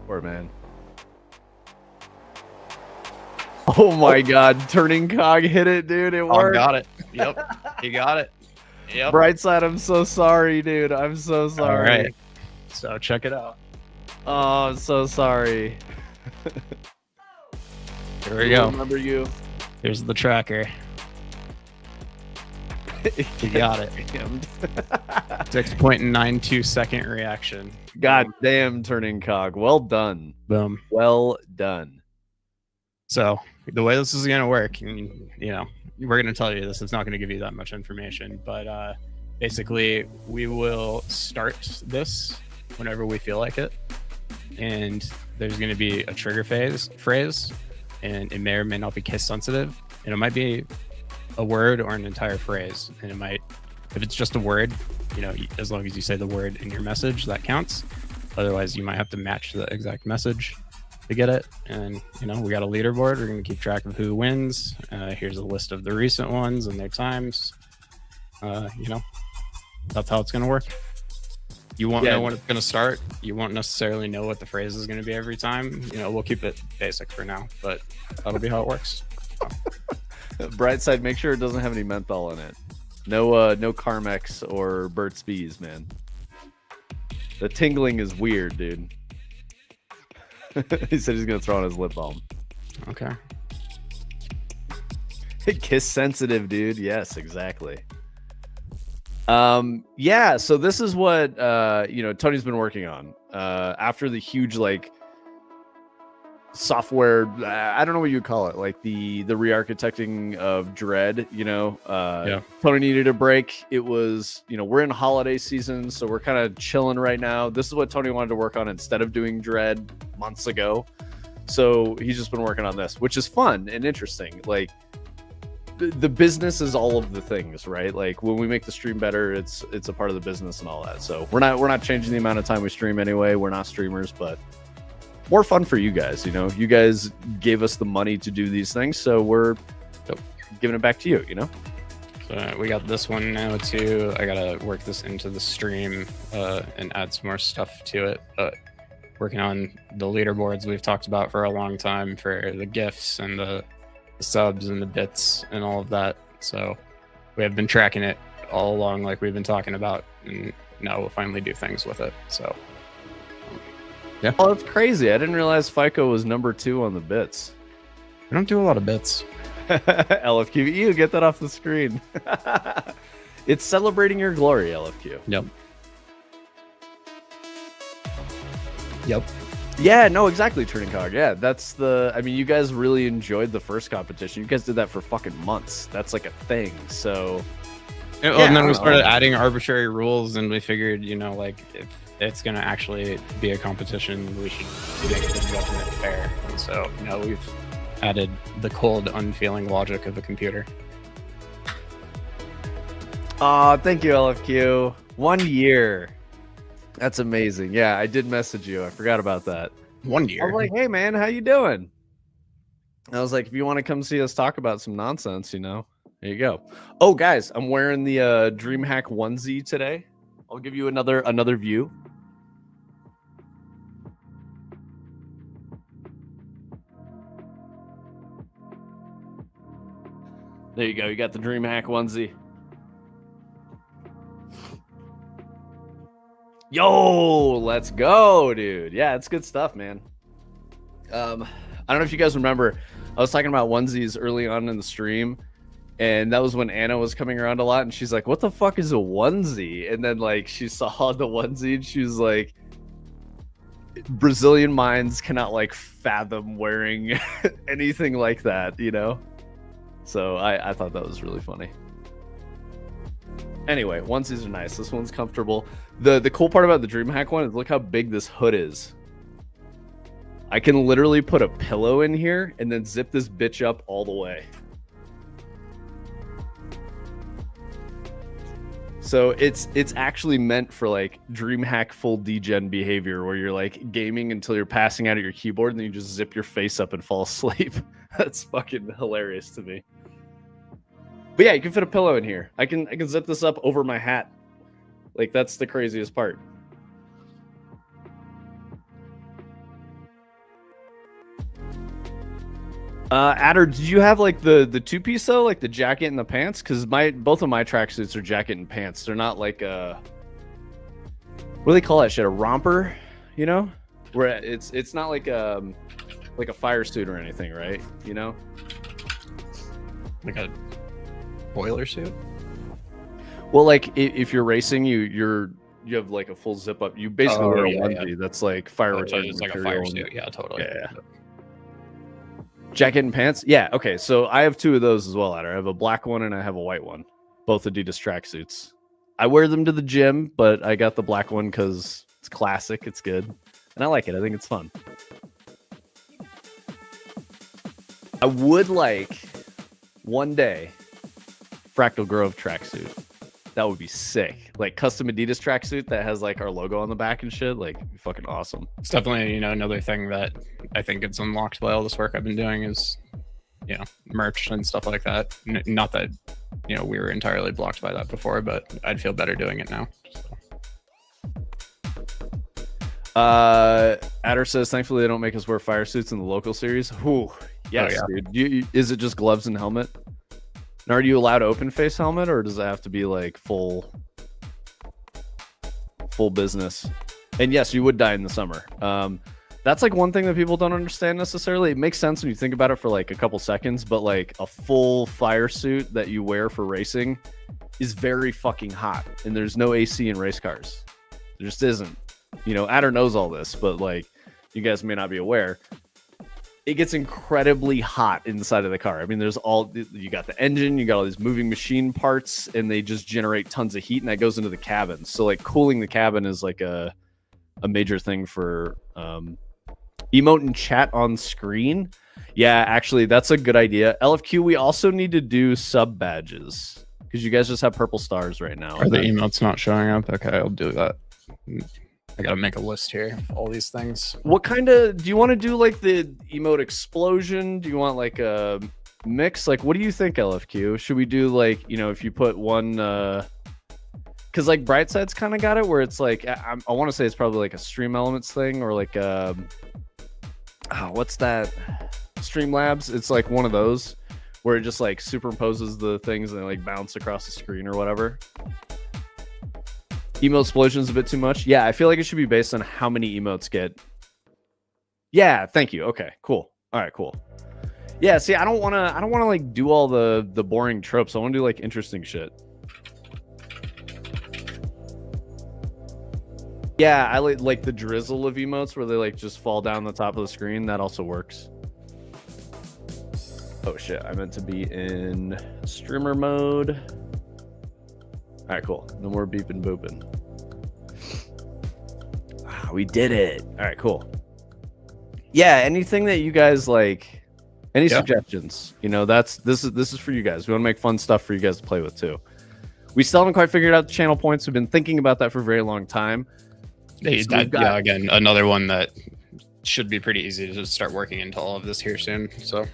Poor man. Oh my God, turning cog hit it, dude. It worked. Got it. Yep, he got it. Yep. Brightside, I'm so sorry, dude. I'm so sorry. All right. So check it out. Oh, I'm so sorry. Here we go. Remember you. Here's the tracker. You got it. 6.92 second reaction. God damn, turning cog. Well done. Boom. Well done. So the way this is going to work, and, you know, we're going to tell you this. It's not going to give you that much information, but basically we will start this whenever we feel like it. And there's going to be a trigger phrase, and it may or may not be case sensitive. And it might be a word or an entire phrase. And it might, if it's just a word, you know, as long as you say the word in your message, that counts. Otherwise, you might have to match the exact message to get it. And, you know, we got a leaderboard. We're going to keep track of who wins. Here's a list of the recent ones and their times. You know, that's how it's going to work. You won't know when it's going to start. You won't necessarily know what the phrase is going to be every time. You know, we'll keep it basic for now, but that'll be how it works. Brightside, make sure it doesn't have any menthol in it. No, no Carmex or Burt's Bees, man. The tingling is weird, dude. He said he's gonna throw on his lip balm. Okay. Kiss sensitive, dude. Yes, exactly. Yeah, so this is what you know, Tony's been working on. After the huge like software, I don't know what you would call it, like the re-architecting of Dread, you know. Yeah. Tony needed a break. It was, you know, we're in holiday season, so we're kind of chilling right now. This is what Tony wanted to work on instead of doing Dread months ago. So he's just been working on this, which is fun and interesting. Like the business is all of the things, right? Like when we make the stream better, it's a part of the business and all that. So we're not changing the amount of time we stream anyway. We're not streamers, but more fun for you guys. You know, you guys gave us the money to do these things, so we're giving it back to you, you know. So we got this one now too. I gotta work this into the stream and add some more stuff to it. Working on the leaderboards we've talked about for a long time for the gifts and the subs and the bits and all of that. So we have been tracking it all along, like we've been talking about, and now we'll finally do things with it. So Yeah. Oh, that's crazy. I didn't realize FICO was number 2 on the bits. I don't do a lot of bits. LFQ, you get that off the screen. It's celebrating your glory, LFQ. Yep. Yep. Yeah, no, exactly, Turning Cog. Yeah, that's the... I mean, you guys really enjoyed the first competition. You guys did that for fucking months. That's like a thing, so... And then we started adding arbitrary rules, and we figured, you know, like, if it's going to actually be a competition, we should make the judgment fair. And so, you know, we've added the cold, unfeeling logic of a computer. Aw, thank you, LFQ. 1 year. That's amazing. Yeah, I did message you. I forgot about that. 1 year. I was like, hey, man, how you doing? I was like, if you want to come see us talk about some nonsense, you know, there you go. Oh, guys, I'm wearing the DreamHack onesie today. I'll give you another view. There you go. You got the DreamHack onesie. Yo, let's go, dude. Yeah, it's good stuff, man. I don't know if you guys remember, I was talking about onesies early on in the stream, and that was when Anna was coming around a lot, and she's like, what the fuck is a onesie? And then, like, she saw the onesie, and she was like, Brazilian minds cannot, like, fathom wearing anything like that, you know? So I thought that was really funny. Anyway, onesies are nice. This one's comfortable. The cool part about the DreamHack one is look how big this hood is. I can literally put a pillow in here and then zip this bitch up all the way. So it's actually meant for like DreamHack full degen behavior where you're like gaming until you're passing out at your keyboard and then you just zip your face up and fall asleep. That's fucking hilarious to me. But yeah, you can fit a pillow in here. I can zip this up over my hat. Like, that's the craziest part. Adder, did you have like the two-piece though, like the jacket and the pants? Because both of my tracksuits are jacket and pants. They're not like what do they call that shit? A romper, you know? Where it's not like a fire suit or anything, right? You know? Like a boiler suit? Well, like if you're racing, you have like a full zip up. You basically wear a onesie that's like fire retardant. It's like a fire suit. Yeah, totally. Yeah. Jacket and pants? Yeah, okay. So I have 2 of those as well, Adder. I have a black one and I have a white one. Both Adidas tracksuits. I wear them to the gym, but I got the black one because it's classic. It's good. And I like it. I think it's fun. I would like one day Fractal Grove tracksuit. That would be sick. Like custom Adidas tracksuit that has like our logo on the back and shit. Like fucking awesome. It's definitely, you know, another thing that I think it's unlocked by all this work I've been doing is, you know, merch and stuff like that. Not that, you know, we were entirely blocked by that before, but I'd feel better doing it now. So. Adder says, thankfully they don't make us wear fire suits in the local series. Whew. Yes, oh, yeah. Dude. Is it just gloves and helmet? And are you allowed open face helmet, or does it have to be like full business? And yes, you would die in the summer. That's like one thing that people don't understand necessarily. It makes sense when you think about it for like a couple seconds, but like a full fire suit that you wear for racing is very fucking hot, and there's no AC in race cars. There just isn't. You know, Adder knows all this, but like you guys may not be aware. It gets incredibly hot inside of the car. I mean, you got the engine, you got all these moving machine parts, and they just generate tons of heat, and that goes into the cabin. So like cooling the cabin is like a major thing for emote and chat on screen. Yeah, actually, that's a good idea. LFQ, we also need to do sub badges because you guys just have purple stars right now. Are the emotes not showing up? Okay, I'll do that. I gotta make a list here of all these things. What kind of do you want to do? Like the emote explosion? Do you want like a mix? Like, what do you think, LFQ? Should we do like, you know, if you put one because like Brightside's kind of got it where it's like I want to say it's probably like a Stream Elements thing or like what's that? Streamlabs. It's like one of those where it just like superimposes the things and they like bounce across the screen or whatever. Emote explosion's a bit too much. Yeah, I feel like it should be based on how many emotes get Yeah, thank you. Okay, cool. All right, cool. Yeah, see, I don't want to like do all the boring tropes. I want to do like interesting shit. Yeah, I like the drizzle of emotes where they like just fall down the top of the screen. That also works. Oh shit, I meant to be in streamer mode. All right, cool. No more beeping booping. We did it. All right, cool. Yeah, anything that you guys like, any suggestions? You know, this is for you guys. We want to make fun stuff for you guys to play with too. We still haven't quite figured out the channel points. We've been thinking about that for a very long time. Yeah, again, another one that should be pretty easy to start working into all of this here soon. So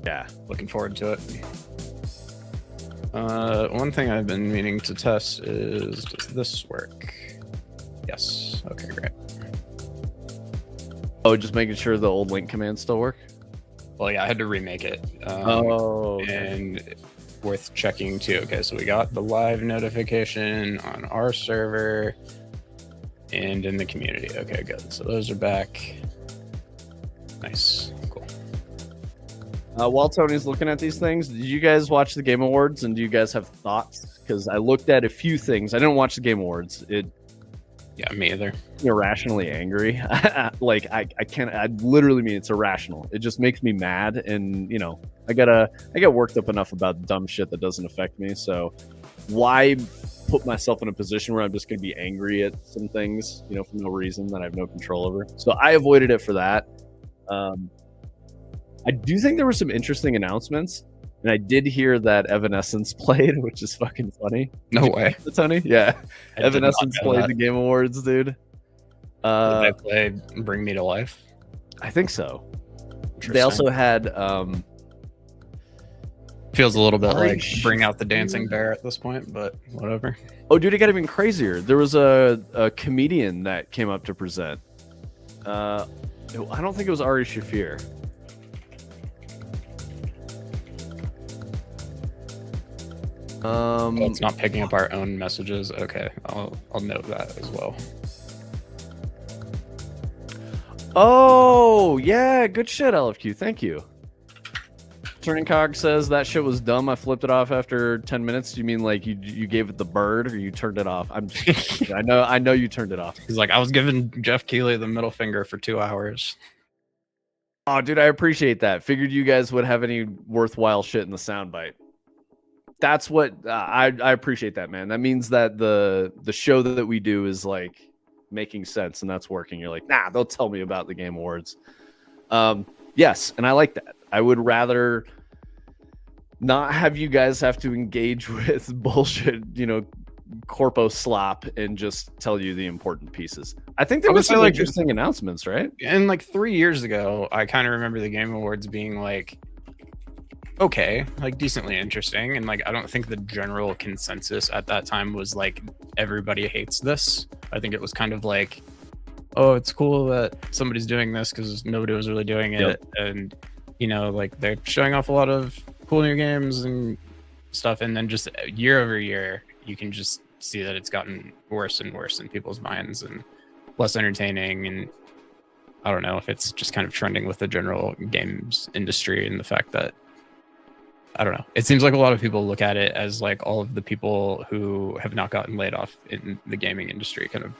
yeah, looking forward to it. One thing I've been meaning to test is, does this work? Yes. Okay, great. Oh, just making sure the old link commands still work? Well, yeah, I had to remake it. Okay. And worth checking too. Okay, so we got the live notification on our server and in the community. Okay, good. So those are back. Nice. Cool. While Tony's looking at these things, did you guys watch the Game Awards and do you guys have thoughts? Because I looked at a few things. I didn't watch the Game Awards. Yeah, me either. Irrationally angry. Like I can't. I literally mean it's irrational. It just makes me mad, and you know, I get worked up enough about dumb shit that doesn't affect me. So why put myself in a position where I'm just going to be angry at some things, you know, for no reason that I have no control over? So I avoided it for that. I do think there were some interesting announcements, and I did hear that Evanescence played, which is fucking funny. No way, Tony. Yeah, Evanescence played the Game Awards, dude. Did they play Bring Me to Life? I think so. They also had feels a little bit like Bring Out the Dancing Bear at this point, but whatever. Oh, dude, it got even crazier. There was a comedian that came up to present. I don't think it was Ari Shafir. Well, it's not picking up our own messages. Okay, I'll note that as well. Oh yeah, good shit, LFQ. Thank you. Turning Cog says that shit was dumb. I flipped it off after 10 minutes. You mean like you gave it the bird or you turned it off? I'm just, I know you turned it off. He's like, I was giving Jeff Keighley the middle finger for 2 hours. Oh, dude, I appreciate that. Figured you guys would have any worthwhile shit in the soundbite. That's what I appreciate that, man. That means that the show that we do is like making sense and that's working. You're like, nah, they'll tell me about the Game Awards. Yes, and I like that. I would rather not have you guys have to engage with bullshit, you know, corpo slop and just tell you the important pieces. I think there was some like interesting announcements, right? And like 3 years ago, I kind of remember the Game Awards being like, okay, like decently interesting. And like, I don't think the general consensus at that time was like, everybody hates this. I think it was kind of like, oh, it's cool that somebody's doing this because nobody was really doing it. Yep. And, you know, like they're showing off a lot of cool new games and stuff. And then just year over year, you can just see that it's gotten worse and worse in people's minds and less entertaining. And I don't know if it's just kind of trending with the general games industry and the fact that, I don't know. It seems like a lot of people look at it as like all of the people who have not gotten laid off in the gaming industry kind of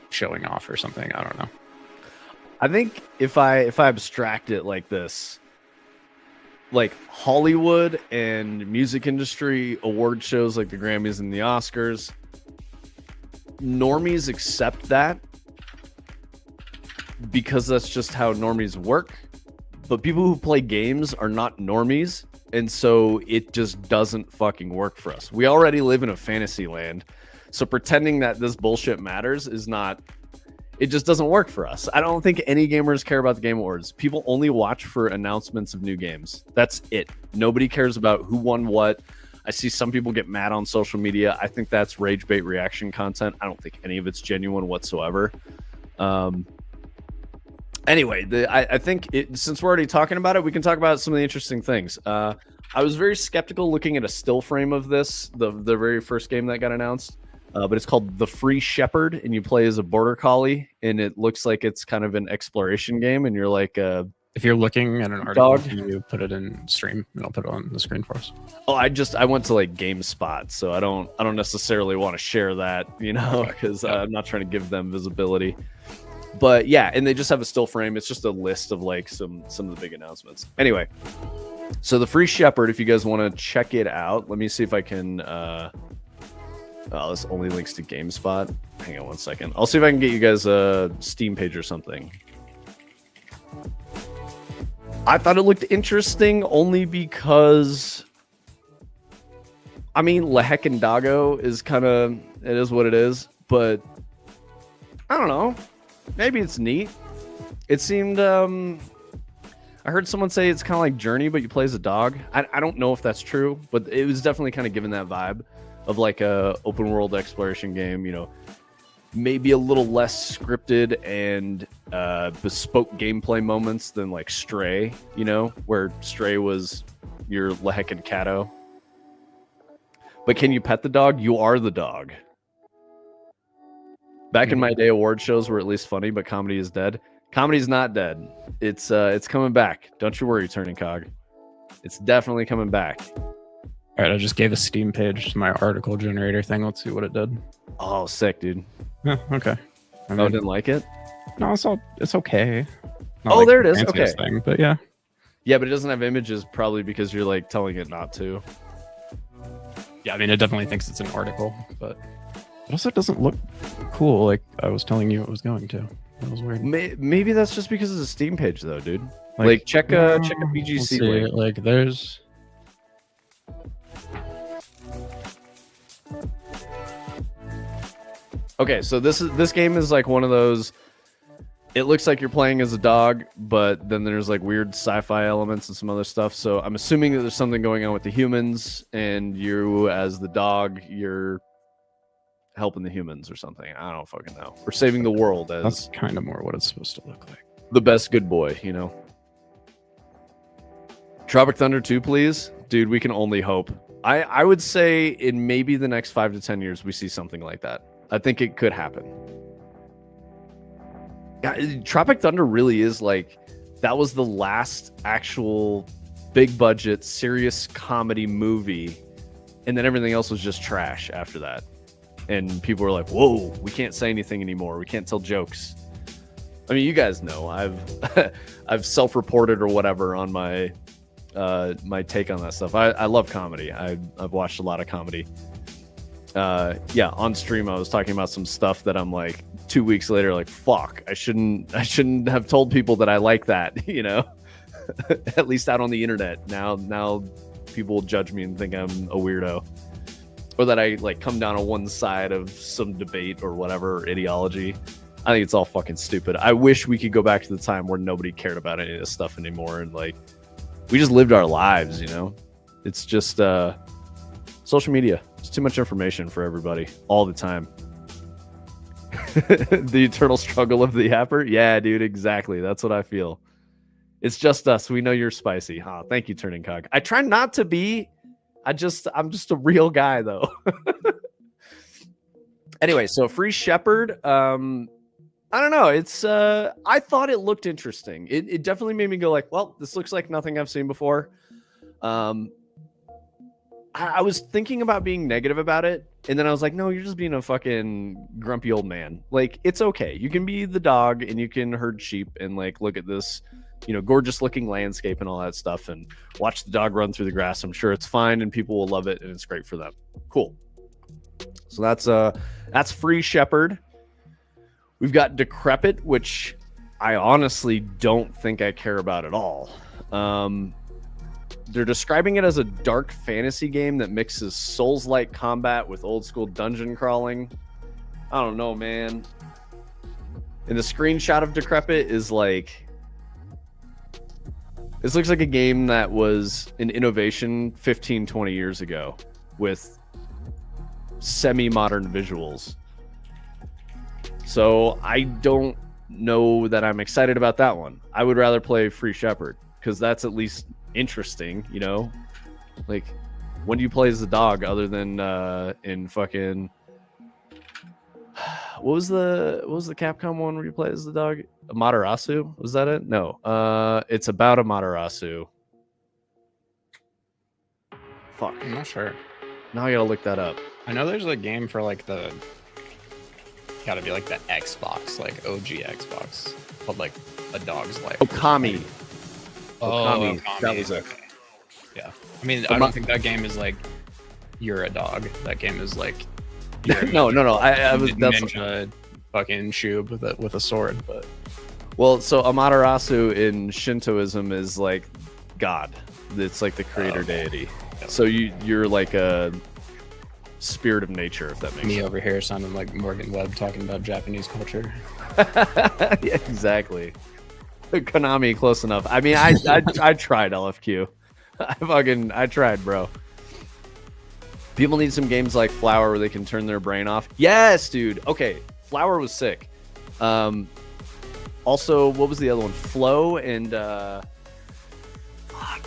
showing off or something. I don't know. I think if I abstract it like this, like Hollywood and music industry award shows like the Grammys and the Oscars, normies accept that because that's just how normies work. But people who play games are not normies. And so it just doesn't fucking work for us. We already live in a fantasy land. So pretending that this bullshit matters is not, it just doesn't work for us. I don't think any gamers care about the Game Awards. People only watch for announcements of new games. That's it. Nobody cares about who won what. I see some people get mad on social media. I think that's rage bait reaction content. I don't think any of it's genuine whatsoever. Anyway, I think since we're already talking about it, we can talk about some of the interesting things. I was very skeptical looking at a still frame of this, the very first game that got announced. but it's called The Free Shepherd, and you play as a border collie, and it looks like it's kind of an exploration game, and you're like a If you're looking at an article, can you put it in stream, and I'll put it on the screen for us. Oh, I went to like GameSpot, so I don't necessarily want to share that, you know, because I'm not trying to give them visibility. But yeah, and they just have a still frame. It's just a list of like some of the big announcements. Anyway, so The Free Shepherd, if you guys want to check it out, let me see if I can. Oh, this only links to GameSpot. Hang on one second. I'll see if I can get you guys a Steam page or something. I thought it looked interesting only because, I mean, Lehekindaggo is kind of, it is what it is, but I don't know. Maybe it's neat. It seemed, I heard someone say it's kind of like Journey, but you play as a dog. I don't know if that's true, but it was definitely kind of given that vibe of like a open world exploration game, you know, maybe a little less scripted and bespoke gameplay moments than like Stray, you know, where Stray was your Lehekindaggo. But can you pet the dog? You are the dog. Back in my day, award shows were at least funny, but comedy is dead. Comedy's not dead. It's coming back. Don't you worry, Turning Cog. It's definitely coming back. All right, I just gave a Steam page to my article generator thing. Let's see what it did. Oh, sick, dude. Yeah, okay. I didn't like it? No, it's okay. Not oh, like there it is. Okay. Thing, but yeah. Yeah, but it doesn't have images probably because you're like telling it not to. Yeah, I mean, it definitely thinks it's an article, but it also doesn't look cool like I was telling you it was going to. That was weird. Maybe that's just because it's a Steam page, though, dude. Like check a BGC link. Like, there's. Okay, so this game is like one of those. It looks like you're playing as a dog, but then there's like weird sci-fi elements and some other stuff. So I'm assuming that there's something going on with the humans, and you as the dog, you're helping the humans or something. I don't fucking know. We're saving the world as that's kind of more what it's supposed to look like. The best good boy, you know. Tropic Thunder 2, please, dude. We can only hope. I would say in maybe the next 5 to 10 years we see something like that. I think it could happen. Yeah, Tropic Thunder really is like, that was the last actual big budget, serious comedy movie. And then everything else was just trash after that. And people were like, whoa, we can't say anything anymore. We can't tell jokes. I mean, you guys know I've self-reported or whatever on my my take on that stuff. I love comedy. I've watched a lot of comedy. Yeah, on stream I was talking about some stuff that I'm like 2 weeks later, like, fuck, I shouldn't have told people that I like that, you know. At least out on the internet. Now people will judge me and think I'm a weirdo, or that I like come down on one side of some debate or whatever ideology. I think it's all fucking stupid. I wish we could go back to the time where nobody cared about any of this stuff anymore, and like we just lived our lives, you know. It's just social media. It's too much information for everybody all the time. The eternal struggle of the yapper. Yeah, dude, exactly. That's what I feel. It's just us. We know you're spicy. Huh? Thank you, Turning Cog. I try not to be. I'm just a real guy, though. Anyway, so Free Shepherd. I don't know. It's I thought it looked interesting. It definitely made me go like, well, this looks like nothing I've seen before. I was thinking about being negative about it, and then I was like, no, you're just being a fucking grumpy old man. Like, it's okay. You can be the dog and you can herd sheep and like look at this, you know, gorgeous looking landscape and all that stuff and watch the dog run through the grass. I'm sure it's fine and people will love it and it's great for them. Cool. So that's Free Shepherd. We've got Decrepit, which I honestly don't think I care about at all. They're describing it as a dark fantasy game that mixes Souls-like combat with old school dungeon crawling. I don't know, man. And the screenshot of Decrepit is like, this looks like a game that was an innovation 15, 20 years ago with semi-modern visuals. So I don't know that I'm excited about that one. I would rather play Free Shepherd because that's at least interesting, you know. Like, when do you play as a dog other than in fucking What was the Capcom one where you play as the dog? Amaterasu? Was that it? No. It's about Amaterasu. Fuck. I'm not sure. Now I gotta look that up. I know there's a game for like gotta be like the Xbox, like OG Xbox, called like A Dog's Life. Okami. Okami. That was it. Okay. Yeah. I mean, I don't think that game is like you're a dog. That game is like no. I was ninja fucking shoob with a sword, but well, so Amaterasu in Shintoism is like God. It's like the creator deity. Yep. So you're like a spirit of nature, if that makes sense. Me over here sounding like Morgan Webb talking about Japanese culture. Yeah, exactly. Konami, close enough. I mean, I tried LFQ. I tried, bro. People need some games like Flower where they can turn their brain off. Yes, dude. Okay, Flower was sick. Also, what was the other one? Flow and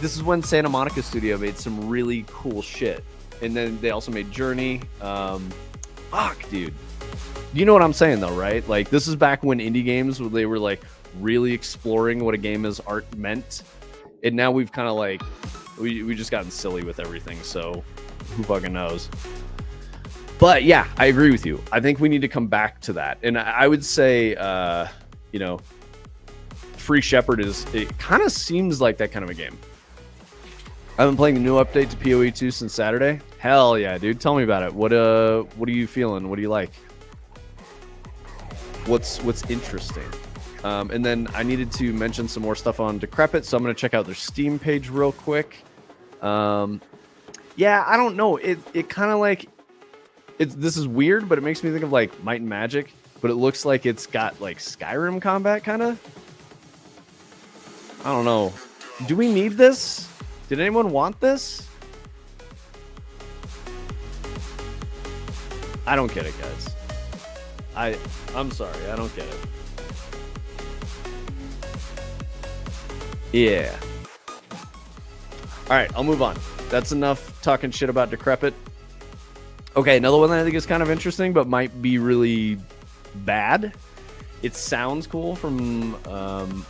this is when Santa Monica Studio made some really cool shit. And then they also made Journey. Fuck, dude. You know what I'm saying, though, right? Like, this is back when indie games, they were, like, really exploring what a game as art meant. And now we've kind of, like, we just gotten silly with everything. So, who fucking knows? But, yeah, I agree with you. I think we need to come back to that. And I would say, you know, Free Shepherd it kind of seems like that kind of a game. I've been playing the new update to PoE 2 since Saturday. Hell yeah, dude. Tell me about it. What are you feeling? What do you like? What's interesting? And then I needed to mention some more stuff on Decrepit, so I'm going to check out their Steam page real quick. Yeah, I don't know. It kind of like this is weird, but it makes me think of like Might and Magic, but it looks like it's got like Skyrim combat kind of. I don't know. Do we need this? Did anyone want this? I don't get it, guys. I'm sorry, I don't get it. Yeah. All right, I'll move on. That's enough talking shit about Decrepit. Okay, another one that I think is kind of interesting, but might be really bad. It sounds cool from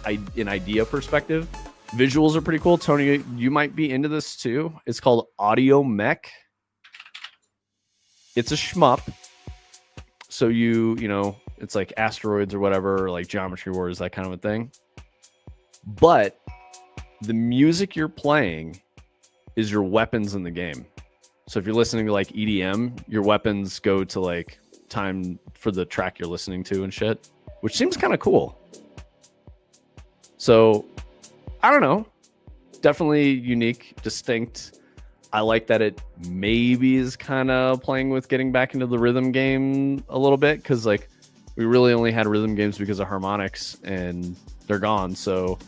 an idea perspective. Visuals are pretty cool. Tony, you might be into this too. It's called Audio Mech. It's a shmup. So you know, it's like asteroids or whatever, or like Geometry Wars, that kind of a thing. But the music you're playing is your weapons in the game. So if you're listening to like EDM, your weapons go to like time for the track you're listening to and shit, which seems kind of cool. So I don't know. Definitely unique, distinct. I like that it maybe is kind of playing with getting back into the rhythm game a little bit, because like we really only had rhythm games because of harmonics and they're gone. So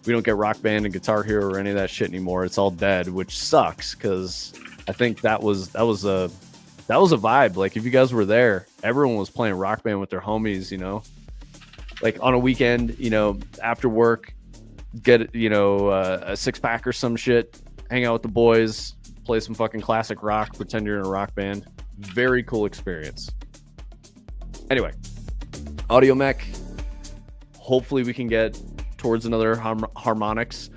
we don't get Rock Band and Guitar Hero or any of that shit anymore. It's all dead, which sucks, because I think that was a vibe. Like if you guys were there, everyone was playing Rock Band with their homies, you know, like on a weekend, you know, after work, get, you know, a 6-pack or some shit, hang out with the boys, play some fucking classic rock, pretend you're in a rock band. Very cool experience. Anyway, Audio Mech. Hopefully we can get towards another harmonics.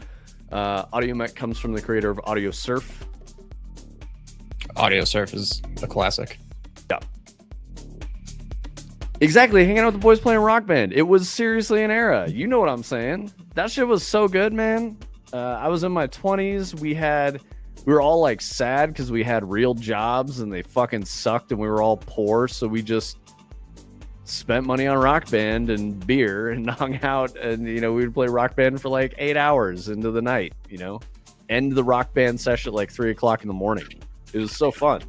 Audio Mech comes from the creator of Audio Surf. Audio Surf is a classic. Yeah. Exactly, hanging out with the boys playing Rock Band. It was seriously an era. You know what I'm saying? That shit was so good, man. I was in my 20s. We were all like sad because we had real jobs and they fucking sucked and we were all poor. So we just spent money on Rock Band and beer and hung out. And, you know, we would play Rock Band for like 8 hours into the night, you know, end the Rock Band session at like 3 o'clock in the morning. It was so fun.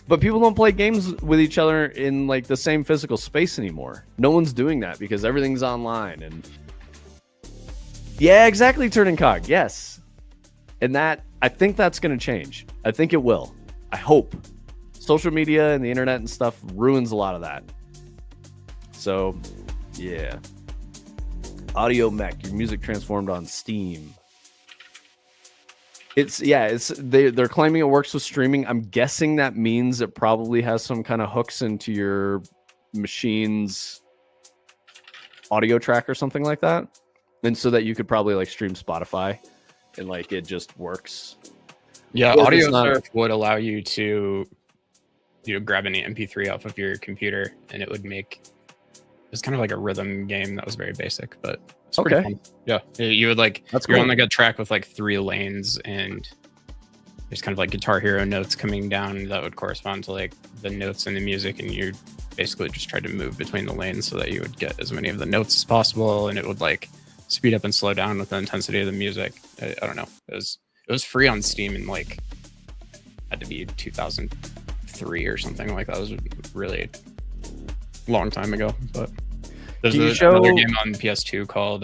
But people don't play games with each other in like the same physical space anymore. No one's doing that because everything's online. And yeah, exactly, Turning Cog. Yes. And that, I think that's going to change. I think it will. I hope. Social media and the internet and stuff ruins a lot of that. So, yeah. Audio Mech, your music transformed on Steam. They're claiming it works with streaming. I'm guessing that means it probably has some kind of hooks into your machine's audio track or something like that, and so that you could probably like stream Spotify and like it just works. Yeah, audio surf would allow you to grab an MP3 off of your computer, and it would make it's kind of like a rhythm game that was very basic, but it's pretty fun. Yeah, you would like you're on like a track with like 3 lanes, and there's kind of like Guitar Hero notes coming down that would correspond to like the notes in the music, and you basically just tried to move between the lanes so that you would get as many of the notes as possible, and it would like speed up and slow down with the intensity of the music. I don't know. It was free on Steam in like had to be 2003 or something like that. It was really long time ago. But there's another game on PS2 called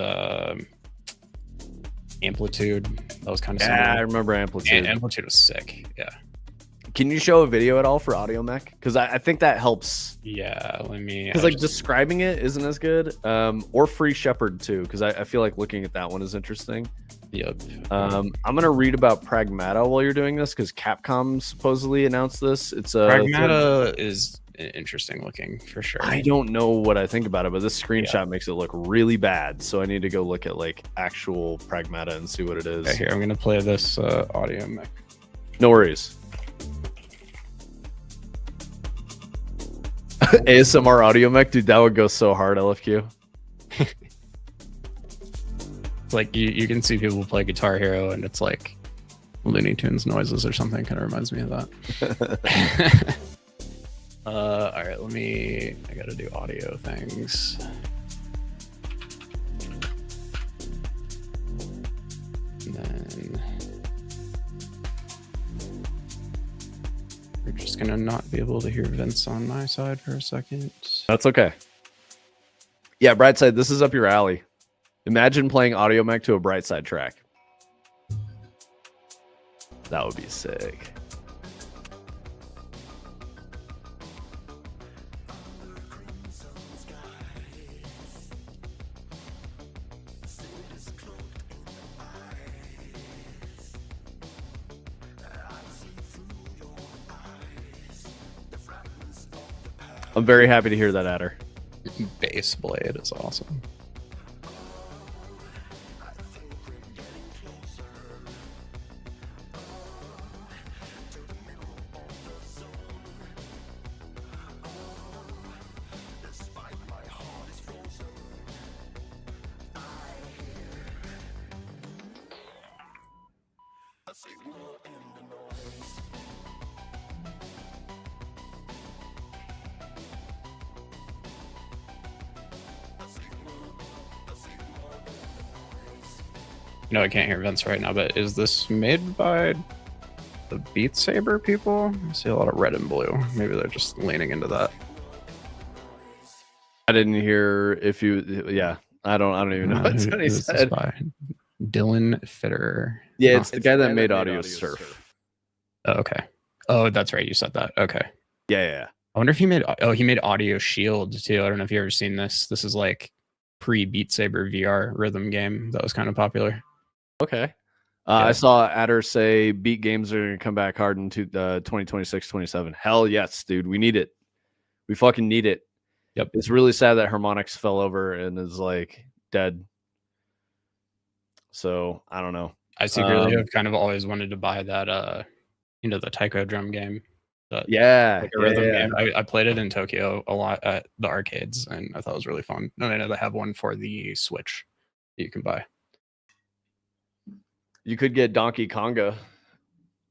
Amplitude. That was kind of similar. I remember Amplitude. Amplitude was sick. Yeah. Can you show a video at all for Audio Mech? Because I think that helps. Yeah, let me. Because like describing it isn't as good. Or Free Shepherd too, because I feel like looking at that one is interesting. Yep. I'm gonna read about Pragmata while you're doing this because Capcom supposedly announced this. It's a Pragmata is interesting looking for sure. I don't know what I think about it, but this screenshot makes it look really bad. So I need to go look at like actual Pragmata and see what it is. Okay, here I'm gonna play this Audio Mech. No worries. ASMR Audio Mech, dude, that would go so hard. LFQ. Like you can see people play Guitar Hero, and it's like Looney Tunes noises or something. Kind of reminds me of that. All right, I gotta do audio things. And then we're just gonna not be able to hear Vince on my side for a second. That's okay. Yeah, Brightside, this is up your alley. Imagine playing Audio Mech to a Brightside track. That would be sick. I'm very happy to hear that, Adder. Bass Blade is awesome. No, I can't hear Vince right now, but is this made by the Beat Saber people? I see a lot of red and blue. Maybe they're just leaning into that. I didn't hear if you. Yeah, I don't even know what he said. By Dylan Fitter. Yeah, it's the guy that made Audio Surf. Oh, okay. Oh, that's right. You said that. Okay. Yeah. I wonder if he made. Oh, he made Audio Shield too. I don't know if you ever seen this. This is like pre-Beat Saber VR rhythm game that was kind of popular. Okay. I saw Adder say beat games are going to come back hard in 2026, 27. Hell yes, dude. We need it. We fucking need it. Yep. It's really sad that Harmonix fell over and is like dead. So I don't know. I secretly have kind of always wanted to buy that, the taiko drum game. Like a rhythm game. I played it in Tokyo a lot at the arcades, and I thought it was really fun. And I know they have one for the Switch that you can buy. You could get Donkey Konga.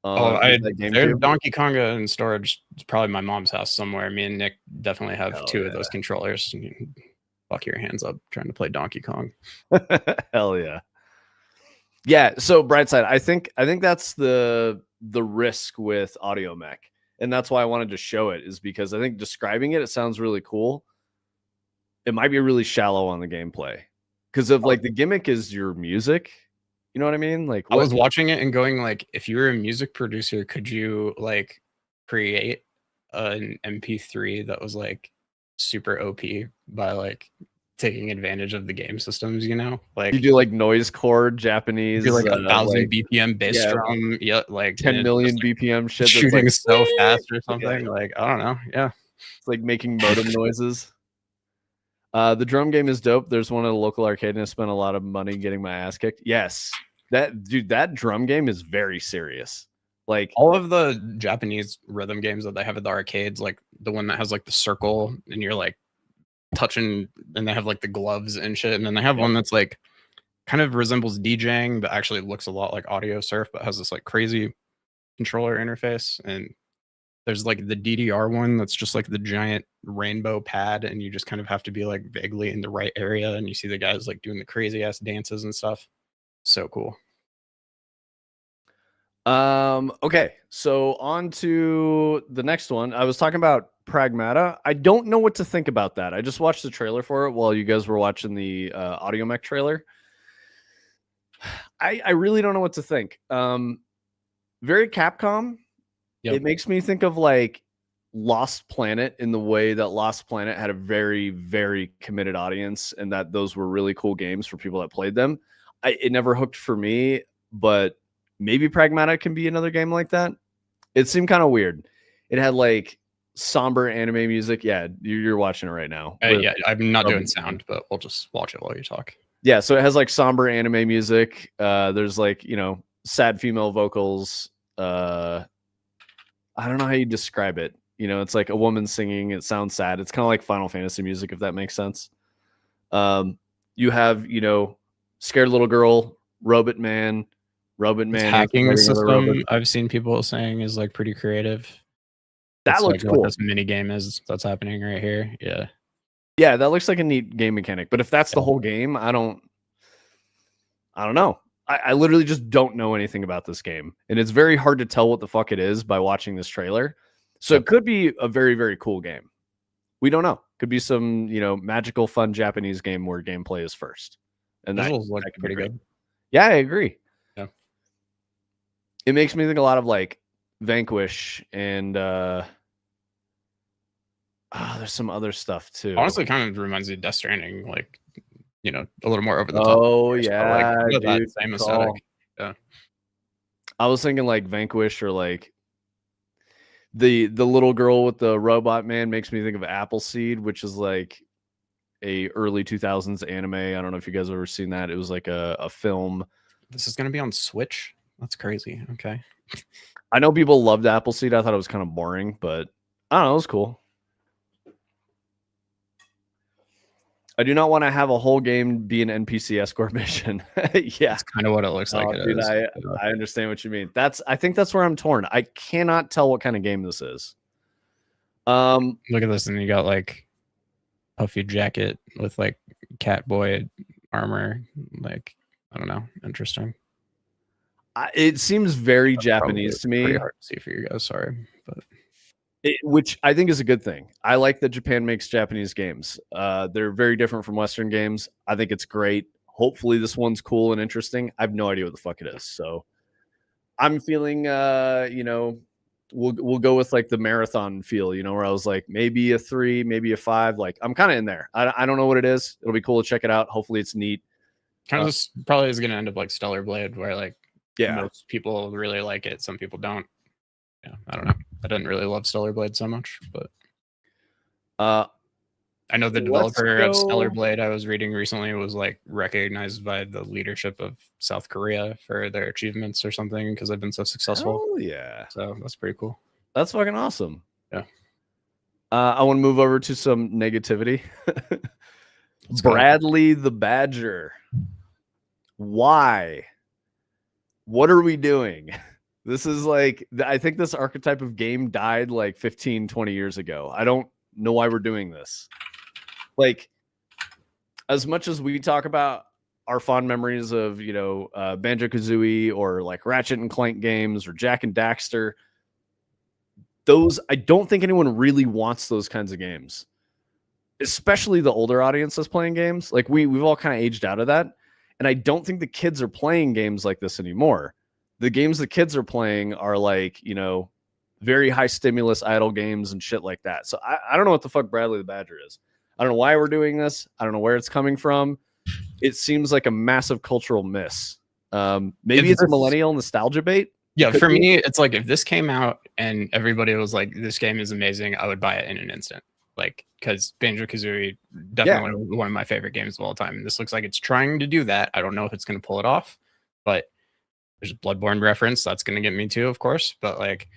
There's Donkey Konga in storage. It's probably my mom's house somewhere. Me and Nick definitely have two of those controllers. Fuck your hands up trying to play Donkey Kong. Hell yeah. Yeah, so Brightside, I think that's the risk with Audio Mech. And that's why I wanted to show it, is because I think describing it sounds really cool. It might be really shallow on the gameplay. Because of like the gimmick is your music. You know what I mean? Like I was watching it and going like, if you were a music producer, could you like create an MP3 that was like super OP by like taking advantage of the game systems, you know, like you do like noise core Japanese, do like 1,000 like, BPM bass drum, yeah, like 10 million like BPM shit that's shooting like so fast or yeah. something. Like I don't know, yeah, It's like making modem noises. The drum game is dope. There's one at a local arcade, and I spent a lot of money getting my ass kicked. Yes, that drum game is very serious. Like all of the Japanese rhythm games that they have at the arcades, like the one that has like the circle and you're like touching, and they have like the gloves and shit, and then they have one that's like kind of resembles DJing, but actually looks a lot like Audio Surf, but has this like crazy controller interface. And there's like the DDR one that's just like the giant rainbow pad, and you just kind of have to be like vaguely in the right area, and you see the guys like doing the crazy ass dances and stuff. So cool. Okay, so on to the next one. I was talking about Pragmata. I don't know what to think about that. I just watched the trailer for it while you guys were watching the Audio Mech trailer. I really don't know what to think. Very Capcom. Yep. It makes me think of like Lost Planet in the way that Lost Planet had a very, very committed audience, and that those were really cool games for people that played them. It never hooked for me, but maybe Pragmata can be another game like that. It seemed kind of weird. It had like somber anime music. Yeah, you're watching it right now. Yeah, I'm not doing sound, but we'll just watch it while you talk. Yeah, so it has like somber anime music. There's like, sad female vocals. I don't know how you describe it. It's like a woman singing. It sounds sad. It's kind of like Final Fantasy music, if that makes sense. You have, scared little girl, robot man. Hacking the system, I've seen people saying is like pretty creative. That looks cool. What this mini game is that's happening right here. Yeah, that looks like a neat game mechanic. But if that's the whole game, I don't know. I literally just don't know anything about this game. And it's very hard to tell what the fuck it is by watching this trailer. So it could be a very, very cool game. We don't know. Could be some, magical, fun Japanese game where gameplay is first. And that look pretty good. Yeah, I agree. Yeah. It makes me think a lot of like Vanquish and there's some other stuff too. Honestly, kind of reminds me of Death Stranding, like, a little more over the top. Oh yeah, like, dude, that same aesthetic. Yeah. I was thinking like Vanquish, or like the little girl with the robot man makes me think of Appleseed, which is like a early 2000s anime. I don't know if you guys have ever seen that. It was like a film. This is gonna be on Switch. That's crazy. Okay. I know people loved Appleseed. I thought it was kind of boring, but I don't know, it was cool. I do not want to have a whole game be an NPC escort mission. Yeah, that's kind of what it looks like. Dude, I understand what you mean. I think that's where I'm torn. I cannot tell what kind of game this is. Look at this, and you got like puffy jacket with like Catboy armor. Like, I don't know, interesting. It seems very Japanese to me. Pretty hard to see for you guys. Sorry, but. Which I think is a good thing. I like that Japan makes Japanese games. They're very different from Western games. I think it's great. Hopefully this one's cool and interesting. I have no idea what the fuck it is. So I'm feeling, we'll go with like the marathon feel, where I was like, maybe a 3, maybe a 5. Like I'm kind of in there. I don't know what it is. It'll be cool to check it out. Hopefully it's neat. Kind of probably is going to end up like Stellar Blade, where like most people really like it. Some people don't. Yeah, I don't know. I didn't really love Stellar Blade so much, but I know the developer of Stellar Blade I was reading recently was like recognized by the leadership of South Korea for their achievements or something because they've been so successful. Oh yeah, so that's pretty cool. That's fucking awesome. Yeah. I want to move over to some negativity. Bradley the Badger. Why? What are we doing? This is like, I think this archetype of game died like 15, 20 years ago. I don't know why we're doing this. Like, as much as we talk about our fond memories of, Banjo-Kazooie or like Ratchet and Clank games or Jack and Daxter, those, I don't think anyone really wants those kinds of games. Especially the older audience that's playing games. Like we've all kind of aged out of that. And I don't think the kids are playing games like this anymore. The games the kids are playing are like, very high stimulus idle games and shit like that. So I don't know what the fuck Bradley the Badger is. I don't know why we're doing this. I don't know where it's coming from. It seems like a massive cultural miss. Maybe it's millennial nostalgia bait. Yeah, for me, it's like if this came out and everybody was like, "This game is amazing," I would buy it in an instant. Like, because Banjo-Kazooie, definitely one of my favorite games of all time. And this looks like it's trying to do that. I don't know if it's going to pull it off, but there's a Bloodborne reference that's going to get me too, of course. But like,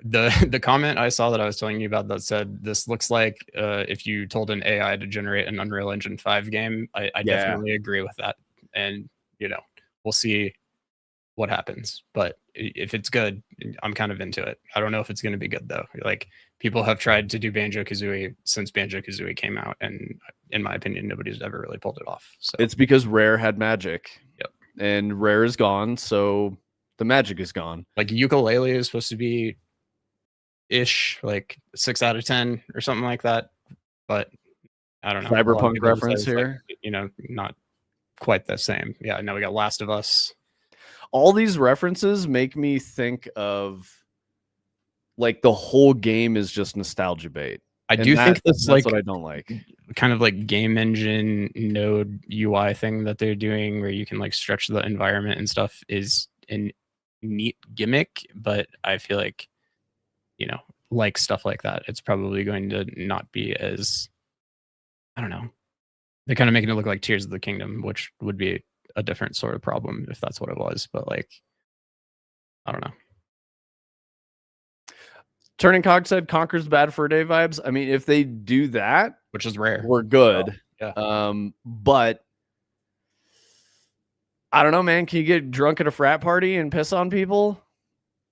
the comment I saw that I was telling you about that said, "This looks like if you told an AI to generate an Unreal Engine 5 game." I definitely agree with that, and we'll see what happens. But if it's good, I'm kind of into it. I don't know if it's going to be good though. Like, people have tried to do Banjo-Kazooie since Banjo-Kazooie came out, and in my opinion, nobody's ever really pulled it off. So it's because Rare had magic. Yep. And Rare is gone, so the magic is gone. Like, Yooka-Laylee is supposed to be ish, like 6 out of 10 or something like that. But I don't know. Cyberpunk reference here. Like, not quite the same. Yeah, now we got Last of Us. All these references make me think of like the whole game is just nostalgia bait. I do think that's like what I don't like. Kind of like game engine node UI thing that they're doing, where you can like stretch the environment and stuff, is a neat gimmick. But I feel like, like stuff like that, it's probably going to not be as, I don't know. They're kind of making it look like Tears of the Kingdom, which would be a different sort of problem if that's what it was. But like, I don't know. Turning Cog said Conker's bad for a day vibes. I mean, if they do that, which is rare, we're good. So, yeah. But I don't know, man. Can you get drunk at a frat party and piss on people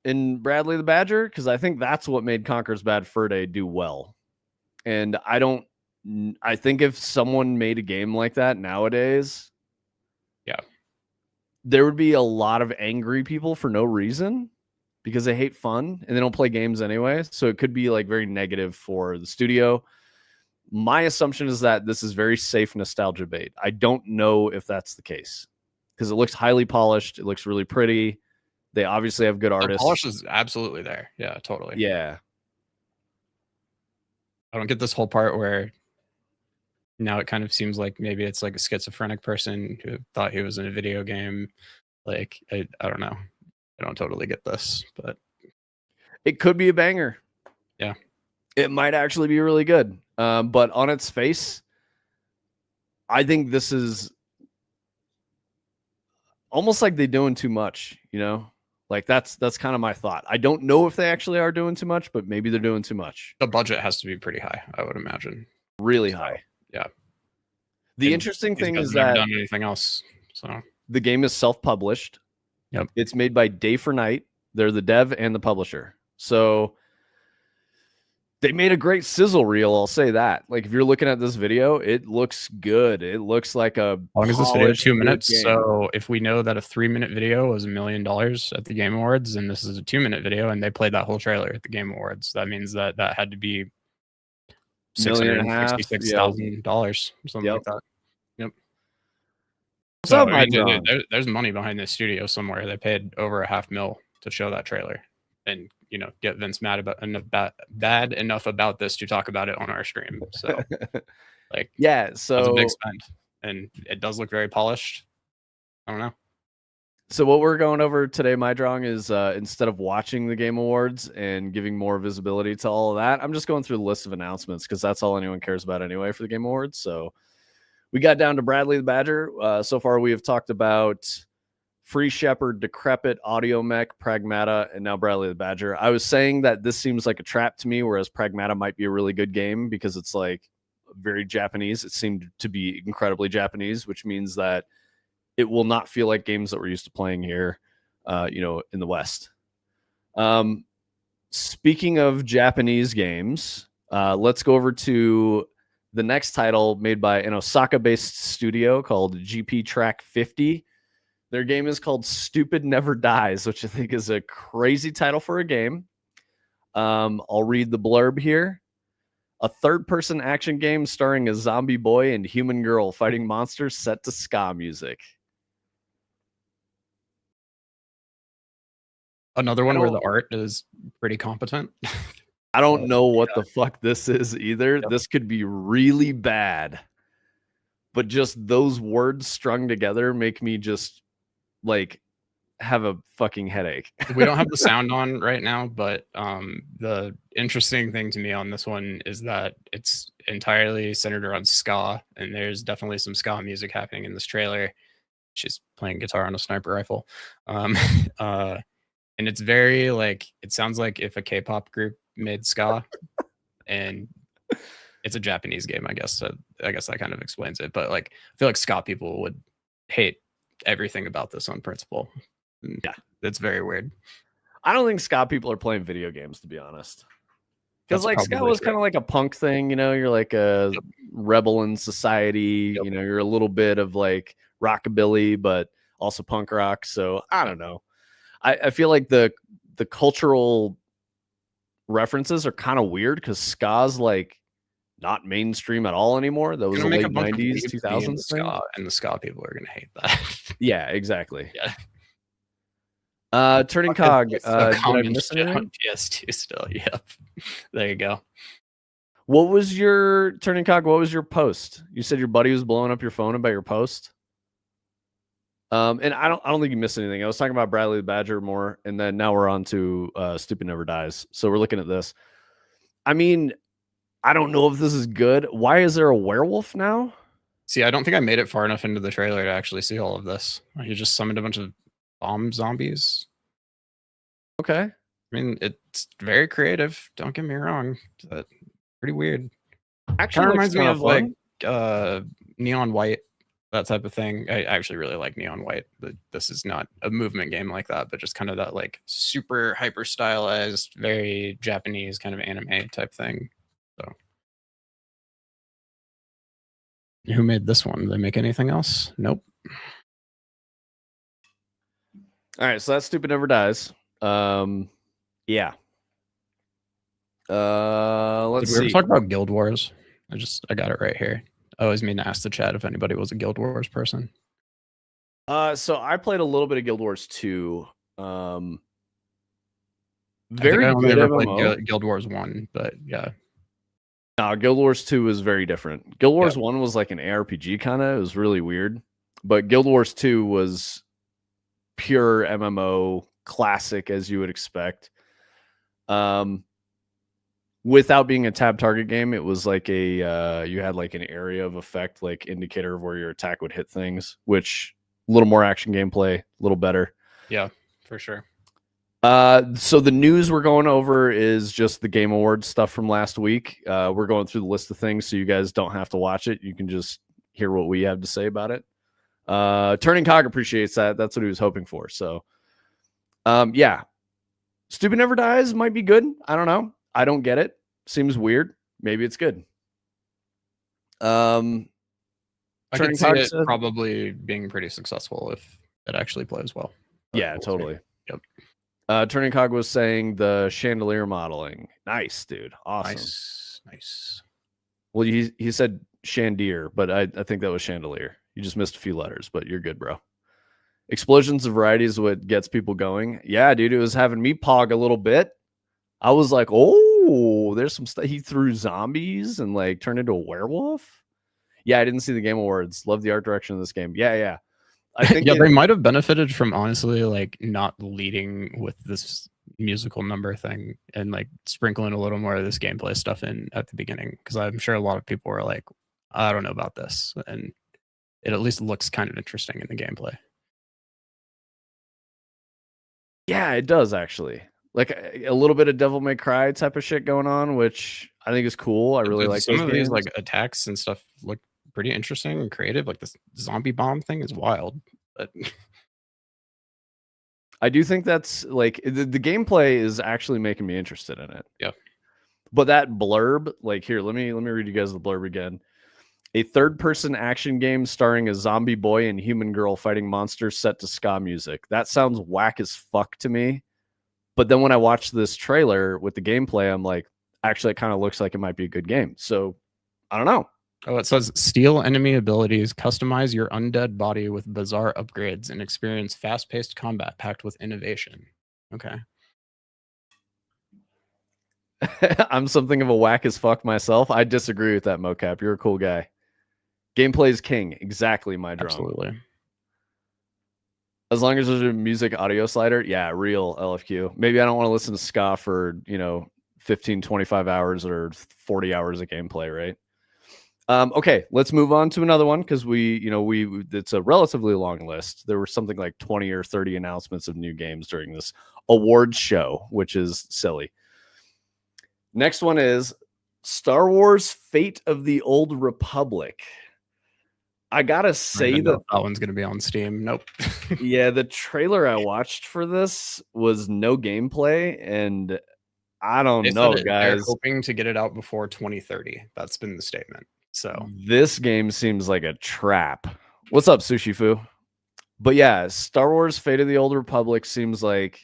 in Bradley the Badger? Because I think that's what made Conker's Bad Fur Day do well. And I think if someone made a game like that nowadays, there would be a lot of angry people for no reason because they hate fun and they don't play games anyway. So it could be like very negative for the studio. My assumption is that this is very safe nostalgia bait. I don't know if that's the case because it looks highly polished. It looks really pretty. They obviously have good artists. The polish is absolutely there. Yeah, totally. Yeah. I don't get this whole part where now it kind of seems like maybe it's like a schizophrenic person who thought he was in a video game. Like, I don't know. I don't totally get this, but it could be a banger. Yeah. It might actually be really good. But on its face, I think this is almost like they're doing too much, Like that's kind of my thought. I don't know if they actually are doing too much, but maybe they're doing too much. The budget has to be pretty high, I would imagine. Really high. Yeah. The interesting thing is that done anything else. So the game is self-published. Yep. It's made by Day for Night. They're the dev and the publisher. So they made a great sizzle reel. I'll say that. Like if you're looking at this video, it looks good. It looks like a long as this video is 2 minutes. Game. So if we know that a 3-minute video was $1 million at the Game Awards, and this is a 2-minute video, and they played that whole trailer at the Game Awards, that means that had to be $666,000, something like that. Yep. So there's money behind this studio somewhere. They paid over $500,000 to show that trailer, and get Vince bad enough about this to talk about it on our stream. So, like, yeah, so that's a big spend, and it does look very polished. I don't know. So what we're going over today, my drawing, is instead of watching the Game Awards and giving more visibility to all of that, I'm just going through the list of announcements because that's all anyone cares about anyway for the Game Awards. So we got down to Bradley the Badger. So far, we have talked about Free Shepherd, Decrepit, Audio Mech, Pragmata, and now Bradley the Badger. I was saying that this seems like a trap to me, whereas Pragmata might be a really good game because it's like very Japanese. It seemed to be incredibly Japanese, which means that it will not feel like games that we're used to playing here, in the West. Speaking of Japanese games, let's go over to the next title made by an Osaka-based studio called GP Track 50. Their game is called Stupid Never Dies, which I think is a crazy title for a game. I'll read the blurb here. A third-person action game starring a zombie boy and human girl fighting monsters set to ska music. Another one where the art is pretty competent. I don't know what the fuck this is either. Yep. This could be really bad. But just those words strung together make me just like have a fucking headache. We don't have the sound on right now, but the interesting thing to me on this one is that it's entirely centered around ska, and there's definitely some ska music happening in this trailer. She's playing guitar on a sniper rifle. And it's very like, it sounds like if a K-pop group made ska, and it's a Japanese game, I guess. So I guess that kind of explains it. But like, I feel like ska people would hate everything about this on principle. Yeah, that's very weird. I don't think ska people are playing video games, to be honest. Because like ska was kind of like a punk thing, you know. You're like a rebel in society. You know, you're a little bit of like rockabilly, but also punk rock. So I don't know. I feel like the cultural references are kind of weird because ska's like not mainstream at all anymore. That was the late 90s, 2000s thing. And the ska people are gonna hate that. Yeah, exactly. Yeah. Turning Cog. Did I miss anything? On PS2 still. Yep. There you go. What was your Turning Cog? What was your post? You said your buddy was blowing up your phone about your post. And I don't think you missed anything. I was talking about Bradley the Badger more, and then now we're on to Stupid Never Dies. So we're looking at this. I mean, I don't know if this is good. Why is there a werewolf now? See, I don't think I made it far enough into the trailer to actually see all of this. You just summoned a bunch of bomb zombies. Okay. I mean, it's very creative. Don't get me wrong. But pretty weird. Actually, reminds me of like Neon White, that type of thing. I actually really like Neon White. But this is not a movement game like that, but just kind of that like super hyper stylized, very Japanese kind of anime type thing. So, who made this one? Did they make anything else? Nope. All right, so that's Stupid Never Dies. Yeah. Let's see. Did we ever talk about Guild Wars? I got it right here. I always mean to ask the chat if anybody was a Guild Wars person. So I played a little bit of Guild Wars 2. Very good MMO. Played Guild Wars 1, but yeah. No, Guild Wars 2 was very different. Guild Wars 1 was like an ARPG kind of. It was really weird. But Guild Wars 2 was pure MMO, classic as you would expect. Without being a tab target game, it was like a you had like an area of effect, like indicator of where your attack would hit things, which a little more action gameplay, a little better. Yeah, for sure. So the news we're going over is just the Game Awards stuff from last week. We're going through the list of things, so you guys don't have to watch it. You can just hear what we have to say about it. Turning Cog appreciates that. That's what he was hoping for. So, yeah, Stupid Never Dies might be good. I don't know. I don't get it. Seems weird. Maybe it's good. I can see it probably being pretty successful if it actually plays well. Yeah, totally. Yep. Turning Cog was saying the chandelier modeling. Nice, dude. Awesome. Nice. Well, he said chandier, but I think that was chandelier. You just missed a few letters, but you're good, bro. Explosions of variety is what gets people going. Yeah, dude, it was having me pog a little bit. I was like, oh, there's some stuff. He threw zombies and like turned into a werewolf. Yeah, I didn't see the Game Awards. Love the art direction of this game. Yeah. I think they might have benefited from honestly like not leading with this musical number thing and like sprinkling a little more of this gameplay stuff in at the beginning, because I'm sure a lot of people were like, I don't know about this, and it at least looks kind of interesting in the gameplay. Yeah, it does actually. Like a little bit of Devil May Cry type of shit going on, which I think is cool. I really like some of these like attacks and stuff look pretty interesting and creative. Like this zombie bomb thing is wild, but I do think that's like the gameplay is actually making me interested in it. Yeah. But that blurb, like here, let me read you guys the blurb again. A third-person action game starring a zombie boy and human girl fighting monsters set to ska music. That sounds whack as fuck to me. But then when I watched this trailer with the gameplay, I'm like, actually, it kind of looks like it might be a good game. So I don't know. Oh, it says steal enemy abilities, customize your undead body with bizarre upgrades, and experience fast-paced combat packed with innovation. Okay. I'm something of a whack as fuck myself. I disagree with that, mocap. You're a cool guy. Gameplay is king. Exactly, my drum. Absolutely. As long as there's a music audio slider, yeah, real LFQ. Maybe I don't want to listen to ska for, 15, 25 hours or 40 hours of gameplay, right? Okay, let's move on to another one because it's a relatively long list. There were something like 20 or 30 announcements of new games during this awards show, which is silly. Next one is Star Wars Fate of the Old Republic. I gotta say that one's gonna be on Steam. Nope. Yeah, the trailer I watched for this was no gameplay, and I don't know, guys. They're hoping to get it out before 2030. That's been the statement. So this game seems like a trap. What's up, Sushi Fu? But yeah, Star Wars Fate of the Old Republic seems like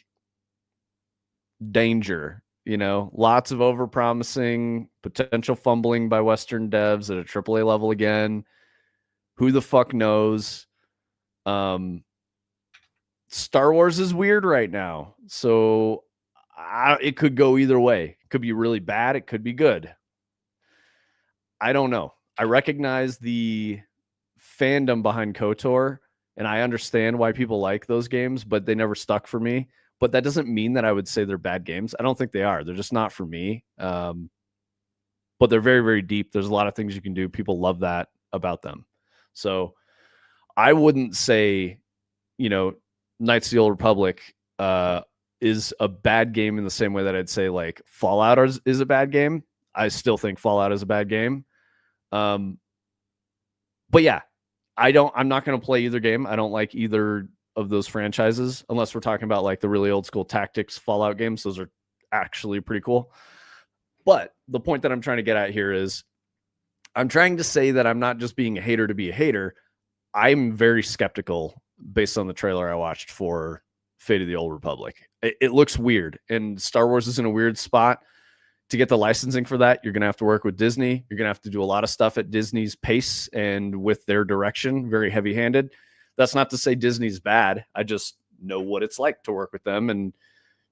danger. Lots of overpromising, potential fumbling by Western devs at a AAA level again. Who the fuck knows? Star Wars is weird right now, so it could go either way. It could be really bad. It could be good. I don't know. I recognize the fandom behind KOTOR, and I understand why people like those games, but they never stuck for me. But that doesn't mean that I would say they're bad games. I don't think they are. They're just not for me. But they're very, very deep. There's a lot of things you can do. People love that about them. So I wouldn't say, Knights of the Old Republic is a bad game in the same way that I'd say like Fallout is a bad game. I still think Fallout is a bad game. But yeah, I'm not going to play either game. I don't like either of those franchises unless we're talking about like the really old school tactics Fallout games. Those are actually pretty cool. But the point that I'm trying to get at here is I'm trying to say that I'm not just being a hater to be a hater. I'm very skeptical based on the trailer I watched for Fate of the Old Republic. It looks weird, and Star Wars is in a weird spot. To get the licensing for that, you're going to have to work with Disney. You're going to have to do a lot of stuff at Disney's pace and with their direction, very heavy-handed. That's not to say Disney's bad. I just know what it's like to work with them, and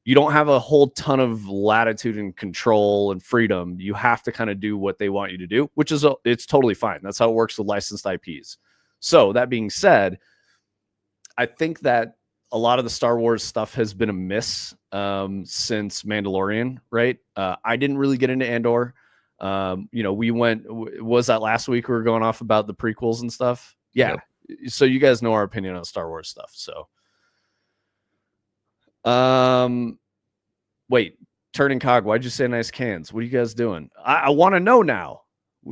you don't have a whole ton of latitude and control and freedom. You have to kind of do what they want you to do, which is it's totally fine. That's how it works with licensed IPs. So that being said, I think that a lot of the Star Wars stuff has been a miss since Mandalorian, right? I didn't really get into Andor. Was that last week we were going off about the prequels and stuff? Yeah. Yep. So you guys know our opinion on Star Wars stuff. So, wait, Turning Cog, why'd you say nice cans? What are you guys doing? I want to know now.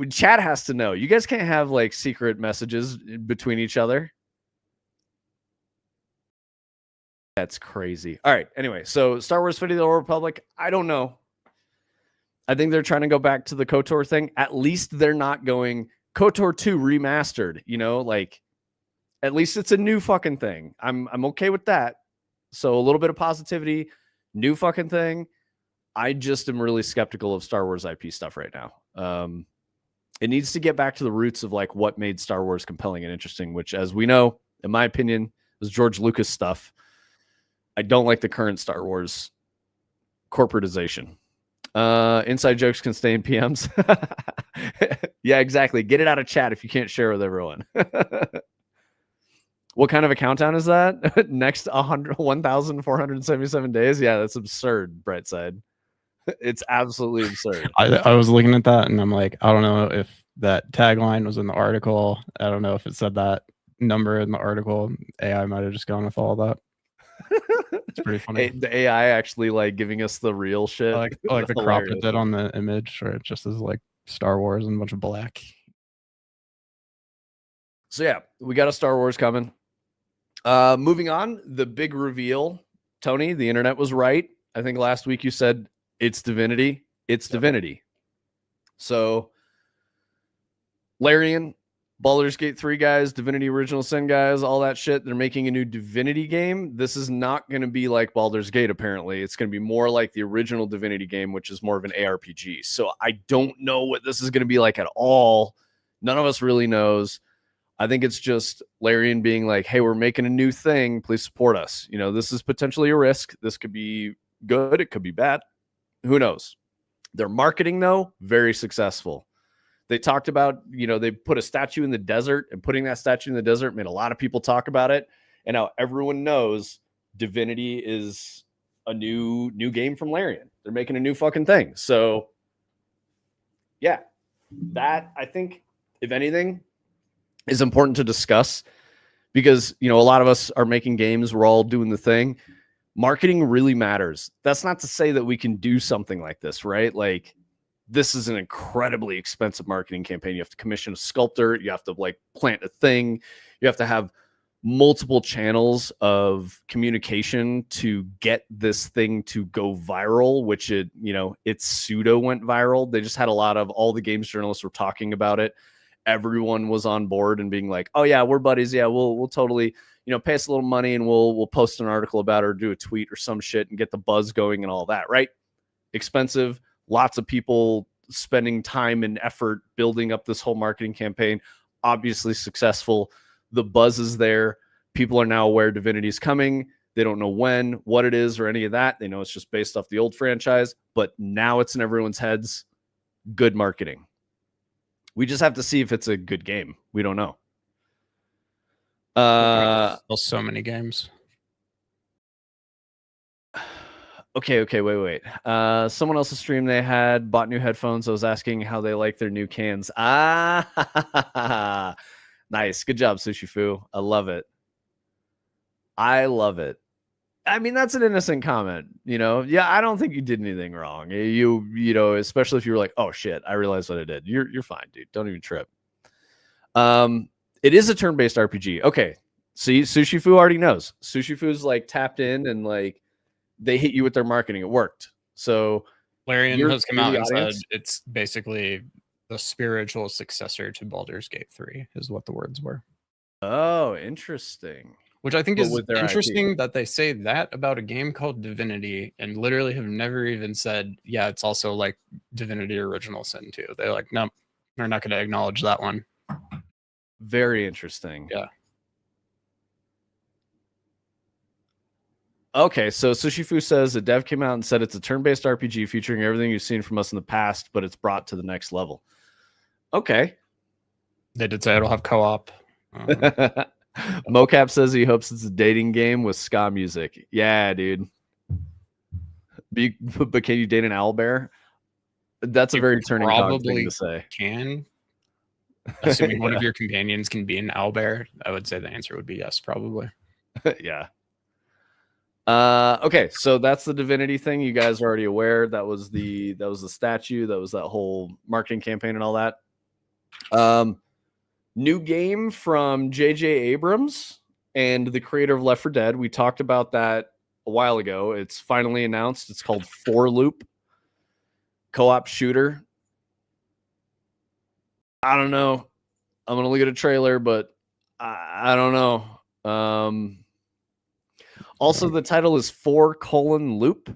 Chat has to know. You guys can't have like secret messages between each other. That's crazy. All right. Anyway, so Star Wars Fate of the Old Republic, I don't know. I think they're trying to go back to the KOTOR thing. At least they're not going KOTOR 2 remastered, like at least it's a new fucking thing. I'm okay with that. So a little bit of positivity, new fucking thing. I just am really skeptical of Star Wars IP stuff right now. It needs to get back to the roots of like what made Star Wars compelling and interesting, which, as we know, in my opinion, was George Lucas stuff. I don't like the current Star Wars corporatization. Inside jokes can stay in PMs. Yeah, exactly. Get it out of chat if you can't share with everyone. What kind of a countdown is that? Next 1,477 days? Yeah, that's absurd, Brightside. It's absolutely absurd. I was looking at that and I'm like, I don't know if that tagline was in the article. I don't know if it said that number in the article. AI might have just gone with all that. It's pretty funny. The AI actually like giving us the real shit. I like the crop it did on the image, where it just is like Star Wars and a bunch of black. So yeah, we got a Star Wars coming. Moving on, the big reveal. Tony, the internet was right. I think last week you said it's Divinity. It's Divinity. So Larian, Baldur's Gate 3 guys, Divinity Original Sin guys, all that shit. They're making a new Divinity game. This is not going to be like Baldur's Gate, apparently. It's going to be more like the original Divinity game, which is more of an ARPG. So I don't know what this is going to be like at all. None of us really knows. I think it's just Larian being like, hey, we're making a new thing. Please support us. This is potentially a risk. This could be good. It could be bad. Who knows? Their marketing, though, very successful. They talked about, they put a statue in the desert, and putting that statue in the desert made a lot of people talk about it. And now everyone knows Divinity is a new game from Larian. They're making a new fucking thing. So yeah, that, I think, if anything, is important to discuss, because, a lot of us are making games. We're all doing the thing. Marketing really matters. That's not to say that we can do something like this, right? Like, this is an incredibly expensive marketing campaign. You have to commission a sculptor. You have to plant a thing. You have to have multiple channels of communication to get this thing to go viral, which it pseudo went viral. They just had all the games journalists were talking about it. Everyone was on board and being like, oh yeah, we're buddies. Yeah, we'll totally, pay us a little money and we'll post an article about it or do a tweet or some shit and get the buzz going and all that, right? Expensive. Lots of people spending time and effort building up this whole marketing campaign. Obviously successful. The buzz is there. People are now aware Divinity is coming. They don't know when, what it is, or any of that. They know it's just based off the old franchise, but now it's in everyone's heads. Good marketing. We just have to see if it's a good game. We don't know. Still so many games. Okay, wait. Someone else's stream, they had bought new headphones. I was asking how they like their new cans. Nice. Good job, Sushi Fu. I love it. I mean, that's an innocent comment, Yeah, I don't think you did anything wrong. Especially if you were like, oh shit, I realized what I did. You're fine, dude. Don't even trip. It is a turn-based RPG. Okay. See, Sushi Fu already knows. Sushi Fu's tapped in and they hit you with their marketing. It worked. So Larian has come out and said it's basically the spiritual successor to Baldur's Gate 3 is what the words were. Oh, interesting. Which I think is interesting that they say that about a game called Divinity and literally have never even said, yeah, it's also like Divinity Original Sin 2. They're like, no, they're not going to acknowledge that one. Very interesting. Yeah. Okay, so Sushi Fu says a dev came out and said it's a turn-based RPG featuring everything you've seen from us in the past, but it's brought to the next level. Okay. They did say it'll have co-op. Mocap says he hopes it's a dating game with ska music. Yeah, dude. But can you date an owlbear? That's a very turning thing to say. Can. Assuming one of your companions can be an owlbear, I would say the answer would be yes, probably. Yeah. Okay, so that's the Divinity thing. You guys are already aware. That was the statue. That was that whole marketing campaign and all that. New game from J.J. Abrams and the creator of Left 4 Dead. We talked about that a while ago. It's finally announced. It's called 4 Loop. Co-op shooter. I don't know. I'm going to look at a trailer, but I don't know. Also, the title is 4:Loop.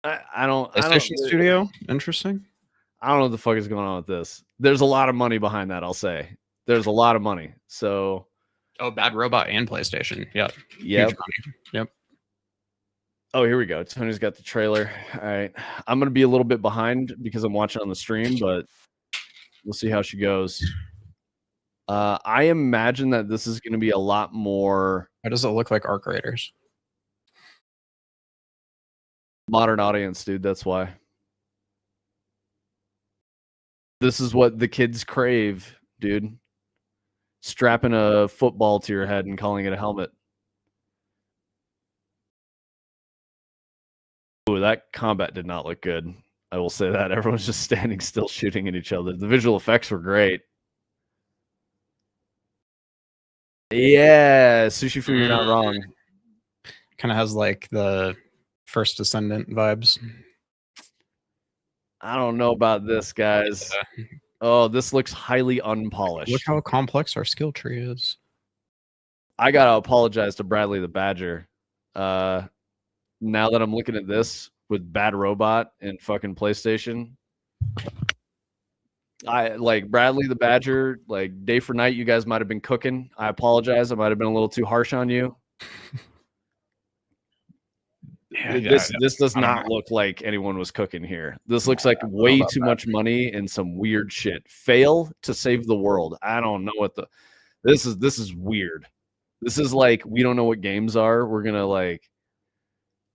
I don't. PlayStation Studio. Interesting. I don't know what the fuck is going on with this. There's a lot of money behind that. I'll say there's a lot of money. So. Oh, Bad Robot and PlayStation. Yep. Yep. Oh, here we go. Tony's got the trailer. All right. I'm gonna be a little bit behind because I'm watching on the stream, but we'll see how she goes. I imagine that this is going to be a lot more. Why does it look like Arc Raiders? Modern audience, dude. That's why. This is what the kids crave, dude. Strapping a football to your head and calling it a helmet. Ooh, that combat did not look good. I will say that. Everyone's just standing still shooting at each other. The visual effects were great. Yeah, Sushi Fu, you're not wrong. Kind of has the First Descendant vibes. I don't know about this, guys. Oh, this looks highly unpolished. Look how complex our skill tree is. I gotta apologize to Bradley the Badger. Now that I'm looking at this with Bad Robot and fucking PlayStation, I like Bradley the Badger, day for night, you guys might have been cooking. I apologize. I might have been a little too harsh on you. This does not look like anyone was cooking here. This looks like way too much money and some weird shit. Fail to save the world. I don't know what this is weird. This is like, we don't know what games are. We're gonna like,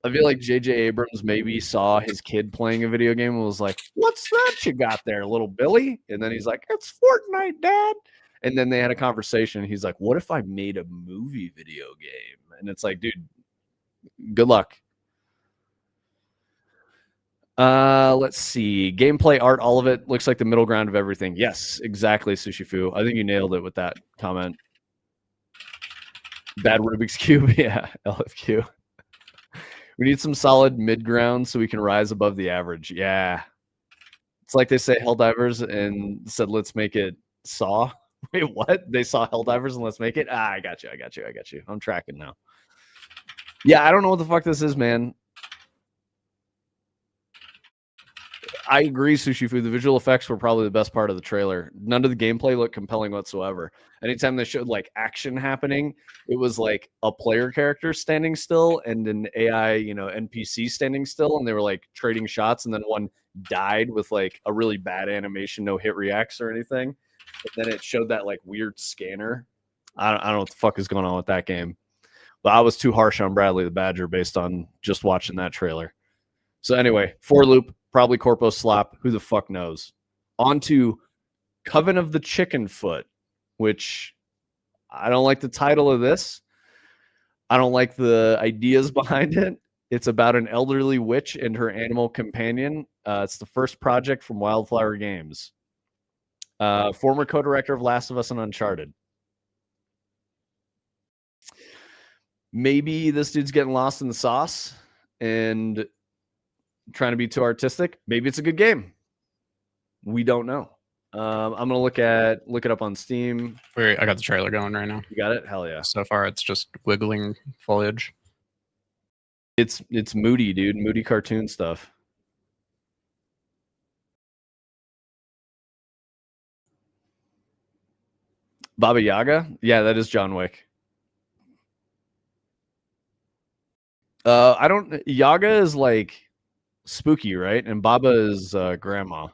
I feel like J.J. Abrams maybe saw his kid playing a video game and was like, "What's that you got there, little Billy?" And then he's like, "It's Fortnite, Dad." And then they had a conversation. He's like, "What if I made a movie video game?" And it's like, dude, good luck. Let's see. Gameplay, art, all of it looks like the middle ground of everything. Yes, exactly, Sushi Fu. I think you nailed it with that comment. Bad Rubik's Cube. Yeah, LFQ. We need some solid mid ground so we can rise above the average. Yeah. It's like they say Helldivers and said, let's make it Saw. Wait, what? They saw Helldivers and let's make it? I got you. I'm tracking now. Yeah, I don't know what the fuck this is, man. I agree, Sushi Food. The visual effects were probably the best part of the trailer. None of the gameplay looked compelling whatsoever. Anytime they showed like action happening, it was like a player character standing still and an AI, NPC standing still, and they were like trading shots, and then one died with like a really bad animation, no hit reacts or anything. And then it showed that like weird scanner. I don't know what the fuck is going on with that game. But I was too harsh on Bradley the Badger based on just watching that trailer. So anyway, 4-loop, probably Corpo slop. Who the fuck knows? On to Coven of the Chicken Foot, which I don't like the title of this. I don't like the ideas behind it. It's about an elderly witch and her animal companion. It's the first project from Wildflower Games. Former co-director of Last of Us and Uncharted. Maybe this dude's getting lost in the sauce and trying to be too artistic. Maybe it's a good game. We don't know. I'm gonna look it up on Steam. Wait, I got the trailer going right now. You got it? Hell yeah. So far it's just wiggling foliage. It's moody, dude. Moody cartoon stuff. Baba Yaga? Yeah, that is John Wick. Yaga is like spooky, right? And Baba is grandma.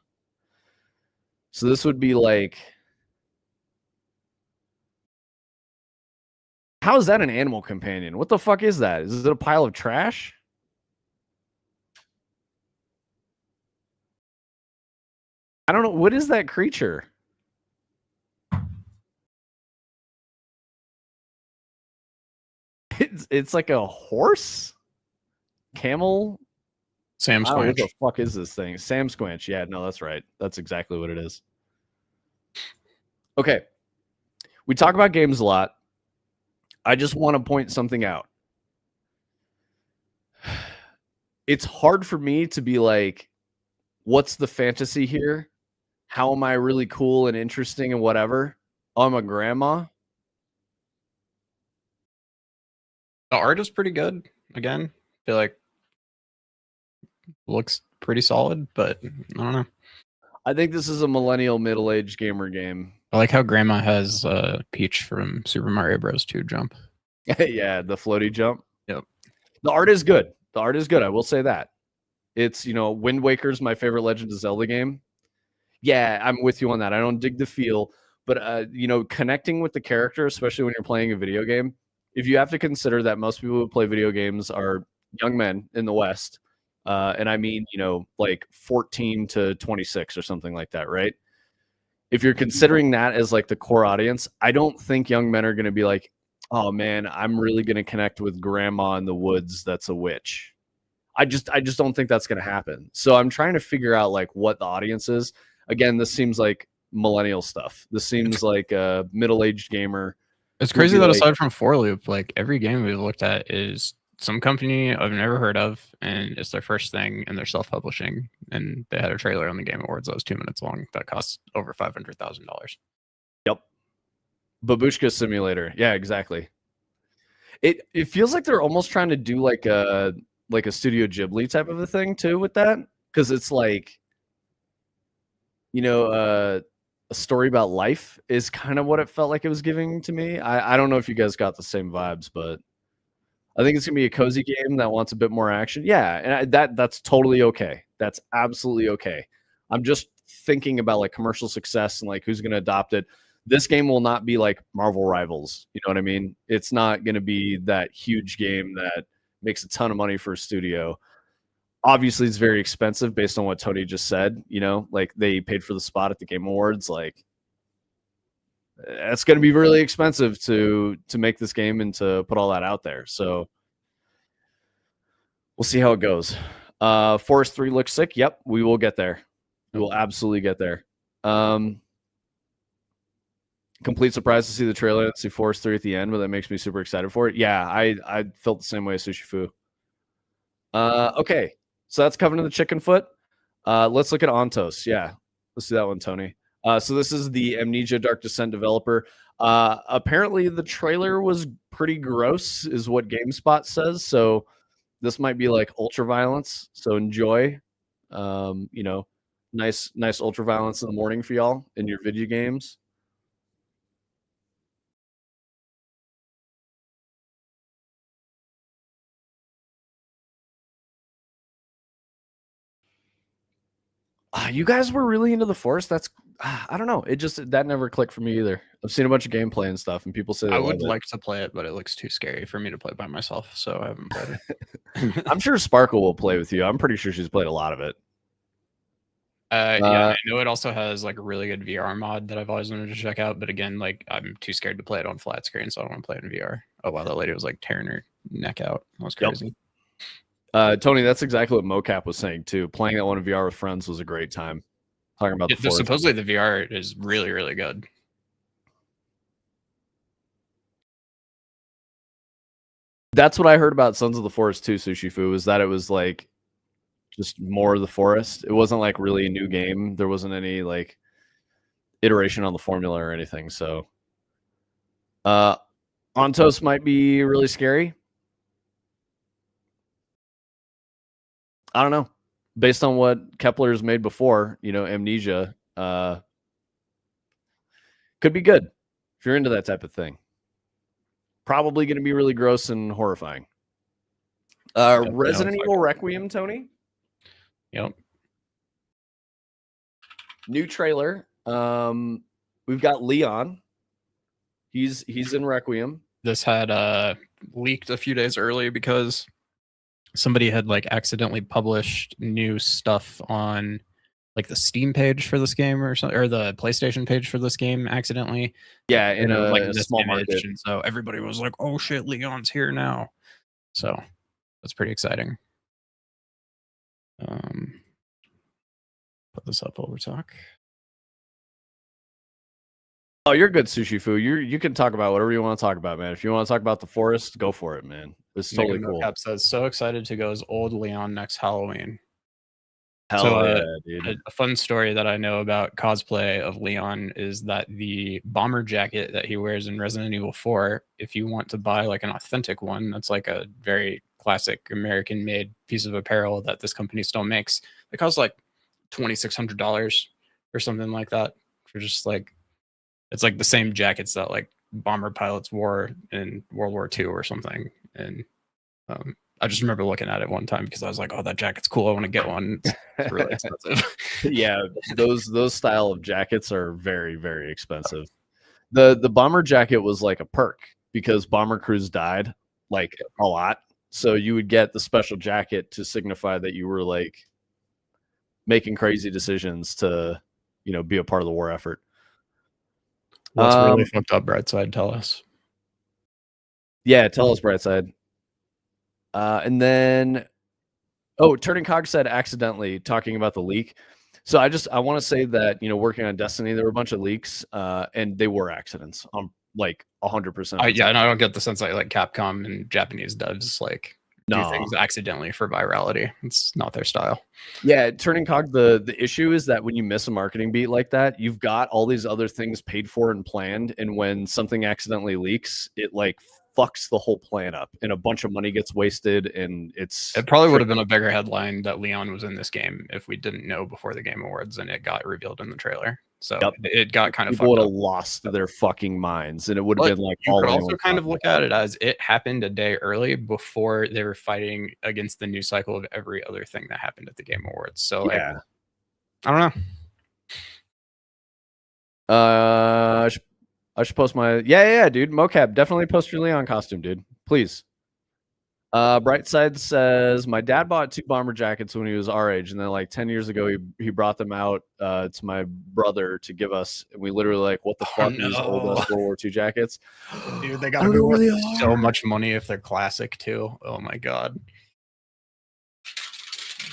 So this would be like, how is that an animal companion? What the fuck is that? Is it a pile of trash? I don't know. What is that creature? It's like a horse? Camel? Sam Squanch. What the fuck is this thing? Sam Squanch. Yeah, no, that's right. That's exactly what it is. Okay. We talk about games a lot. I just want to point something out. It's hard for me to be like, what's the fantasy here? How am I really cool and interesting and whatever? Oh, I'm a grandma. The art is pretty good. Again, I feel like looks pretty solid, but I don't know. I think this is a millennial middle-aged gamer game. I like how grandma has Peach from Super Mario Bros. 2 jump. Yeah, the floaty jump. Yep. The art is good. I will say that. It's, Wind Waker's my favorite Legend of Zelda game. Yeah, I'm with you on that. I don't dig the feel, but connecting with the character, especially when you're playing a video game, if you have to consider that most people who play video games are young men in the West, and I mean, like 14 to 26 or something like that, right? If you're considering that as like the core audience, I don't think young men are going to be like, oh man, I'm really going to connect with grandma in the woods that's a witch. I just don't think that's going to happen. So I'm trying to figure out like what the audience is. Again, this seems like millennial stuff. This seems like a middle-aged gamer. It's crazy that aside from 4-loop, like every game we've looked at is some company I've never heard of, and it's their first thing, and they're self-publishing, and they had a trailer on the Game Awards that was 2 minutes long that costs over $500,000. Yep. Babushka Simulator. Yeah, exactly. It feels like they're almost trying to do like a Studio Ghibli type of a thing too with that, because it's like, a story about life is kind of what it felt like it was giving to me. I don't know if you guys got the same vibes, but I think it's gonna be a cozy game that wants a bit more action. Yeah, and that's totally okay. That's absolutely okay. I'm just thinking about like commercial success and like who's gonna adopt it. This game will not be like Marvel Rivals. You know what I mean? It's not gonna be that huge game that makes a ton of money for a studio. Obviously, it's very expensive based on what Tony just said. You know, like they paid for the spot at the Game Awards. Like that's going to be really expensive to make this game and to put all that out there. So we'll see how it goes. Forest 3 looks sick. Yep, we will get there. We will absolutely get there. Complete surprise to see the trailer and see Forest 3 at the end, but that makes me super excited for it. Yeah, I felt the same way as Sushi Fu. Okay, so that's covering the chicken foot. Let's look at Ontos. Yeah, let's do that one, Tony. So this is the Amnesia Dark Descent developer. Apparently the trailer was pretty gross, is what GameSpot says. So this might be like ultra violence. So enjoy. You know, nice ultra violence in the morning for y'all in your video games. You guys were really into the Forest. That's I don't know. It just that never clicked for me either. I've seen a bunch of gameplay and stuff, and people say I would like to play it, but it looks too scary for me to play by myself, so I haven't played it. I'm sure Sparkle will play with you. I'm pretty sure she's played a lot of it. Yeah, I know it also has like a really good VR mod that I've always wanted to check out, but again, like I'm too scared to play it on flat screen, so I don't want to play it in VR. Oh wow, that lady was like tearing her neck out. That was crazy. Yep. Tony, that's exactly what Mocap was saying too. Playing that one in VR with friends was a great time. Talking about supposedly the VR is really, really good. That's what I heard about Sons of the Forest 2, Sushi Fu, is that it was like just more of the forest. It wasn't like really a new game. There wasn't any like iteration on the formula or anything. So Ontos might be really scary. I don't know. Based on what Kepler's made before, you know, Amnesia could be good if you're into that type of thing. Probably going to be really gross and horrifying. Resident Evil Requiem, Tony. Yep. New trailer. We've got Leon. He's in Requiem. This had leaked a few days early because somebody had like accidentally published new stuff on like the Steam page for this game or something, or the PlayStation page for this game accidentally. Yeah, in a small market. And so everybody was like, "Oh shit, Leon's here now!" So that's pretty exciting. Put this up while we talk. Oh, you're good, Sushi Fu. You can talk about whatever you want to talk about, man. If you want to talk about the forest, go for it, man. It's totally cool. Cap says, "So excited to go as old Leon next Halloween." Hell yeah, dude. A fun story that I know about cosplay of Leon is that the bomber jacket that he wears in Resident Evil 4, if you want to buy like an authentic one, that's like a very classic American-made piece of apparel that this company still makes. It costs like $2,600 or something like that for just like, it's like the same jackets that like bomber pilots wore in World War II or something. And I just remember looking at it one time because I was like, "Oh, that jacket's cool. I want to get one." It's really expensive. Yeah, those style of jackets are very, very expensive. The bomber jacket was like a perk because bomber crews died like a lot, so you would get the special jacket to signify that you were like making crazy decisions to, you know, be a part of the war effort. What's really fucked up, Brightside? Tell us. Yeah, tell us, Brightside. And then, Turning Cog said accidentally talking about the leak. So I want to say that, you know, working on Destiny, there were a bunch of leaks, and they were accidents. Like 100%. Yeah, and I don't get the sense that like Capcom and Japanese devs like do things accidentally for virality. It's not their style. Yeah, Turning Cog, the issue is that when you miss a marketing beat like that, you've got all these other things paid for and planned, and when something accidentally leaks, it like fucks the whole plan up and a bunch of money gets wasted, and it probably would have been a bigger headline that Leon was in this game if we didn't know before the Game Awards and it got revealed in the trailer. So it got kind of people fucked would up. have lost their fucking minds, and it would have been like you could also kind of look at it as it happened a day early before they were fighting against the new cycle of every other thing that happened at the Game Awards. So like, I don't know. I should post my dude. Mocap, definitely post your Leon costume, dude. Please. Brightside says my dad bought 2 bomber jackets when he was our age, and then like 10 years ago he brought them out to my brother to give us, and we literally like, what the fuck, these old World War II jackets? Dude, they gotta be worth so much money if they're classic too. Oh my god.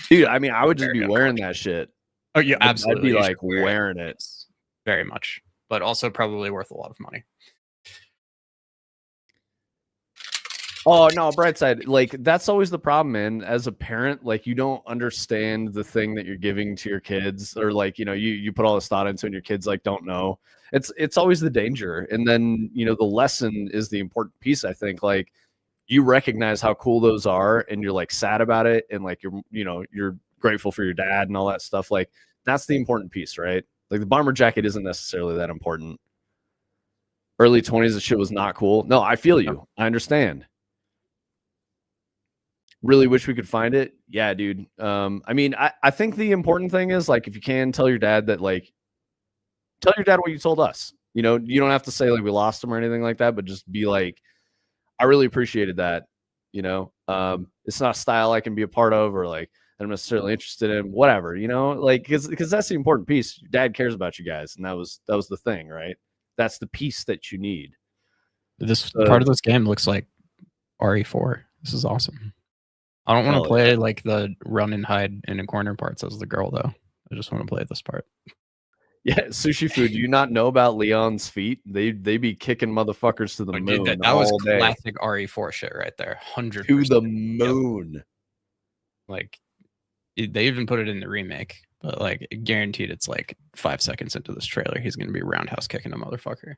Dude, I mean, I would just be wearing that shit. Oh yeah, absolutely. I'd be like wearing it. Very much, but also probably worth a lot of money. Oh no, Brightside, like that's always the problem, man. As a parent, like you don't understand the thing that you're giving to your kids, or like, you know, you put all this thought into it and your kids like don't know. It's always the danger. And then, you know, the lesson is the important piece, I think. Like you recognize how cool those are and you're like sad about it, and like you're grateful for your dad and all that stuff. Like that's the important piece, right? Like the bomber jacket isn't necessarily that important. Early 20s, the shit was not cool. No, I feel you. I understand. Really wish we could find it. Yeah, dude. I mean, I think the important thing is like if you can tell your dad that, like tell your dad what you told us. You know, you don't have to say like we lost him or anything like that, but just be like, I really appreciated that. You know, it's not a style I can be a part of, or like that I'm necessarily interested in, whatever, you know, like because that's the important piece. Your dad cares about you guys, and that was the thing, right? That's the piece that you need. This part of this game looks like RE4. This is awesome. I don't want to play like the run and hide in a corner parts as the girl though. I just want to play this part. Yeah, Sushi Food. Do you not know about Leon's feet? They be kicking motherfuckers to the moon. Dude, that was classic RE4 shit right there. 100% to the moon. Yep. Like they even put it in the remake, but like guaranteed it's like 5 seconds into this trailer he's gonna be roundhouse kicking a motherfucker.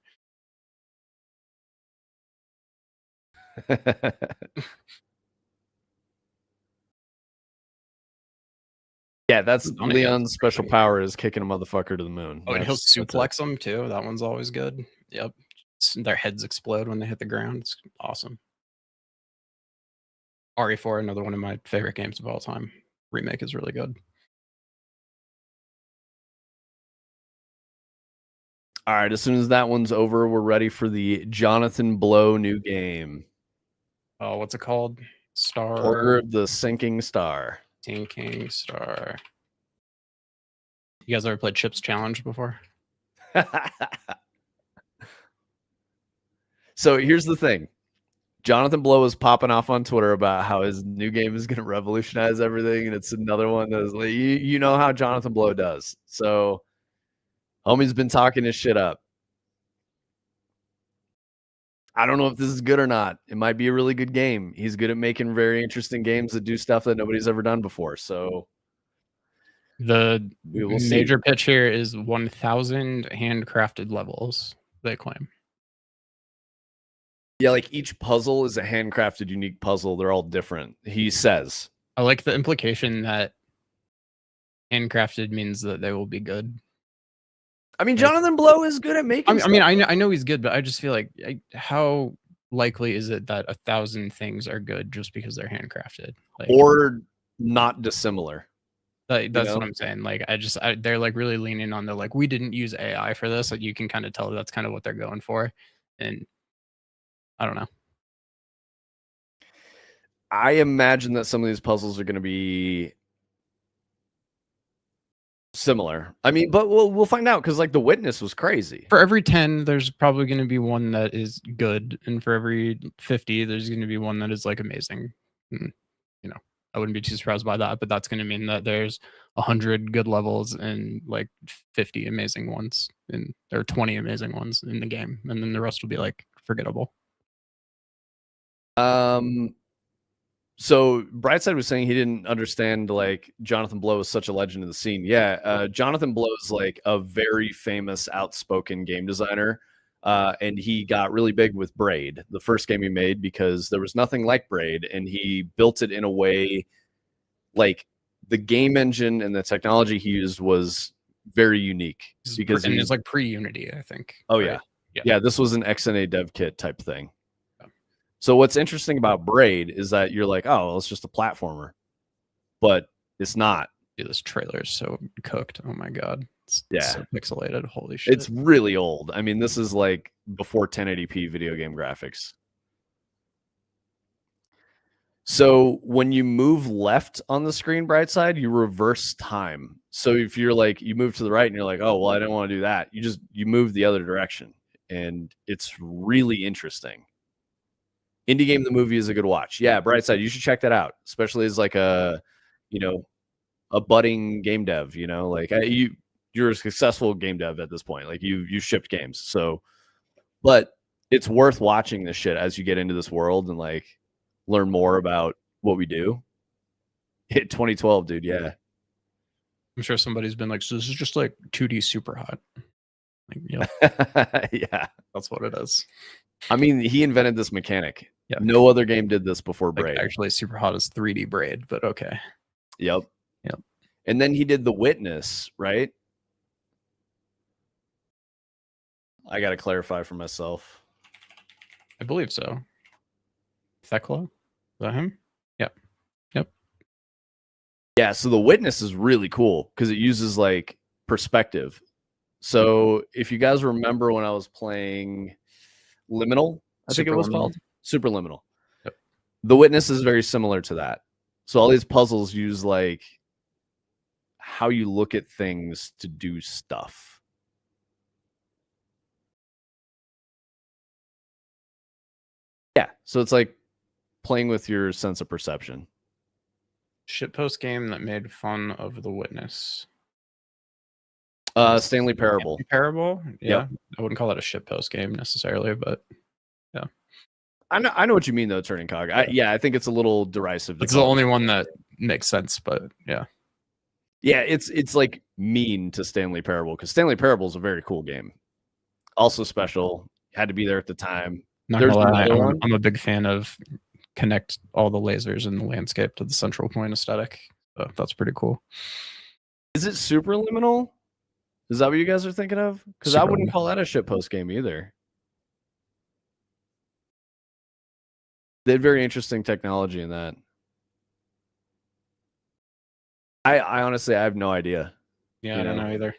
Yeah, that's Leon's special power, is kicking a motherfucker to the moon. Oh, and he'll suplex them too. That one's always good. Yep. Their heads explode when they hit the ground. It's awesome. RE4, another one of my favorite games of all time. Remake is really good. All right, as soon as that one's over, we're ready for the Jonathan Blow new game. Oh, what's it called? Order of the Sinking Star. Sinking Star. You guys ever played Chips Challenge before? So here's the thing. Jonathan Blow was popping off on Twitter about how his new game is going to revolutionize everything, and it's another one that's like, you know how Jonathan Blow does. So homie's been talking his shit up. I don't know if this is good or not. It might be a really good game. He's good at making very interesting games that do stuff that nobody's ever done before. So the major pitch here is 1,000 handcrafted levels, they claim. Yeah, like each puzzle is a handcrafted, unique puzzle. They're all different, he says. I like the implication that handcrafted means that they will be good. I mean, Jonathan Blow is good at making I mean, I know he's good, but I just feel like how likely is it that 1,000 things are good just because they're handcrafted? Like, or not dissimilar. That's what I'm saying. Like, they're like really leaning on the like, we didn't use AI for this. Like, you can kind of tell that's kind of what they're going for. And I don't know. I imagine that some of these puzzles are going to be similar. I mean, but we'll find out, because like the Witness was crazy. For every 10, there's probably going to be one that is good, and for every 50, there's going to be one that is like amazing. And, you know, I wouldn't be too surprised by that, but that's going to mean that there's 100 good levels and like 50 amazing ones, and there are 20 amazing ones in the game, and then the rest will be like forgettable. So Brightside was saying he didn't understand like Jonathan Blow is such a legend in the scene. Yeah, Jonathan Blow is like a very famous, outspoken game designer, and he got really big with Braid, the first game he made, because there was nothing like Braid, and he built it in a way like the game engine and the technology he used was very unique because it's like pre-Unity, I think. Oh, right? Yeah, this was an XNA dev kit type thing. So what's interesting about Braid is that you're like, oh, well, it's just a platformer, but it's not. Dude, this trailer is so cooked. Oh my god, it's so pixelated. Holy shit! It's really old. I mean, this is like before 1080p video game graphics. So when you move left on the screen, bright side, you reverse time. So if you're like, you move to the right and you're like, oh, well, I don't want to do that. You move the other direction. And it's really interesting. Indie Game the movie is a good watch. Yeah, bright side, you should check that out, especially as like a, a budding game dev, like you're a successful game dev at this point. Like you shipped games. So, but it's worth watching this shit as you get into this world and like learn more about what we do. Hit 2012, dude. Yeah. I'm sure somebody's been like, so this is just like 2D super hot. Like, yeah, that's what it is. I mean, he invented this mechanic. Yeah. No other game did this before Braid. Like, actually, super hot is 3D Braid, but okay. Yep. And then he did The Witness, right? I got to clarify for myself. I believe so. Thekla? Is that him? Yep. Yeah, so The Witness is really cool because it uses like perspective. So if you guys remember when I was playing Liminal, I think it was called Superliminal. Yep. The Witness is very similar to that. So all these puzzles use like how you look at things to do stuff. Yeah, so it's like playing with your sense of perception. Shitpost game that made fun of The Witness. Stanley Parable. Parable? Yeah. Yep. I wouldn't call it a shitpost game necessarily, but yeah. I know what you mean though, Turning Cog. I think it's a little derisive. It's the only one that makes sense, but yeah. Yeah, it's like mean to Stanley Parable because Stanley Parable is a very cool game. Also special. Had to be there at the time. I'm a big fan of connect all the lasers in the landscape to the central point aesthetic. So that's pretty cool. Is it Superliminal? Is that what you guys are thinking of? Because I wouldn't call that a shitpost game either. They had very interesting technology in that. I honestly, I have no idea. Yeah, I don't know either.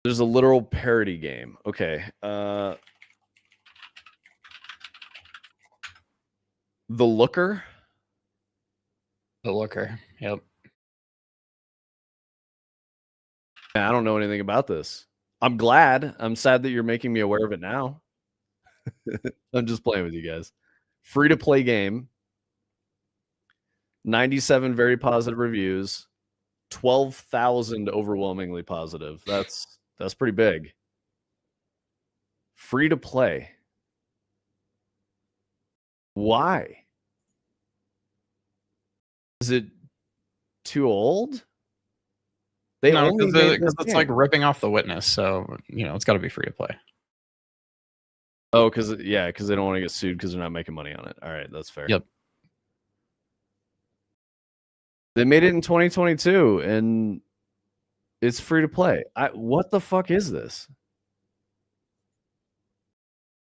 There's a literal parody game. Okay. The Looker? The Looker, yep. I don't know anything about this. I'm glad. I'm sad that you're making me aware of it now. I'm just playing with you guys. Free-to-play game. 97 very positive reviews. 12,000 overwhelmingly positive. That's pretty big. Free-to-play. Why? Is it too old? No, because it's like ripping off The Witness, so it's got to be free to play. Oh, because they don't want to get sued because they're not making money on it. All right, that's fair. Yep. They made it in 2022, and it's free to play. What the fuck is this?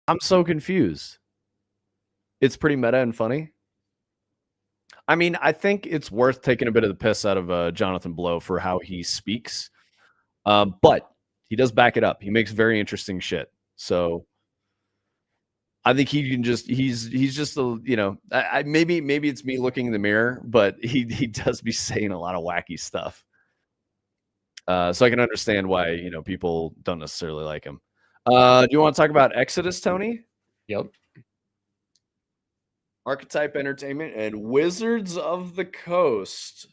I'm so confused. It's pretty meta and funny. I mean, I think it's worth taking a bit of the piss out of Jonathan Blow for how he speaks. But he does back it up. He makes very interesting shit. So I think he can just he's just a maybe it's me looking in the mirror, but he does be saying a lot of wacky stuff. So I can understand why people don't necessarily like him. Do you want to talk about Exodus, Tony? Yep. Archetype Entertainment and Wizards of the Coast.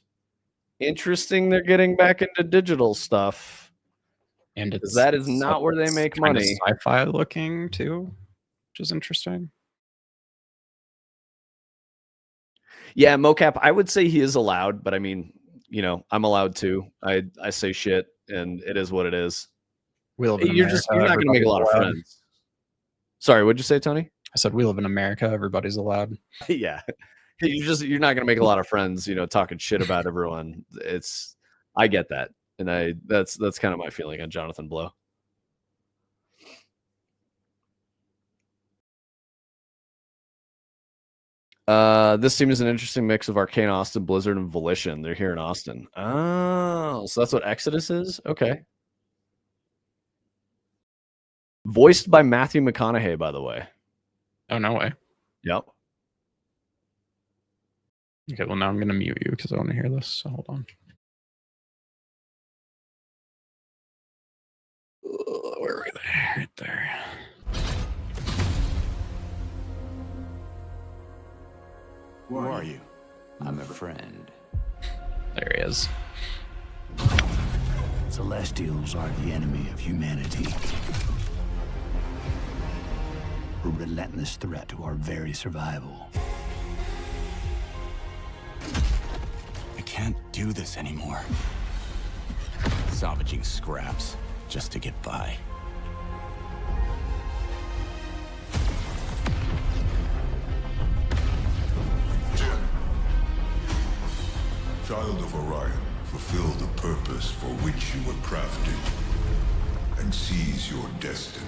Interesting, they're getting back into digital stuff. And that is not where they make money. Sci-fi looking too, which is interesting. Yeah, mocap. I would say he is allowed, but I mean, I'm allowed to. I say shit, and it is what it is. You're not going to make a lot of friends. Sorry, what'd you say, Tony? I said we live in America. Everybody's allowed. Yeah. you're not gonna make a lot of friends, talking shit about everyone. I get that, and that's kind of my feeling on Jonathan Blow. This team is an interesting mix of Arcane Austin, Blizzard, and Volition. They're here in Austin. Oh, so that's what Exodus is? Okay. Voiced by Matthew McConaughey, by the way. Oh, no way. Yep. Okay, well, now I'm going to mute you because I want to hear this. So hold on. Where are we there? Right there. Who are you? I'm a friend. There he is. Celestials are the enemy of humanity. A relentless threat to our very survival. I can't do this anymore. Salvaging scraps just to get by. Child of Orion, fulfill the purpose for which you were crafted, and seize your destiny.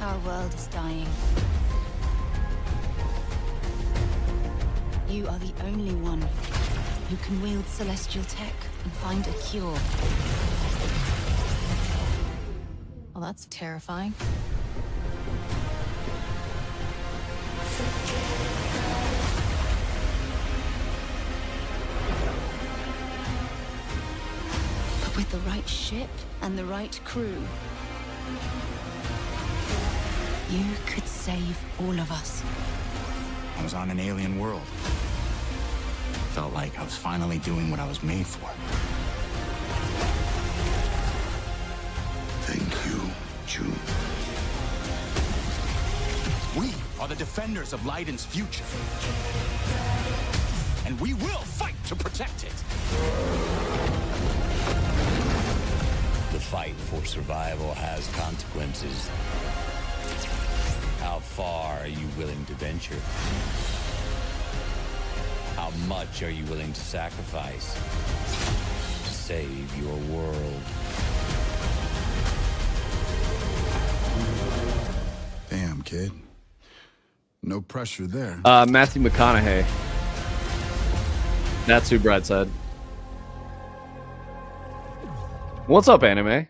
Our world is dying. You are the only one who can wield celestial tech and find a cure. Well, that's terrifying. But with the right ship and the right crew, you could save all of us. I was on an alien world. Felt like I was finally doing what I was made for. Thank you, June. We are the defenders of Leiden's future. And we will fight to protect it. The fight for survival has consequences. How far are you willing to venture? How much are you willing to sacrifice to save your world? Damn, kid. No pressure there. Matthew McConaughey. That's who Brad said. What's up, anime?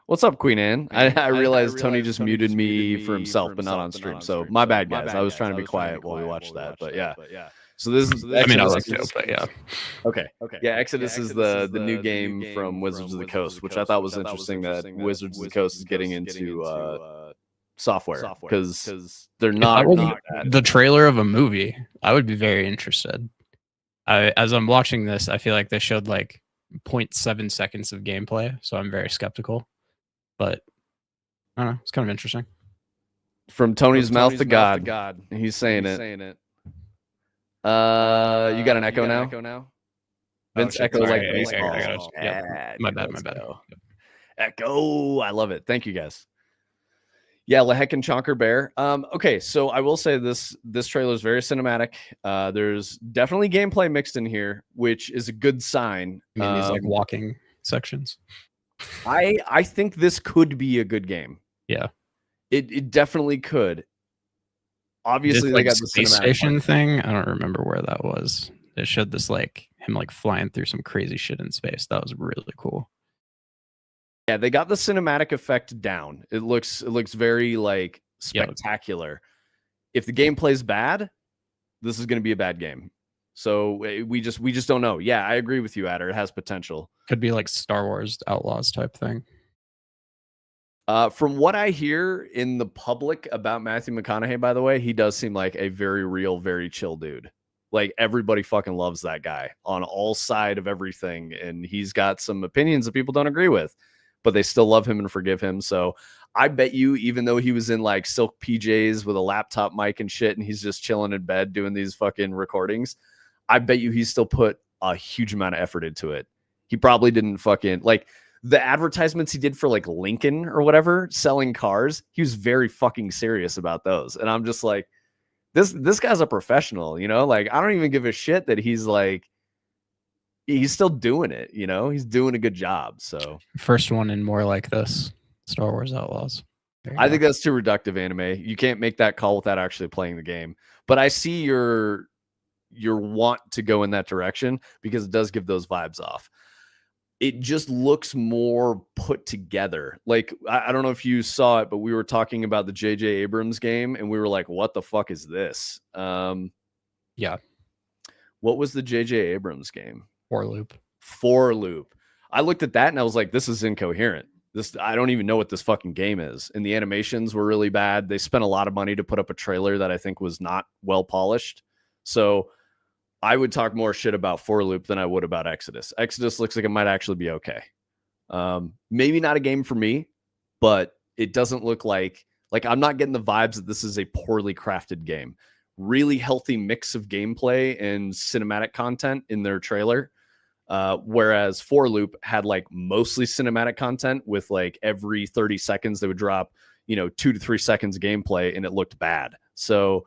What's up, Queen Anne? I realized Tony just muted me for himself, but not on stream. So my bad, guys. I was trying to be quiet while we watched that. But yeah. So this is. I mean, I like it, but yeah. Okay. Yeah, Exodus is the new game from Wizards of the Coast, which I thought was interesting that Wizards of the Coast is getting into software because they're not the trailer of a movie. I would be very interested. As I'm watching this, I feel like they showed like 0.7 seconds of gameplay, so I'm very skeptical. But I don't know, it's kind of interesting. From Tony's mouth to God. He's saying it. You got an echo now? Vince echo like baseball. My bad. Echo. I love it. Thank you, guys. Yeah, Lehek and Chonker Bear. Okay, so I will say this trailer is very cinematic. There's definitely gameplay mixed in here, which is a good sign. I mean, these like walking sections. I think this could be a good game. Yeah. It definitely could. Obviously, they got the space station thing. I don't remember where that was. It showed this like him like flying through some crazy shit in space. That was really cool. Yeah, they got the cinematic effect down. It looks very like spectacular. If the gameplay's bad, this is going to be a bad game. So we just don't know. Yeah, I agree with you, Adder. It has potential. Could be like Star Wars Outlaws type thing. From what I hear in the public about Matthew McConaughey, by the way, he does seem like a very real, very chill dude. Like everybody fucking loves that guy on all side of everything. And he's got some opinions that people don't agree with, but they still love him and forgive him. So I bet you, even though he was in like silk PJs with a laptop mic and shit, and he's just chilling in bed doing these fucking recordings, I bet you he still put a huge amount of effort into it. He probably didn't fucking like the advertisements he did for like Lincoln or whatever, selling cars, he was very fucking serious about those. And I'm just like, this guy's a professional, you know? Like, I don't even give a shit that he's like, he's still doing it, you know? He's doing a good job. So first one in more like this, Star Wars Outlaws. I think that's too reductive anime. You can't make that call without actually playing the game. But I see your want to go in that direction because it does give those vibes off. It just looks more put together. Like, I don't know if you saw it, but we were talking about the J.J. Abrams game, and we were like, what the fuck is this? Yeah. What was the J.J. Abrams game? For Loop. I looked at that, and I was like, this is incoherent. I don't even know what this fucking game is. And the animations were really bad. They spent a lot of money to put up a trailer that I think was not well polished. So I would talk more shit about For Loop than I would about Exodus. Exodus looks like it might actually be okay. Maybe not a game for me, but it doesn't look like I'm not getting the vibes that this is a poorly crafted game. Really healthy mix of gameplay and cinematic content in their trailer. Whereas For Loop had like mostly cinematic content with like every 30 seconds they would drop, 2 to 3 seconds of gameplay, and it looked bad. So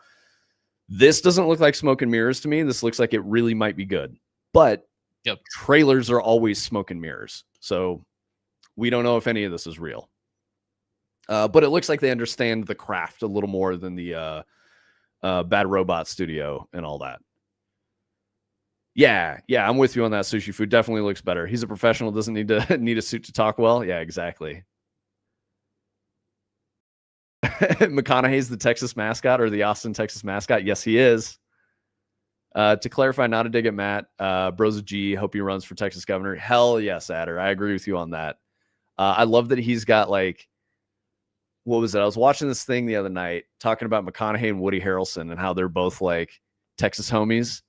this doesn't look like smoke and mirrors to me. This looks like it really might be good. But trailers are always smoke and mirrors. So we don't know if any of this is real. But it looks like they understand the craft a little more than the Bad Robot Studio and all that. Yeah, I'm with you on that. Sushi Food definitely looks better. He's a professional, doesn't need a suit to talk well. Yeah, exactly. McConaughey's the Texas mascot or the Austin, Texas mascot. Yes, he is. To clarify, not a dig at Matt. Bros G, hope he runs for Texas governor. Hell yes, Adder. I agree with you on that. I love that he's got like, what was it? I was watching this thing the other night talking about McConaughey and Woody Harrelson and how they're both like Texas homies.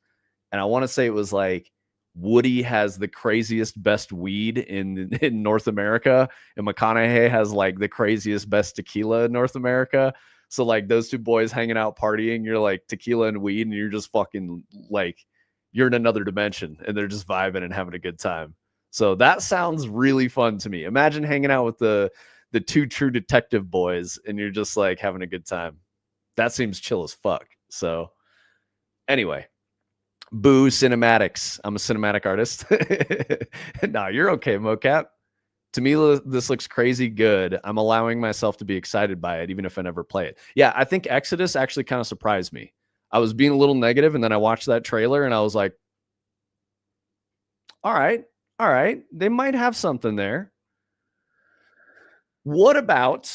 And I want to say it was like Woody has the craziest, best weed in North America, and McConaughey has like the craziest, best tequila in North America. So like those two boys hanging out partying, you're like tequila and weed, and you're just fucking like you're in another dimension, and they're just vibing and having a good time. So that sounds really fun to me. Imagine hanging out with the two True Detective boys, and you're just like having a good time. That seems chill as fuck. So anyway. Boo cinematics. I'm a cinematic artist. No, you're okay, mocap. To me, this looks crazy good. I'm allowing myself to be excited by it, even if I never play it. Yeah, I think Exodus actually kind of surprised me. I was being a little negative, and then I watched that trailer, and I was like, all right. They might have something there. What about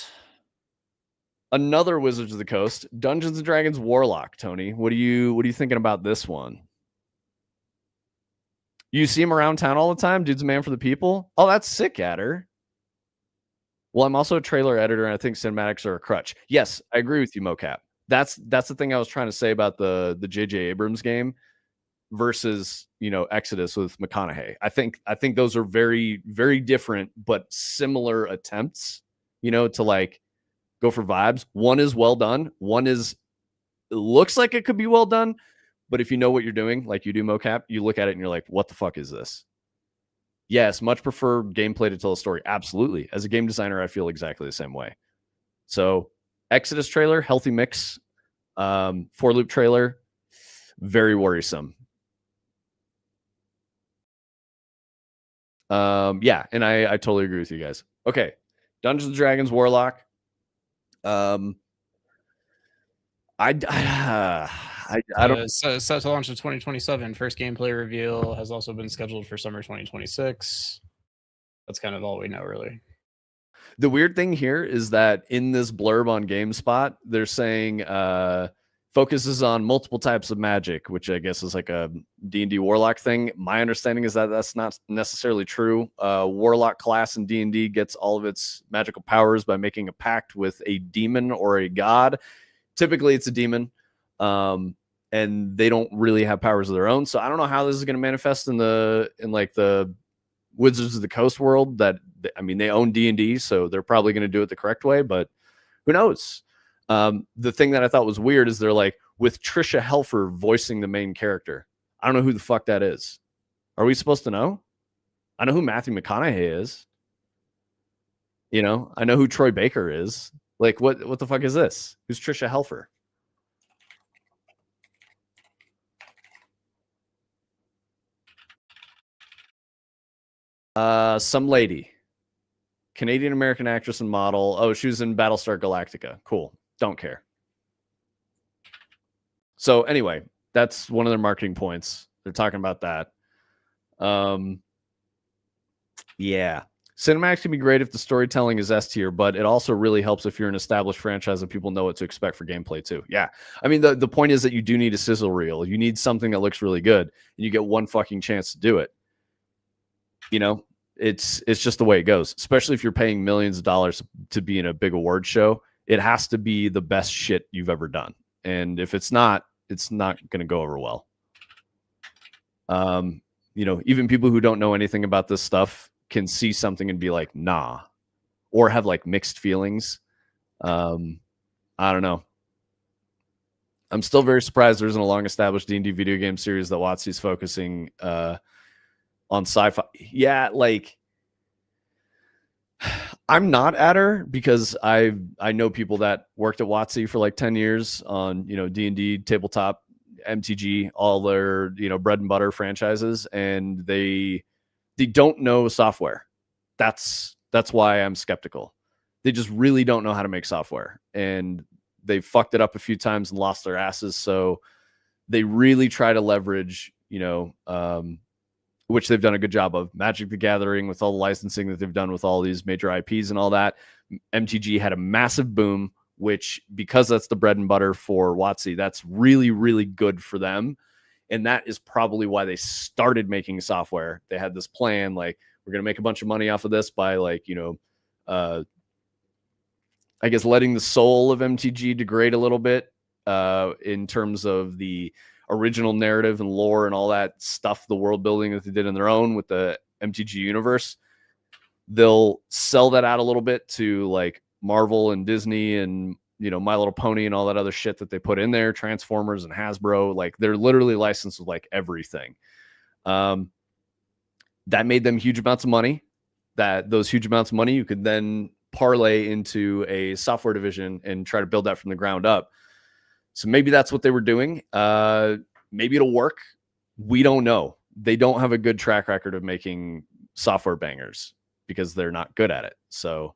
another Wizards of the Coast, Dungeons & Dragons Warlock, Tony? What are you thinking about this one? You see him around town all the time? Dude's a man for the people? Oh, that's sick, Adder. Well, I'm also a trailer editor, and I think cinematics are a crutch. Yes, I agree with you, mocap. That's the thing I was trying to say about the J.J. Abrams game versus, Exodus with McConaughey. I think those are very, very different but similar attempts, to like go for vibes. One is well done. One is looks like it could be well done. But if you know what you're doing, like you do, mocap, you look at it and you're like, what the fuck is this? Yes, much prefer gameplay to tell a story. Absolutely. As a game designer, I feel exactly the same way. So Exodus trailer, healthy mix. For Loop trailer, very worrisome. Yeah, and I totally agree with you guys. Okay. Dungeons & Dragons Warlock. I don't. Set to launch in 2027. First gameplay reveal has also been scheduled for summer 2026. That's kind of all we know, really. The weird thing here is that in this blurb on GameSpot, they're saying focuses on multiple types of magic, which I guess is like a D&D Warlock thing. My understanding is that that's not necessarily true. Warlock class in D&D gets all of its magical powers by making a pact with a demon or a god. Typically, it's a demon. And they don't really have powers of their own. So I don't know how this is going to manifest in the Wizards of the Coast world. That, I mean, they own D&D, so they're probably going to do it the correct way, but who knows? The thing that I thought was weird is they're like, with Trisha Helfer voicing the main character. I don't know who the fuck that is. Are we supposed to know? I know who Matthew McConaughey is. You know, I know who Troy Baker is. Like, what the fuck is this? Who's Trisha Helfer? Some lady. Canadian American actress and model. Oh, she was in Battlestar Galactica. Cool. Don't care. So anyway, that's one of their marketing points. They're talking about that. Yeah. Cinematics can be great if the storytelling is S tier, but it also really helps if you're an established franchise and people know what to expect for gameplay too. Yeah. I mean, the point is that you do need a sizzle reel. You need something that looks really good, and you get one fucking chance to do it. You know, it's just the way it goes, especially if you're paying millions of dollars to be in a big award show. It has to be the best shit you've ever done. And if it's not going to go over well. You know, even people who don't know anything about this stuff can see something and be like, nah, or have like mixed feelings. I don't know. I'm still very surprised there isn't a long established D&D video game series that WotC's focusing on sci-fi. Yeah, like I'm not at her because I know people that worked at WotC for like 10 years on, you know, D&D, tabletop, MTG, all their, you know, bread and butter franchises, and they don't know software. That's why I'm skeptical. They just really don't know how to make software, and they fucked it up a few times and lost their asses. So they really try to leverage, you know, which they've done a good job of. Magic the Gathering, with all the licensing that they've done with all these major IPs and all that. MTG had a massive boom, which, because that's the bread and butter for WotC, that's really, really good for them. And that is probably why they started making software. They had this plan, like, we're going to make a bunch of money off of this by, like, you know, I guess letting the soul of MTG degrade a little bit in terms of the original narrative and lore and all that stuff, the world building that they did on their own with the MTG universe. They'll sell that out a little bit to like Marvel and Disney and, you know, My Little Pony and all that other shit that they put in there, Transformers and Hasbro. Like, they're literally licensed with like everything. That made them huge amounts of money. That those huge amounts of money you could then parlay into a software division and try to build that from the ground up. So maybe that's what they were doing. Maybe it'll work. We don't know. They don't have a good track record of making software bangers because they're not good at it. So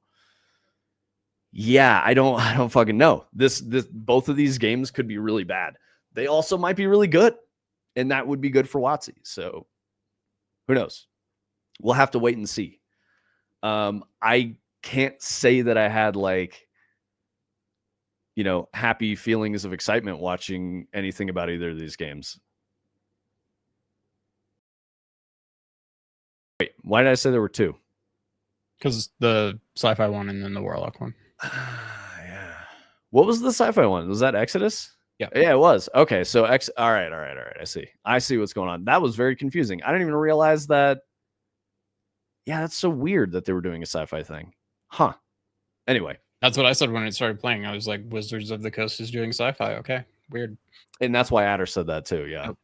yeah, I don't fucking know. This both of these games could be really bad. They also might be really good, and that would be good for WotC. So who knows? We'll have to wait and see. I can't say that I had like, you know, happy feelings of excitement watching anything about either of these games. Wait, why did I say there were two? Because the sci-fi one and then the Warlock one. Yeah. What was the sci-fi one? Was that Exodus? Yeah. Yeah, it was. Okay, so all right. I see what's going on. That was very confusing. I didn't even realize that. Yeah, that's so weird that they were doing a sci-fi thing. Huh. Anyway. That's what I said when it started playing. I was like, Wizards of the Coast is doing sci-fi. Okay, weird. And that's why Adder said that too. Yeah. Oh.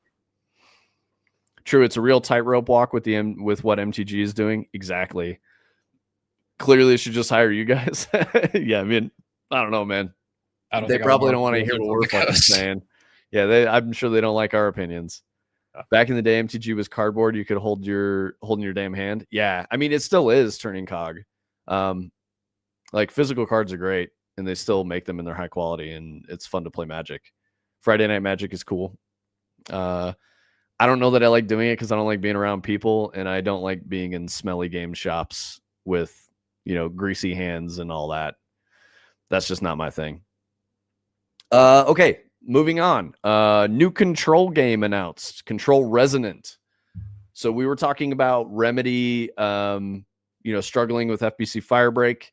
True. It's a real tightrope walk with what MTG is doing. Exactly. Clearly, they should just hire you guys. Yeah. I mean, I don't know, man. They probably don't want to hear what we're fucking saying. Yeah. I'm sure they don't like our opinions. Back in the day, MTG was cardboard. You could hold holding your damn hand. Yeah. I mean, it still is turning cog. Like, physical cards are great, and they still make them, and they're high quality, and it's fun to play Magic. Friday Night Magic is cool. I don't know that I like doing it because I don't like being around people, and I don't like being in smelly game shops with, you know, greasy hands and all that. That's just not my thing. Okay, moving on. New Control game announced. Control Resonant. So we were talking about Remedy, you know, struggling with FBC Firebreak.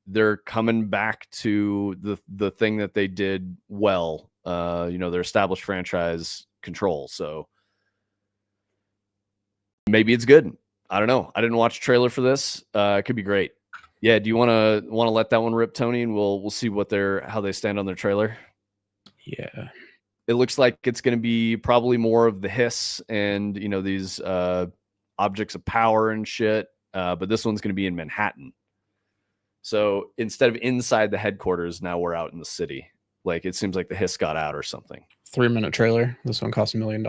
They're coming back to the thing that they did well, you know, their established franchise, Control. So maybe it's good. I don't know. I didn't watch a trailer for this. It could be great. Yeah. Do you want to let that one rip, Tony? And we'll see how they stand on their trailer. Yeah. It looks like it's going to be probably more of the hiss and, you know, these objects of power and shit. But this one's going to be in Manhattan. So instead of inside the headquarters, now we're out in the city. Like it seems like the hiss got out or something. 3-minute trailer. This one cost $1 million.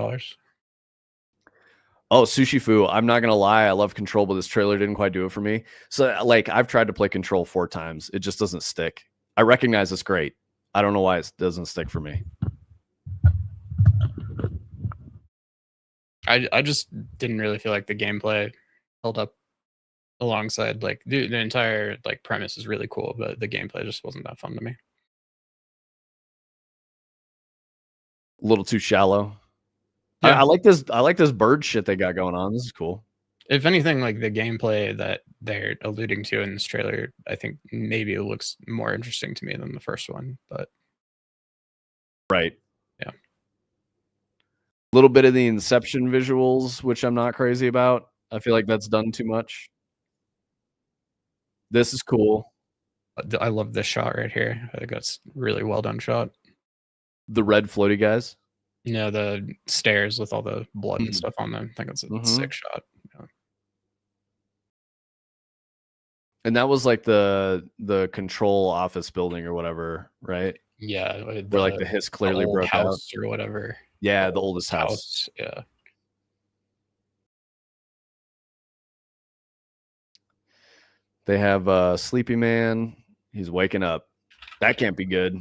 Oh, Sushi Fu, I'm not gonna lie, I love Control, but this trailer didn't quite do it for me. So like I've tried to play Control 4 times. It just doesn't stick. I recognize it's great. I don't know why it doesn't stick for me. I just didn't really feel like the gameplay held up alongside like the entire like premise is really cool, but the gameplay just wasn't that fun to me. A little too shallow. Yeah. I like this. I like this bird shit they got going on. This is cool. If anything, like the gameplay that they're alluding to in this trailer, I think maybe it looks more interesting to me than the first one. But right, yeah, a little bit of the Inception visuals, which I'm not crazy about. I feel like that's done too much. This is cool. I love this shot right here. I think that's really well done shot. The red floaty guys. You know, the stairs with all the blood and stuff on them. I think it's a sick shot. Yeah. And that was like the Control office building or whatever, right? Yeah, where like the hiss clearly broke house out or whatever. Yeah, the oldest house. Yeah. They have Sleepy Man. He's waking up. That can't be good.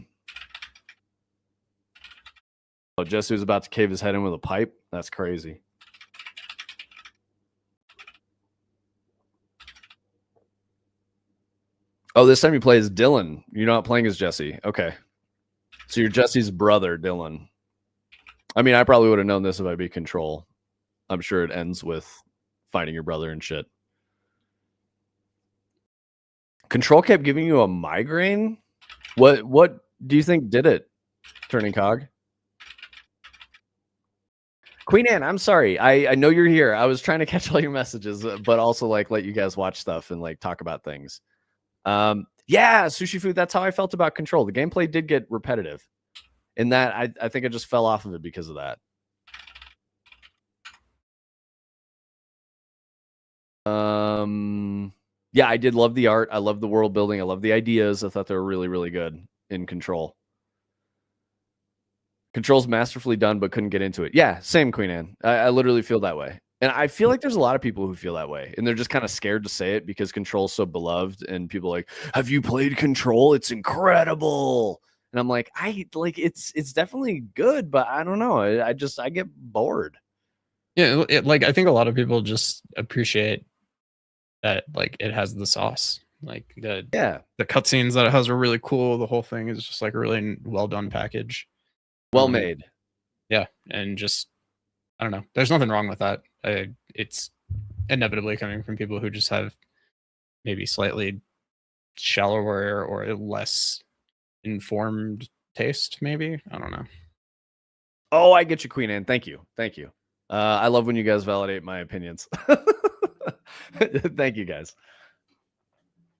Oh, Jesse was about to cave his head in with a pipe. That's crazy. Oh, this time you play as Dylan. You're not playing as Jesse. Okay. So you're Jesse's brother, Dylan. I mean, I probably would have known this if I beat Control. I'm sure it ends with finding your brother and shit. Control kept giving you a migraine? What do you think did it, Turning Cog? Queen Anne, I'm sorry. I know you're here. I was trying to catch all your messages, but also like let you guys watch stuff and like talk about things. Yeah, Sushi Food, that's how I felt about Control. The gameplay did get repetitive. In that I think I just fell off of it because of that. Yeah, I did love the art. I love the world building. I love the ideas. I thought they were really, really good in Control. Control's masterfully done, but couldn't get into it. Yeah, same, Queen Anne. I literally feel that way. And I feel like there's a lot of people who feel that way. And they're just kind of scared to say it because Control's so beloved. And people are like, have you played Control? It's incredible. And I'm like, it's definitely good, but I don't know. I get bored. Yeah, like I think a lot of people just appreciate that like it has the sauce. Like the cutscenes that it has are really cool. The whole thing is just like a really well done package. Well made. Yeah, and just I don't know. There's nothing wrong with that. It's inevitably coming from people who just have maybe slightly shallower or less informed taste, maybe. I don't know. Oh, I get you, Queen Anne. Thank you. Thank you. I love when you guys validate my opinions. Thank you, guys.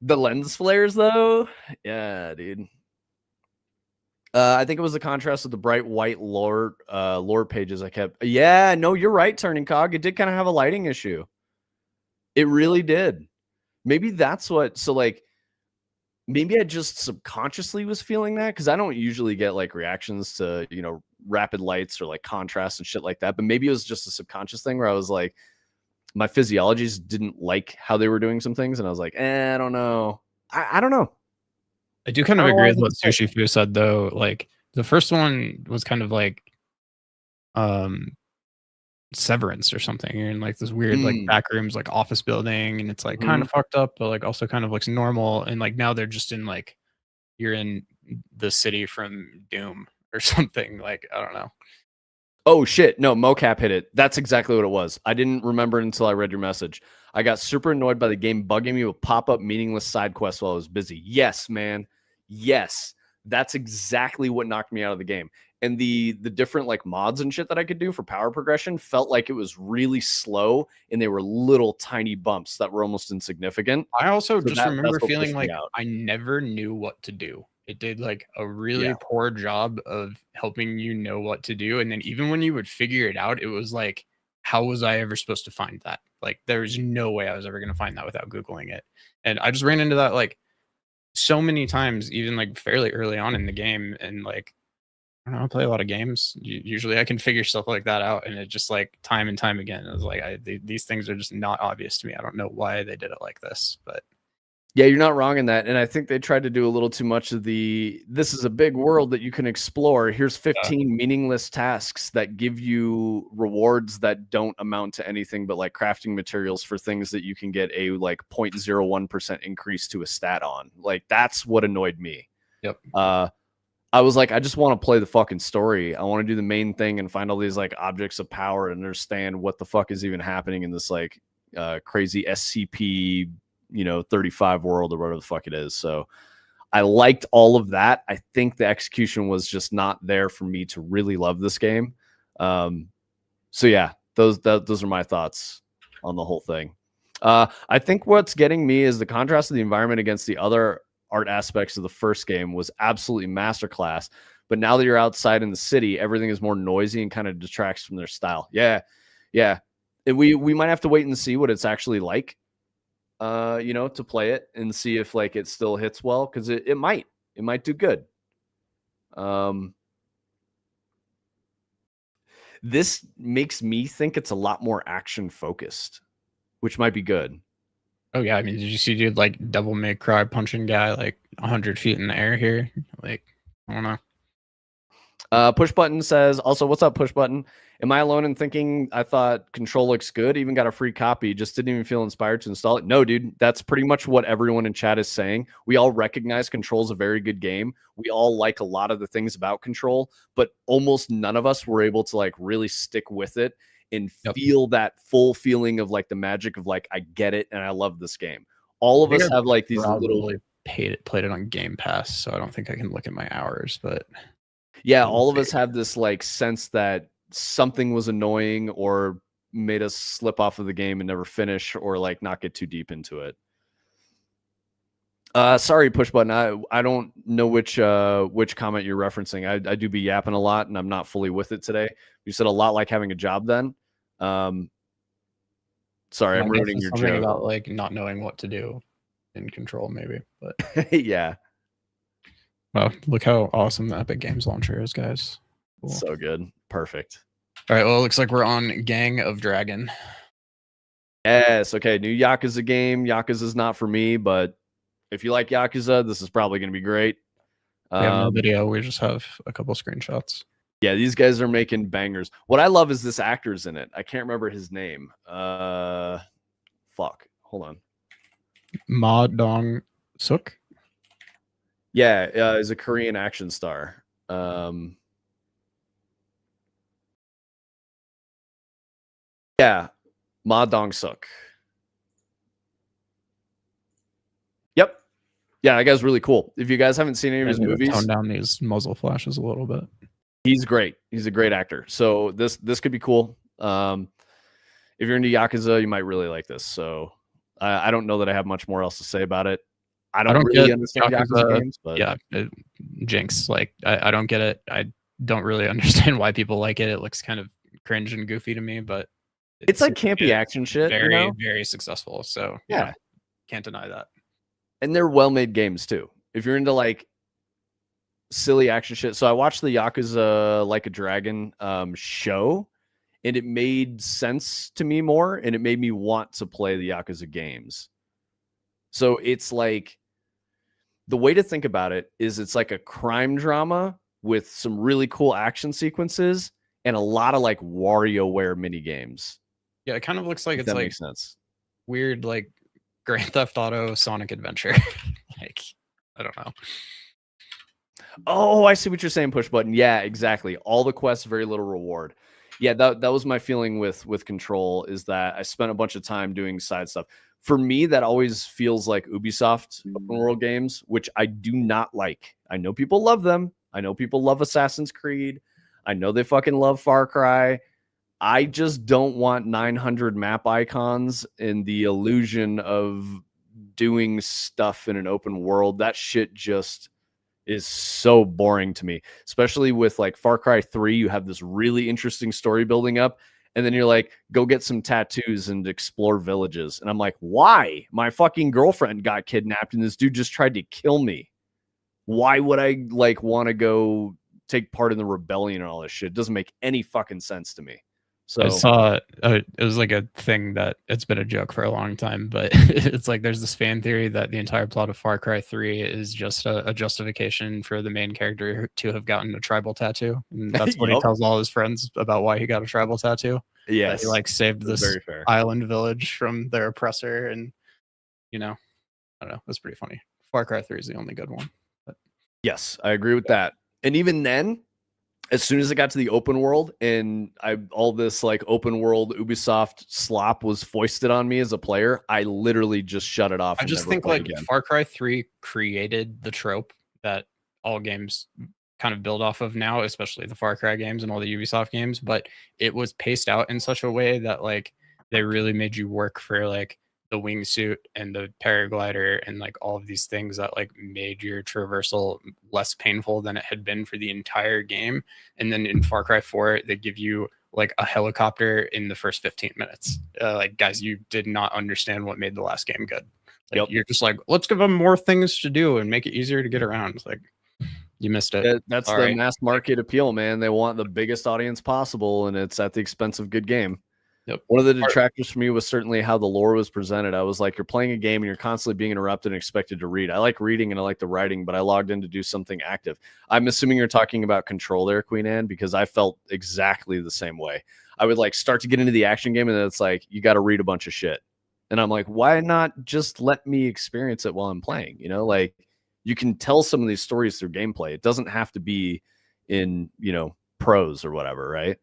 The lens flares, though? Yeah, dude. I think it was the contrast with the bright white lore pages I kept. Yeah, no, you're right, Turning Cog. It did kind of have a lighting issue. It really did. Maybe that's what. So, like, maybe I just subconsciously was feeling that because I don't usually get like reactions to, you know, rapid lights or like contrast and shit like that. But maybe it was just a subconscious thing where I was like, my physiologies didn't like how they were doing some things. And I was like, I don't know. I don't know. I do kind of agree with what Sushi Fu said, though. Like the first one was kind of like Severance or something. You're in like this weird like back rooms, like office building, and it's like kind of fucked up, but like also kind of looks normal. And like now they're just in like you're in the city from Doom or something. Like I don't know. Oh shit! No, mocap hit it. That's exactly what it was. I didn't remember it until I read your message. I got super annoyed by the game bugging me with pop-up meaningless side quests while I was busy. Yes, man. Yes, that's exactly what knocked me out of the game. And the different like mods and shit that I could do for power progression felt like it was really slow, and they were little tiny bumps that were almost insignificant. I also just remember feeling like I never knew what to do. It did like a really poor job of helping you know what to do. And then even when you would figure it out, it was like, how was I ever supposed to find that? Like, there's no way I was ever going to find that without Googling it. And I just ran into that like so many times, even like fairly early on in the game, and like I don't know, I play a lot of games. Usually I can figure stuff like that out, and it just like time and time again, it was like these things are just not obvious to me. I don't know why they did it like this, but Yeah, you're not wrong in that. And I think they tried to do a little too much of this is a big world that you can explore. Here's 15 meaningless tasks that give you rewards that don't amount to anything but like crafting materials for things that you can get a like 0.01% increase to a stat on. Like that's what annoyed me. Yep. I was like, I just want to play the fucking story. I want to do the main thing and find all these like objects of power and understand what the fuck is even happening in this like crazy SCP 35 world or whatever the fuck it is. So I liked all of that. I think the execution was just not there for me to really love this game. So yeah, those are my thoughts on the whole thing. I think what's getting me is the contrast of the environment against the other art aspects of the first game was absolutely masterclass. But now that you're outside in the city, everything is more noisy and kind of detracts from their style. Yeah. And we might have to wait and see what it's actually like. To play it and see if like it still hits well, because it might do good. This makes me think it's a lot more action focused, which might be good. Oh yeah, I mean, did you see dude like Devil May Cry punching guy like 100 feet in the air here? Like, I don't know. Push Button says, also, what's up, Push Button? Am I alone in thinking I thought Control looks good? Even got a free copy, just didn't even feel inspired to install it. No, dude, that's pretty much what everyone in chat is saying. We all recognize Control's a very good game. We all like a lot of the things about Control, but almost none of us were able to like really stick with it and feel that full feeling of like the magic of like, I get it and I love this game. All of us have like these little played it on Game Pass, so I don't think I can look at my hours, but yeah, all of us have this like sense that something was annoying or made us slip off of the game and never finish or like not get too deep into it. Sorry, Push Button. I don't know which comment you're referencing. I do be yapping a lot and I'm not fully with it today. You said a lot like having a job then. Sorry, I'm ruining your joke. About like not knowing what to do in Control, maybe, but yeah. Well, look how awesome the Epic Games launcher is, guys. Cool. So good. Perfect. All right, well, it looks like we're on Gang of Dragon. Yes, okay. New Yakuza game. Yakuza's not for me, but if you like Yakuza, this is probably going to be great. We have no video. We just have a couple screenshots. Yeah, these guys are making bangers. What I love is this actor's in it. I can't remember his name. Fuck. Hold on. Ma Dong-suk? Yeah, he's a Korean action star. Yeah, Ma Dong-suk. Yep. Yeah, that guy's really cool. If you guys haven't seen any of his movies, tone down these muzzle flashes a little bit. He's great. He's a great actor. So this could be cool. If you're into Yakuza, you might really like this. So I don't know that I have much more else to say about it. I don't really understand Yakuza games, but yeah, Jinx. Like I don't get it. I don't really understand why people like it. It looks kind of cringe and goofy to me, but it's like campy action shit. Very, very successful. So yeah, can't deny that. And they're well-made games too. If you're into like silly action shit. So I watched the Yakuza Like a Dragon show, and it made sense to me more, and it made me want to play the Yakuza games. So it's like, the way to think about it is it's like a crime drama with some really cool action sequences and a lot of like WarioWare mini games. Yeah, it kind of looks like it's that like makes sense. Weird like Grand Theft Auto Sonic Adventure. Like, I don't know. Oh, I see what you're saying, Push Button. Yeah, exactly. All the quests, very little reward. Yeah, that was my feeling with Control, is that I spent a bunch of time doing side stuff. For me, that always feels like Ubisoft open world games, which I do not like. I know people love them. I know people love Assassin's Creed. I know they fucking love Far Cry. I just don't want 900 map icons and the illusion of doing stuff in an open world. That shit just is so boring to me, especially with like Far Cry 3. You have this really interesting story building up, And then you're like, go get some tattoos and explore villages. And I'm like, why? My fucking girlfriend got kidnapped and this dude just tried to kill me. Why would I like want to go take part in the rebellion and all this shit? It doesn't make any fucking sense to me. So I saw it was like a thing that it's been a joke for a long time, but it's like there's this fan theory that the entire plot of Far Cry 3 is just a justification for the main character to have gotten a tribal tattoo. And that's what he tells all his friends about why he got a tribal tattoo. Yes. That he like saved this island village from their oppressor, and I don't know, that's pretty funny. Far Cry 3 is the only good one. But yes, I agree with that. And even then, as soon as it got to the open world and all this like open world Ubisoft slop was foisted on me as a player, I literally just shut it off. I just think like Far Cry 3 created the trope that all games kind of build off of now, especially the Far Cry games and all the Ubisoft games, but it was paced out in such a way that like they really made you work for like the wingsuit and the paraglider and like all of these things that like made your traversal less painful than it had been for the entire game. And then in Far Cry 4, they give you like a helicopter in the first 15 minutes. Like, guys, you did not understand what made the last game good. Like, you're just like, let's give them more things to do and make it easier to get around. It's like, you missed it. That's the mass market appeal, man. They want the biggest audience possible, and it's at the expense of good game. Yep. One of the detractors for me was certainly how the lore was presented. I was like, you're playing a game and you're constantly being interrupted and expected to read. I like reading and I like the writing, but I logged in to do something active. I'm assuming you're talking about Control there, Queen Anne, because I felt exactly the same way. I would like start to get into the action game and then it's like, you got to read a bunch of shit. And I'm like, why not just let me experience it while I'm playing? You know, like you can tell some of these stories through gameplay. It doesn't have to be in, prose or whatever, right?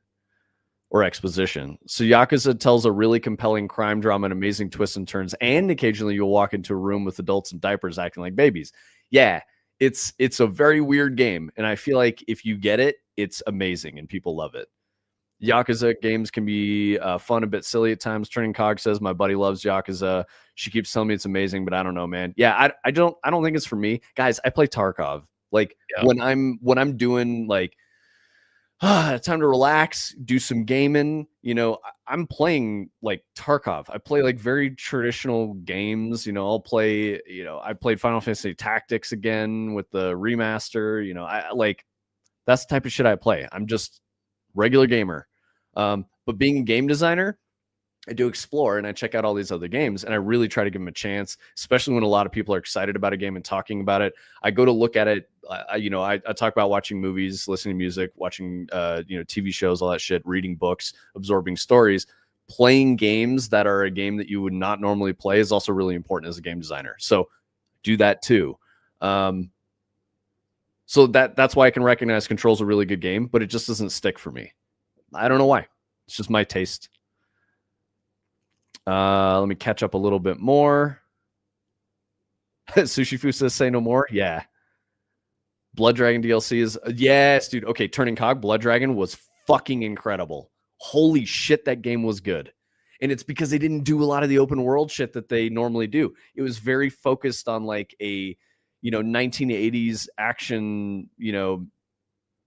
Or exposition. So Yakuza tells a really compelling crime drama and amazing twists and turns, and occasionally you'll walk into a room with adults in diapers acting like babies. Yeah, it's a very weird game, and I feel like if you get it, it's amazing and people love it. Yakuza games can be fun, a bit silly at times. Turning Cog says my buddy loves Yakuza. She keeps telling me it's amazing, but I don't know, man. Yeah, I don't think it's for me. Guys, I play Tarkov. Like when I'm doing like time to relax, do some gaming. I'm playing like Tarkov. I play like very traditional games. I'll play, I played Final Fantasy Tactics again with the remaster. I like that's the type of shit I play. I'm just regular gamer. But being a game designer, I do explore and I check out all these other games and I really try to give them a chance, especially when a lot of people are excited about a game and talking about it. I go to look at it. I talk about watching movies, listening to music, watching, TV shows, all that shit, reading books, absorbing stories. Playing games that are a game that you would not normally play is also really important as a game designer. So do that too. So that's why I can recognize Control's a really good game, but it just doesn't stick for me. I don't know why. It's just my taste. Let me catch up a little bit more. Sushi Fu says, say no more. Yeah. Blood Dragon DLC is, yes, dude. Okay, Turning Cog, Blood Dragon was fucking incredible. Holy shit, that game was good. And it's because they didn't do a lot of the open world shit that they normally do. It was very focused on like a, 1980s action,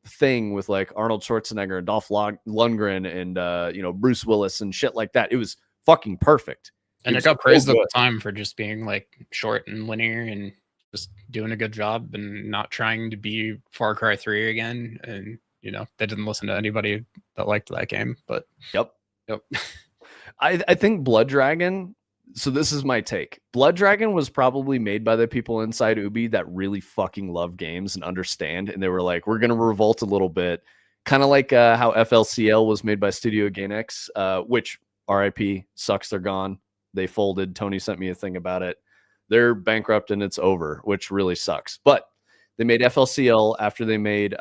thing with like Arnold Schwarzenegger and Dolph Lundgren and, Bruce Willis and shit like that. It was fucking perfect. And it got praised at the time for just being like short and linear and just doing a good job and not trying to be Far Cry 3 again. And, they didn't listen to anybody that liked that game, but Yep. I think Blood Dragon. So this is my take. Blood Dragon was probably made by the people inside Ubi that really fucking love games and understand. And they were like, we're going to revolt a little bit. Kind of like how FLCL was made by Studio Gainax, which RIP sucks. They're gone. They folded. Tony sent me a thing about it. They're bankrupt and it's over, which really sucks. But they made FLCL after they made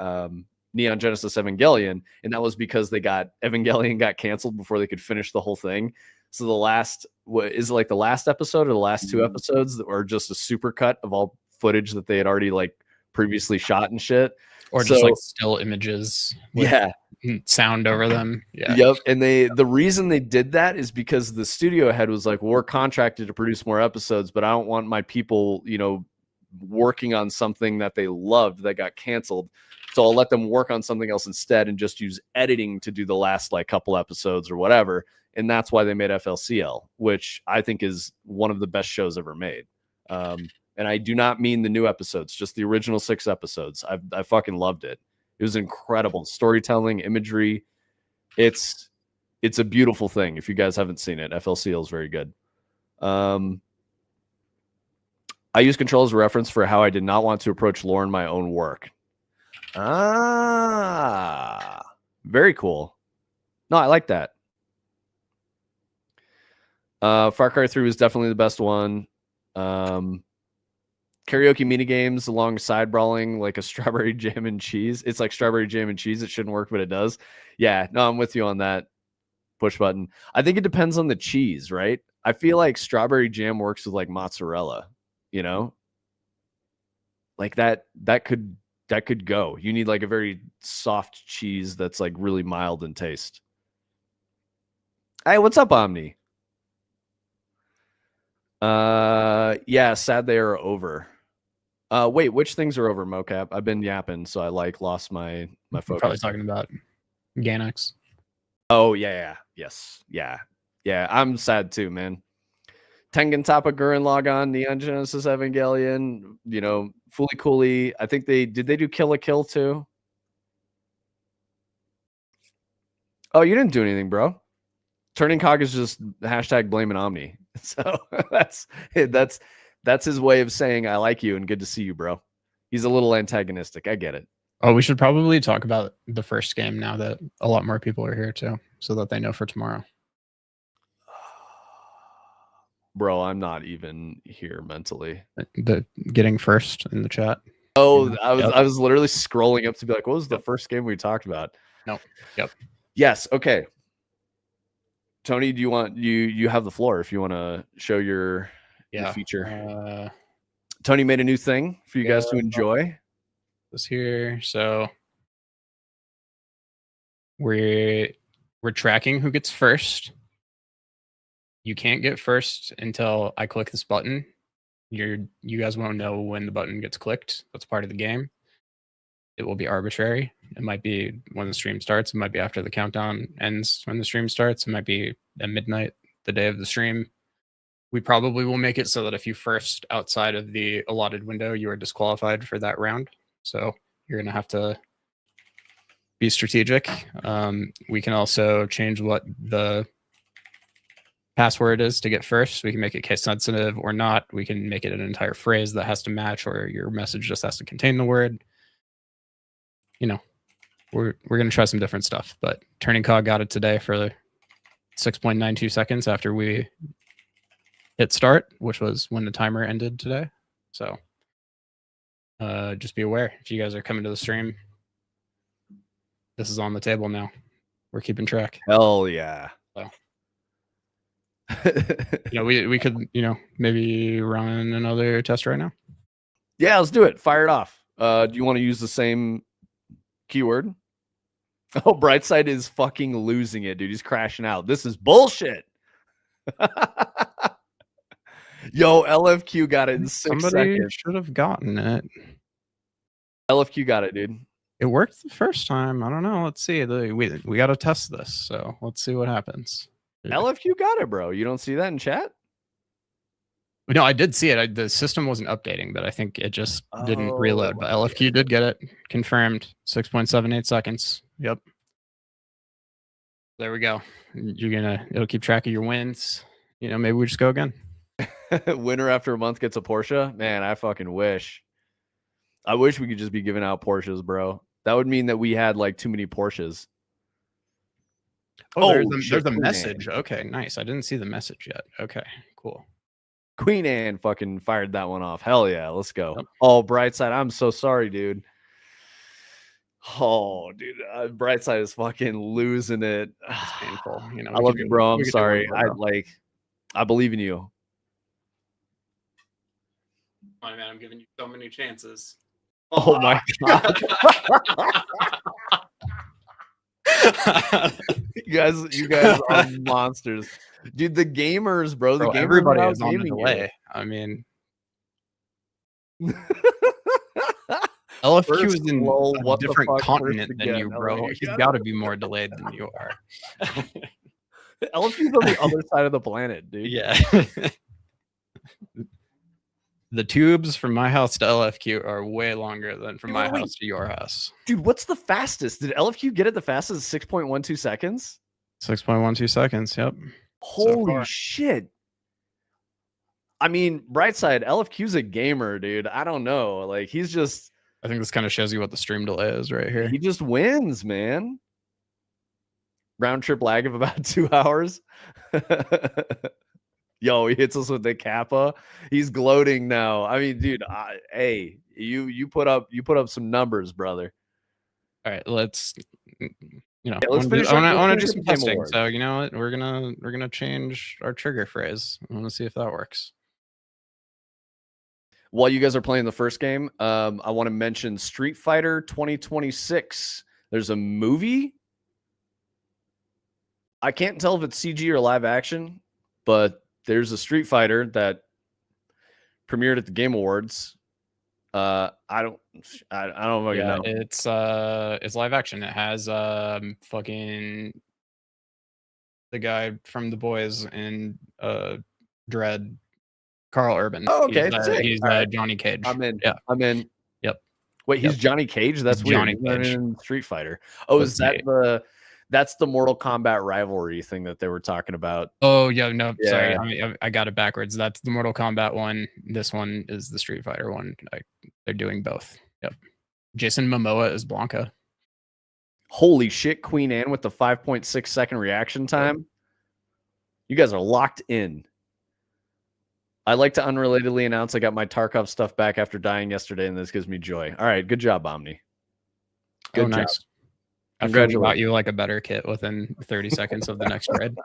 Neon Genesis Evangelion. And that was because Evangelion got canceled before they could finish the whole thing. So the last, is it like the last episode or the last two episodes that were just a super cut of all footage that they had already like previously shot and shit? Or just like still images with sound over them. Yeah. Yep. And the reason they did that is because the studio head was like, well, we're contracted to produce more episodes, but I don't want my people, working on something that they loved that got canceled. So I'll let them work on something else instead and just use editing to do the last like couple episodes or whatever. And that's why they made FLCL, which I think is one of the best shows ever made. And I do not mean the new episodes, just the original 6 episodes. I fucking loved it. It was incredible storytelling, imagery. It's a beautiful thing. If you guys haven't seen it, FLCL is very good. I use Control as a reference for how I did not want to approach lore in my own work. Ah, very cool. No, I like that. Far Cry 3 was definitely the best one. Karaoke minigames alongside brawling like a strawberry jam and cheese. It's like strawberry jam and cheese. It shouldn't work, but it does. Yeah, no, I'm with you on that. Push button. I think it depends on the cheese, right? I feel like strawberry jam works with like mozzarella, you know? Like that could go. You need like a very soft cheese that's like really mild in taste. Hey, what's up, Omni? Yeah, sad they are over. Wait, which things are over, mocap? I've been yapping, so I like lost my focus. Probably talking about Ganex. Oh yeah, yes, yeah. I'm sad too, man. Tengen Toppa Gurren Lagann, Neon Genesis Evangelion, you know, Fooly Cooly. I think they do Kill la Kill too. Oh, you didn't do anything, bro. Turning Cog is just hashtag blaming Omni. So that's his way of saying I like you and good to see you, bro. He's a little antagonistic. I get it. Oh, we should probably talk about the first game now that a lot more people are here too, so that they know for tomorrow. Bro, I'm not even here mentally. The getting first in the chat. Oh, you know? I was literally scrolling up to be like, what was the first game we talked about? No. Yep. Yes. Okay. Tony, do you want you have the floor if you want to show your feature? Tony made a new thing for you guys to enjoy. This here, so we're tracking who gets first. You can't get first until I click this button. You guys won't know when the button gets clicked. That's part of the game. It will be arbitrary. It might be when the stream starts. It might be after the countdown ends when the stream starts. It might be at midnight, the day of the stream. We probably will make it so that if you first outside of the allotted window, you are disqualified for that round. So you're going to have to be strategic. We can also change what the password is to get first. We can make it case sensitive or not. We can make it an entire phrase that has to match, or your message just has to contain the word. You know, we're going to try some different stuff, but Turning Cog got it today for 6.92 seconds after we hit start, which was when the timer ended today. So just be aware if you guys are coming to the stream, this is on the table now. We're keeping track. Hell yeah. So, we could, maybe run another test right now. Yeah, let's do it. Fire it off. Do you want to use the same keyword? Oh, Brightside is fucking losing it, dude. He's crashing out. This is bullshit. Yo, LFQ got it in 6 seconds. Should have gotten it. LFQ got it, dude. It worked the first time. I don't know. Let's see. We got to test this. So let's see what happens. LFQ got it, bro. You don't see that in chat? No, I did see it. The system wasn't updating, but I think it just didn't reload. But LFQ did get it. Confirmed. 6.78 seconds. Yep. There we go. It'll keep track of your wins. Maybe we just go again. Winner after a month gets a Porsche. Man, I fucking wish. I wish we could just be giving out Porsches, bro. That would mean that we had like too many Porsches. There's a message. Okay, nice. I didn't see the message yet. Okay, cool. Queen Anne fucking fired that one off. Hell yeah, let's go. Yep. Oh, Brightside, I'm so sorry, dude. Oh, dude, Brightside is fucking losing it. It's painful. I love you, bro. I'm sorry. I believe in you. Come on, man. I'm giving you so many chances. Oh my god. You guys are monsters. Dude, the gamers, bro. The gamers, everybody is on the delay. I mean, LFQ First is in lull, a what the different fuck, continent first than again. you, bro. Like, He's got to be more delayed than you are. LFQ's on the other side of the planet, dude. Yeah. The tubes from my house to LFQ are way longer than from my house to your house. Dude, what's the fastest? Did LFQ get it the fastest? 6.12 seconds? 6.12 seconds. Yep. Holy shit. I mean, bright side, LFQ's a gamer, dude. I don't know. Like, he's just. I think this kind of shows you what the stream delay is right here. He just wins, man. Round trip lag of about 2 hours. Yo, he hits us with the kappa. He's gloating now. I mean, dude, hey, you put up some numbers, brother. All right, let's let's finish. I want to do some testing. So you know what? We're gonna change our trigger phrase. I want to see if that works. While you guys are playing the first game, I want to mention Street Fighter 2026. There's a movie. I can't tell if it's CG or live action, but there's a Street Fighter that premiered at the Game Awards. I don't know if I know. It's live action. It has fucking the guy from The Boys and Dread, Carl Urban. Oh, okay. He's Johnny Cage. I'm in. Yeah. I'm in. Yep. Wait, he's Johnny Cage? That's weird. Johnny Cage in Street Fighter. Oh, is that that's the Mortal Kombat rivalry thing that they were talking about? Oh, yeah, no, sorry. I got it backwards. That's the Mortal Kombat one. This one is the Street Fighter one. They're doing both. Yep. Jason Momoa is Blanca. Holy shit, Queen Anne with the 5.6 second reaction time. You guys are locked in. I'd like to unrelatedly announce I got my Tarkov stuff back after dying yesterday, and this gives me joy. All right, good job, Omni. Good job. I got you like a better kit within 30 seconds of the next raid.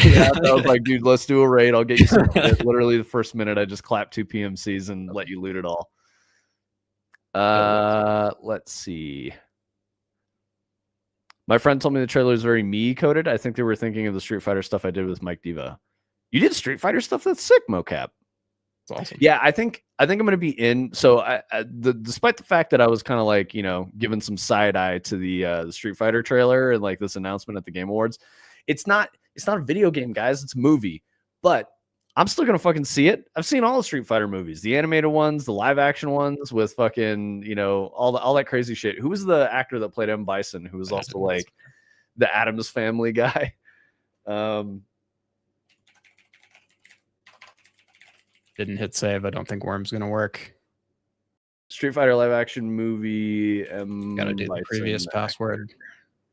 Yeah, I was like, dude, let's do a raid. I'll get you some kit. Literally the first minute, I just clapped 2 PMCs and let you loot it all. Let's see. My friend told me the trailer is very me-coded. I think they were thinking of the Street Fighter stuff I did with Mike Diva. You did Street Fighter stuff? That's sick, mocap. That's awesome. Yeah, I think I'm going to be in. So despite the fact that I was kind of like, giving some side eye to the Street Fighter trailer and like this announcement at the Game Awards, it's not a video game, guys. It's a movie, but I'm still going to fucking see it. I've seen all the Street Fighter movies, the animated ones, the live action ones with fucking, all that crazy shit. Who was the actor that played M. Bison, who was also like the Addams Family guy? Didn't hit save. I don't think Worm's gonna work. Street Fighter live action movie. Gotta do the previous password.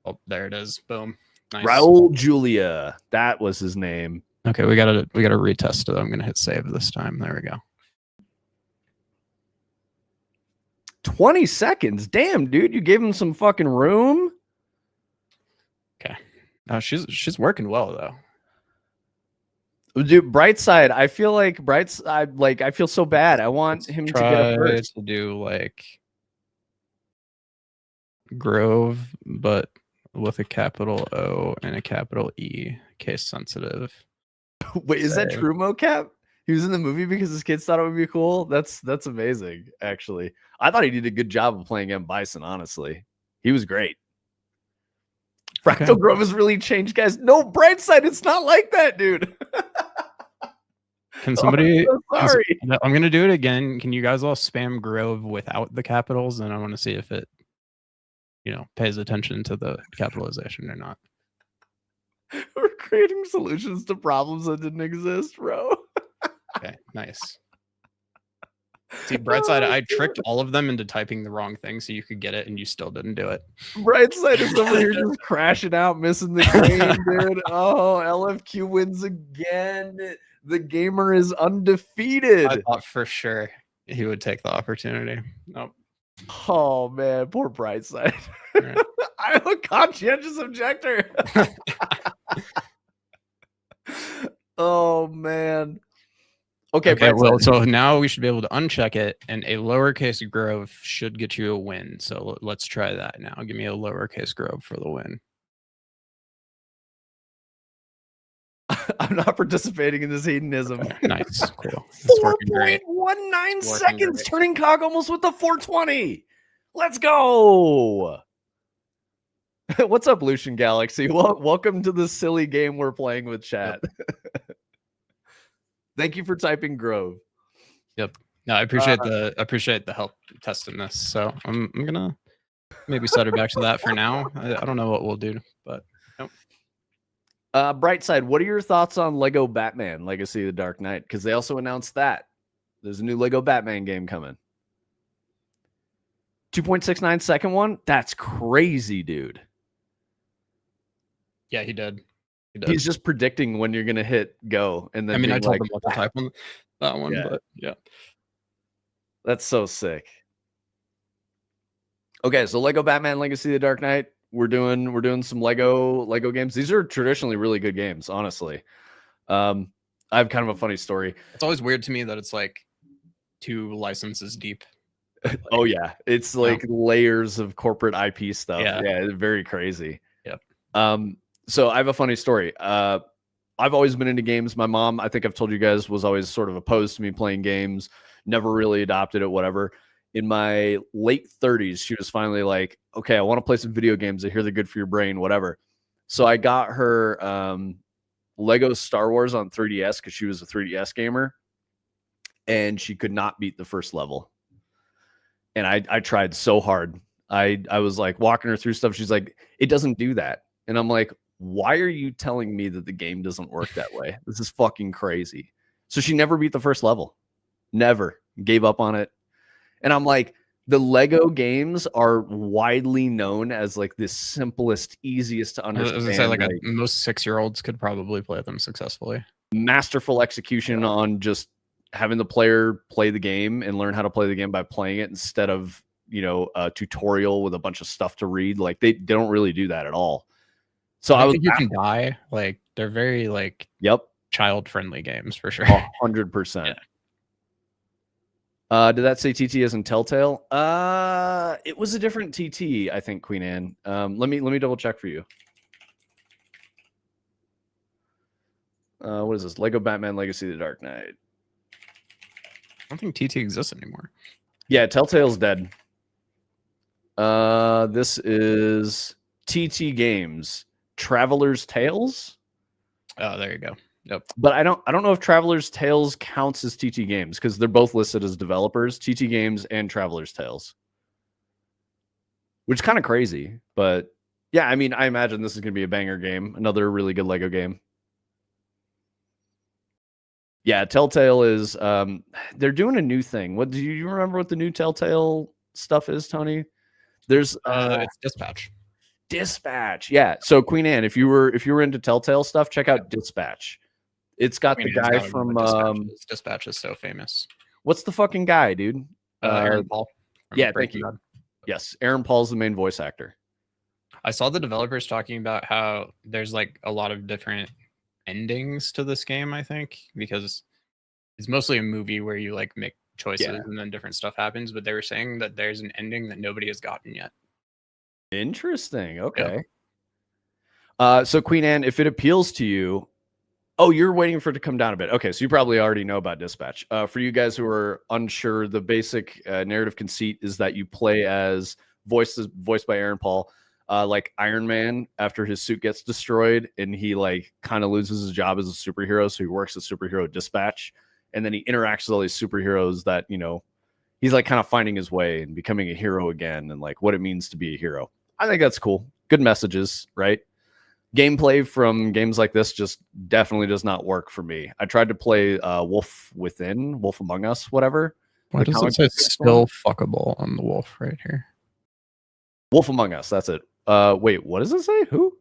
Oh, there it is. Boom. Nice. Raul Julia. That was his name. Okay, we gotta retest it. I'm gonna hit save this time. There we go. 20 seconds. Damn, dude, you gave him some fucking room. Okay. She's working well though. Dude, Brightside, I feel like I feel so bad. I want him to get a first. To do like Grove, but with a capital O and a capital E, case sensitive. Wait, is that true, mocap? He was in the movie because his kids thought it would be cool. That's amazing, actually. I thought he did a good job of playing M. Bison, honestly. He was great. Fractal Grove has really changed, guys. No, Brightside, it's not like that, dude. Can somebody? I'm so sorry. I'm gonna do it again. Can you guys all spam Grove without the capitals? And I want to see if it, pays attention to the capitalization or not. We're creating solutions to problems that didn't exist, bro. Okay, nice. See, Brightside, I tricked all of them into typing the wrong thing so you could get it, and you still didn't do it. Brightside is over here just crashing out, missing the game, dude. Oh, LFQ wins again. The gamer is undefeated. I thought for sure he would take the opportunity. Nope. Oh, man. Poor Brightside. Right. I'm a conscientious objector. Oh, man. Okay, well, so now we should be able to uncheck it, and a lowercase Grove should get you a win. So let's try that now. Give me a lowercase Grove for the win. I'm not participating in this hedonism. Nice, cool. 4.19 seconds, turning cog almost with the 420. Let's go. What's up, Lucian Galaxy? Welcome to the silly game we're playing with chat. Yep. Thank you for typing Grove. Yep. No, I appreciate the help testing this. So I'm gonna maybe set her back to that for now. I don't know what we'll do, but nope. Brightside, what are your thoughts on Lego Batman Legacy of the Dark Knight? Because they also announced that there's a new Lego Batman game coming. 2.69 second one? That's crazy, dude. Yeah, he did. He's just predicting when you're gonna hit go, and then I mean, I told him what to type on that one, yeah. but yeah, that's so sick. Okay, so Lego Batman Legacy of the Dark Knight. We're doing some Lego games. These are traditionally really good games, honestly. I have kind of a funny story. It's always weird to me that it's like 2 licenses deep. Like, oh yeah, it's like layers of corporate IP stuff. Yeah, it's very crazy. Yep. So I have a funny story. I've always been into games. My mom, I think I've told you guys, was always sort of opposed to me playing games. Never really adopted it. Whatever. In my late 30s, she was finally like, "Okay, I want to play some video games. I hear they're good for your brain. Whatever." So I got her Lego Star Wars on 3DS because she was a 3DS gamer, and she could not beat the first level. And I tried so hard. I was like walking her through stuff. She's like, "It doesn't do that." And I'm like, "Why are you telling me that the game doesn't work that way? This is fucking crazy." So she never beat the first level. Never. Gave up on it. And I'm like, the Lego games are widely known as like the simplest, easiest to understand. I was gonna say, like most 6-year-olds could probably play them successfully. Masterful execution on just having the player play the game and learn how to play the game by playing it instead of, a tutorial with a bunch of stuff to read. Like they don't really do that at all. So I think you can die. Like they're very child-friendly games for sure. 100%. Yeah. Did that say TT as in Telltale? It was a different TT, I think, Queen Anne. Let me double check for you. What is this? Lego Batman Legacy of the Dark Knight. I don't think TT exists anymore. Yeah, Telltale's dead. This is TT Games. Traveler's Tales. Oh, there you go. Yep. But I don't know if Traveler's Tales counts as TT Games because they're both listed as developers, TT Games and Traveler's Tales. Which is kind of crazy, but yeah, I mean, I imagine this is going to be a banger game, another really good Lego game. Yeah, Telltale is they're doing a new thing. What do you remember what the new Telltale stuff is, Tony? There's it's Dispatch. Dispatch. Yeah. So Queen Anne, if you were into Telltale stuff, check out Dispatch. It's got the guy from Dispatch is so famous. What's the fucking guy, dude? Aaron Paul. Yeah, thank you. Yes, Aaron Paul's the main voice actor. I saw the developers talking about how there's like a lot of different endings to this game, I think, because it's mostly a movie where you like make choices and then different stuff happens, but they were saying that there's an ending that nobody has gotten yet. Interesting. Okay. Yeah. So Queen Anne, if it appeals to you, you're waiting for it to come down a bit. Okay, so you probably already know about Dispatch. For you guys who are unsure, the basic narrative conceit is that you play as voiced by Aaron Paul, like Iron Man after his suit gets destroyed and he like kind of loses his job as a superhero, so he works as superhero Dispatch, and then he interacts with all these superheroes that he's like kind of finding his way and becoming a hero again, and like what it means to be a hero. I think that's cool. Good messages, right? Gameplay from games like this just definitely does not work for me. I tried to play Wolf Among Us, whatever. Why does it say still fuckable on the wolf right here? Wolf Among Us, that's it. Wait, what does it say? Who?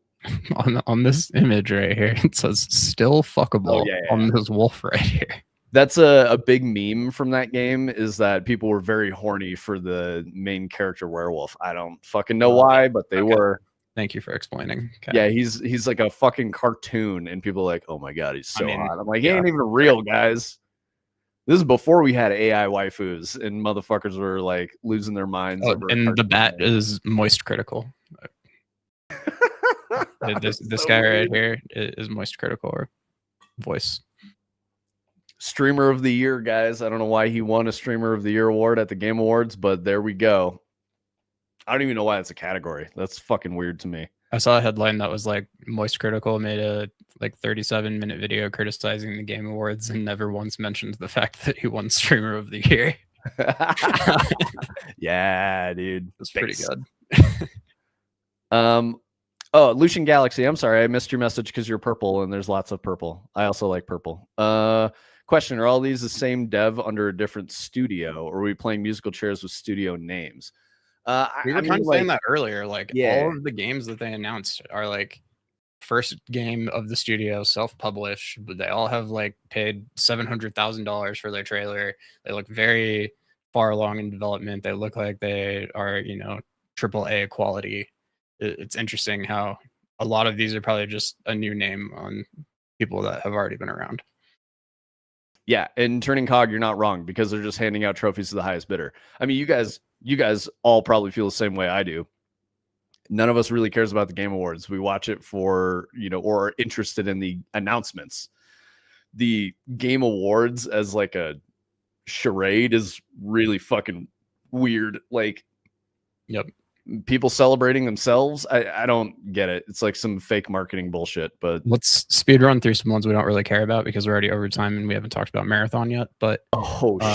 on this image right here, it says still fuckable on this wolf right here. That's a big meme from that game, is that people were very horny for the main character werewolf. I don't fucking know why, but they were. Thank you for explaining. Okay. Yeah, he's like a fucking cartoon, and people are like, "Oh my god, he's so hot." I'm like, he ain't even real, guys. This is before we had AI waifus, and motherfuckers were like losing their minds. And the bat is moist critical. This guy right here is moist critical or voice. Streamer of the year, guys. I don't know why he won a Streamer of the Year award at the Game Awards, but there we go. I don't even know why that's a category. That's fucking weird to me. I saw a headline that was like Moist Critical made a like 37-minute video criticizing the Game Awards and never once mentioned the fact that he won Streamer of the Year. Yeah, dude. That's pretty good. Oh, Lucian Galaxy. I'm sorry, I missed your message because you're purple and there's lots of purple. I also like purple. Question: are all these the same dev under a different studio, or are we playing musical chairs with studio names? We were kind of saying that earlier. Like all of the games that they announced are like first game of the studio, self-published, but they all have like paid $700,000 for their trailer. They look very far along in development. They look like they are, you know, AAA quality. It's interesting how a lot of these are probably just a new name on people that have already been around. Yeah, and Turning Cog, you're not wrong, because they're just handing out trophies to the highest bidder. I mean, you guys all probably feel the same way I do. None of us really cares about the Game Awards. We watch it for, you know, or are interested in the announcements. The Game Awards as like a charade is really fucking weird. Like, yep. People celebrating themselves. I don't get it. It's like some fake marketing bullshit. But let's speed run through some ones we don't really care about because we're already over time and we haven't talked about Marathon yet. But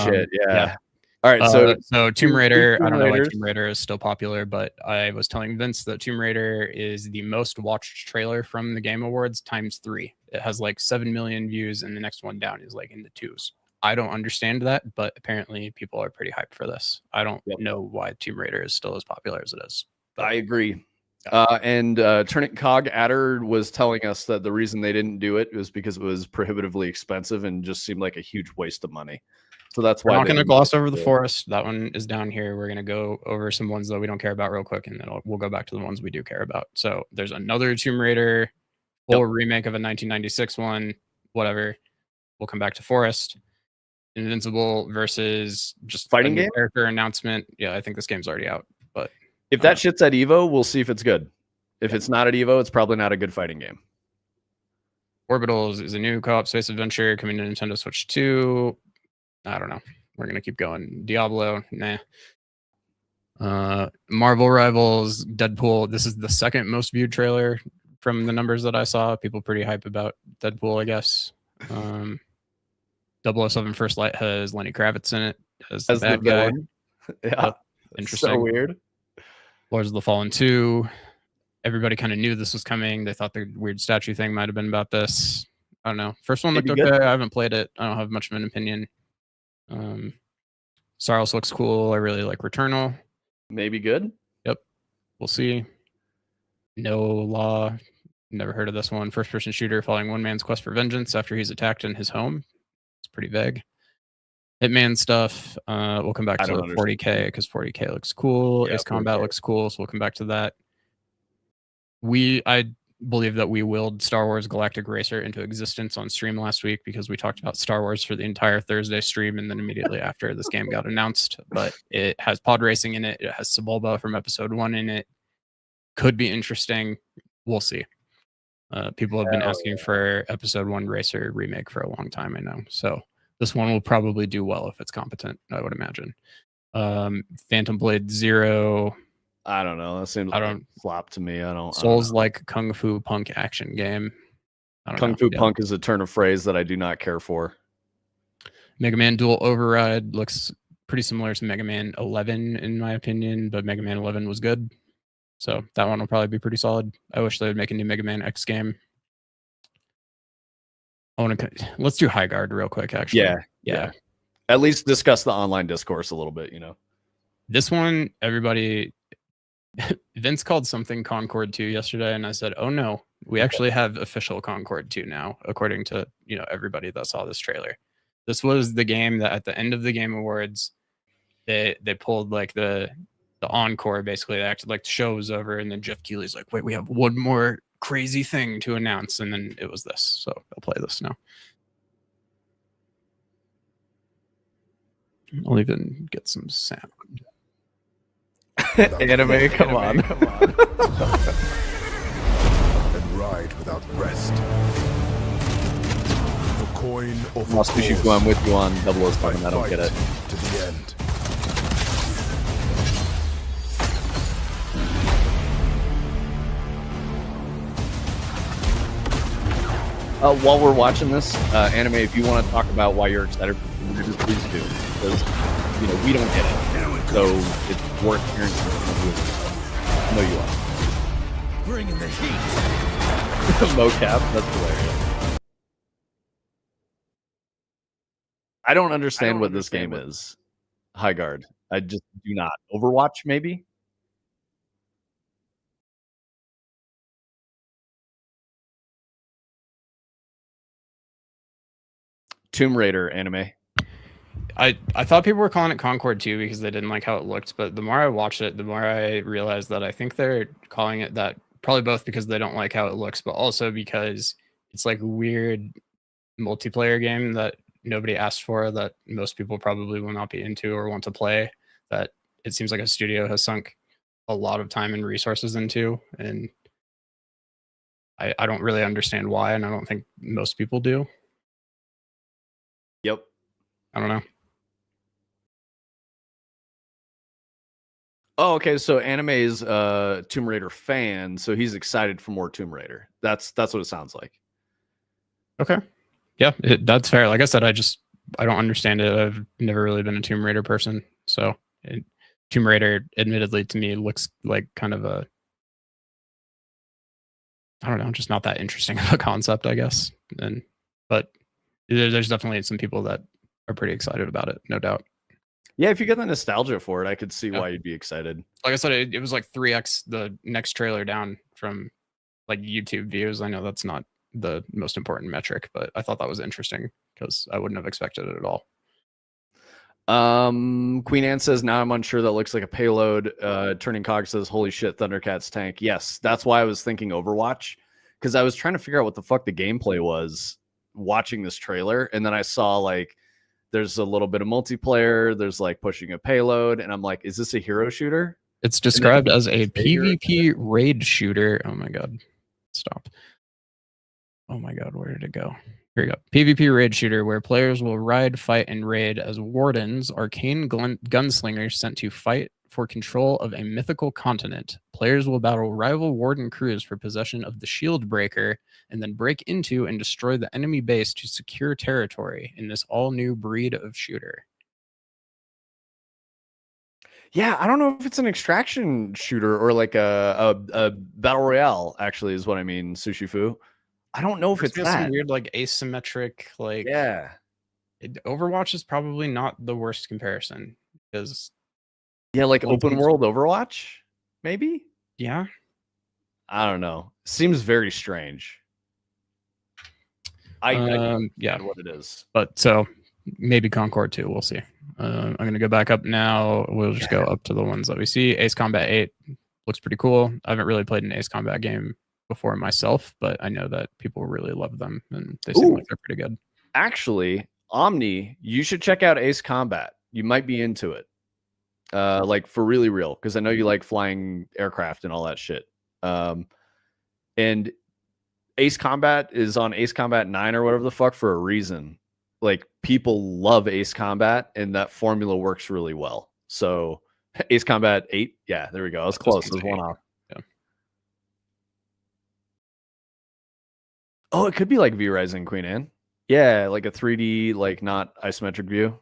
shit, yeah. All right, so Tomb Raider. I don't know why Tomb Raider is still popular, but I was telling Vince that Tomb Raider is the most watched trailer from the Game Awards ×3. It has like 7 million views, and the next one down is like in the 2s. I don't understand that, but apparently people are pretty hyped for this. I don't know why Tomb Raider is still as popular as it is. But I agree. And Turning Cog Adder was telling us that the reason they didn't do it was because it was prohibitively expensive and just seemed like a huge waste of money. So that's why we're not going to gloss over the forest. That one is down here. We're going to go over some ones that we don't care about real quick, and then we'll go back to the ones we do care about. So there's another Tomb Raider, full remake of a 1996 one, whatever. We'll come back to Forest. Invincible versus just fighting game character announcement. Yeah, I think this game's already out. But if that shit's at Evo, we'll see if it's good. If it's not at Evo, it's probably not a good fighting game. Orbital is a new co-op space adventure coming to Nintendo Switch 2. I don't know. We're gonna keep going. Diablo, nah. Marvel Rivals, Deadpool. This is the second most viewed trailer from the numbers that I saw. People pretty hype about Deadpool, I guess. 007 First Light has Lenny Kravitz in it as the bad guy. Yeah, interesting. So weird. Lords of the Fallen 2. Everybody kind of knew this was coming. They thought the weird statue thing might have been about this. I don't know. First one looked okay. I haven't played it. I don't have much of an opinion. Saros looks cool. I really like Returnal. Maybe good. Yep. We'll see. No Law. Never heard of this one. First-person shooter following one man's quest for vengeance after he's attacked in his home. It's pretty vague. Hitman stuff. We'll come back to 40K because 40K looks cool. Ace Combat looks cool, so we'll come back to that. I believe that we willed Star Wars Galactic Racer into existence on stream last week because we talked about Star Wars for the entire Thursday stream, and then immediately after this game got announced. But it has pod racing in it. It has Sebulba from episode 1 in it. Could be interesting. We'll see. People have been asking for episode 1 Racer remake for a long time, I know. So this one will probably do well if it's competent, I would imagine. Phantom Blade 0. I don't know. That seems like a flop to me. Souls-like Kung Fu Punk action game. Kung Fu Punk is a turn of phrase that I do not care for. Mega Man Dual Override looks pretty similar to Mega Man 11 in my opinion, but Mega Man 11 was good. So that one will probably be pretty solid. I wish they would make a new Mega Man X game. Let's do High Guard real quick, actually. Yeah. At least discuss the online discourse a little bit, you know. This one, everybody... Vince called something Concord 2 yesterday, and I said, oh no, we actually have official Concord 2 now, according to, you know, everybody that saw this trailer. This was the game that at the end of the Game Awards, they pulled like the encore, basically. They acted like the show was over, and then Jeff Keighley's like, wait, we have one more crazy thing to announce, and then it was this. So I'll play this now. I'll even get some sound. Anime, come on. And ride without rest. For coin or for Masuku, I'm with you on 007. I don't get it. To the end. While we're watching this anime, if you want to talk about why you're excited for Tomb Raider, please do, because we don't get it, so it's worth hearing from you. I know you are. Bringing the heat. Mocap, that's hilarious. I don't understand what this game is. High Guard. I just do not. Overwatch, maybe? Tomb Raider anime. I thought people were calling it Concord 2 because they didn't like how it looked, but the more I watched it, the more I realized that I think they're calling it that probably both because they don't like how it looks, but also because it's like a weird multiplayer game that nobody asked for, that most people probably will not be into or want to play, that it seems like a studio has sunk a lot of time and resources into, and I don't really understand why, and I don't think most people do. Yep. I don't know. Oh, okay. So Anime's Tomb Raider fan, so he's excited for more Tomb Raider. That's what it sounds like. Okay. Yeah, that's fair. Like I said, I don't understand it. I've never really been a Tomb Raider person, so Tomb Raider, admittedly, to me looks like kind of a, I don't know, just not that interesting of a concept, I guess. But there's definitely some people that are pretty excited about it, no doubt. Yeah, if you get the nostalgia for it, I could see why you'd be excited. Like I said, it was like 3x the next trailer down from like YouTube views. I know that's not the most important metric, but I thought that was interesting because I wouldn't have expected it at all. Queen Anne says, now I'm unsure, that looks like a payload. Turning Cog says, holy shit, Thundercats tank. Yes, that's why I was thinking Overwatch, because I was trying to figure out what the fuck the gameplay was watching this trailer, and then I saw like there's a little bit of multiplayer, there's like pushing a payload, and I'm like, is this a hero shooter? It's described as a PvP raid shooter. Oh my god. Stop. Oh my god, where did it go? Here we go. PvP raid shooter where players will ride, fight, and raid as wardens, arcane gunslingers sent to fight for control of a mythical continent. Players will battle rival warden crews for possession of the shield breaker and then break into and destroy the enemy base to secure territory in this all-new breed of shooter. Yeah, I don't know if it's an extraction shooter or like a battle royale, actually, is what I mean, Sushi Fu. I don't know if it's that. Some weird, like, asymmetric, like... Yeah. Overwatch is probably not the worst comparison, because... Yeah, like open world Overwatch, maybe? Yeah. I don't know. Seems very strange. I yeah, what it is. But so maybe Concord 2, we'll see. I'm going to go back up now. We'll just go up to the ones that we see. Ace Combat 8 looks pretty cool. I haven't really played an Ace Combat game before myself, but I know that people really love them, and they seem like they're pretty good. Actually, Omni, you should check out Ace Combat. You might be into it. Like for really real, because I know you like flying aircraft and all that shit. And Ace Combat is on Ace Combat 9 or whatever the fuck for a reason. Like, people love Ace Combat, and that formula works really well. So Ace Combat 8, yeah, there we go. I was close. It was one off. Yeah. Oh, it could be like V Rising Queen Anne. Yeah, like a 3D, like not isometric view.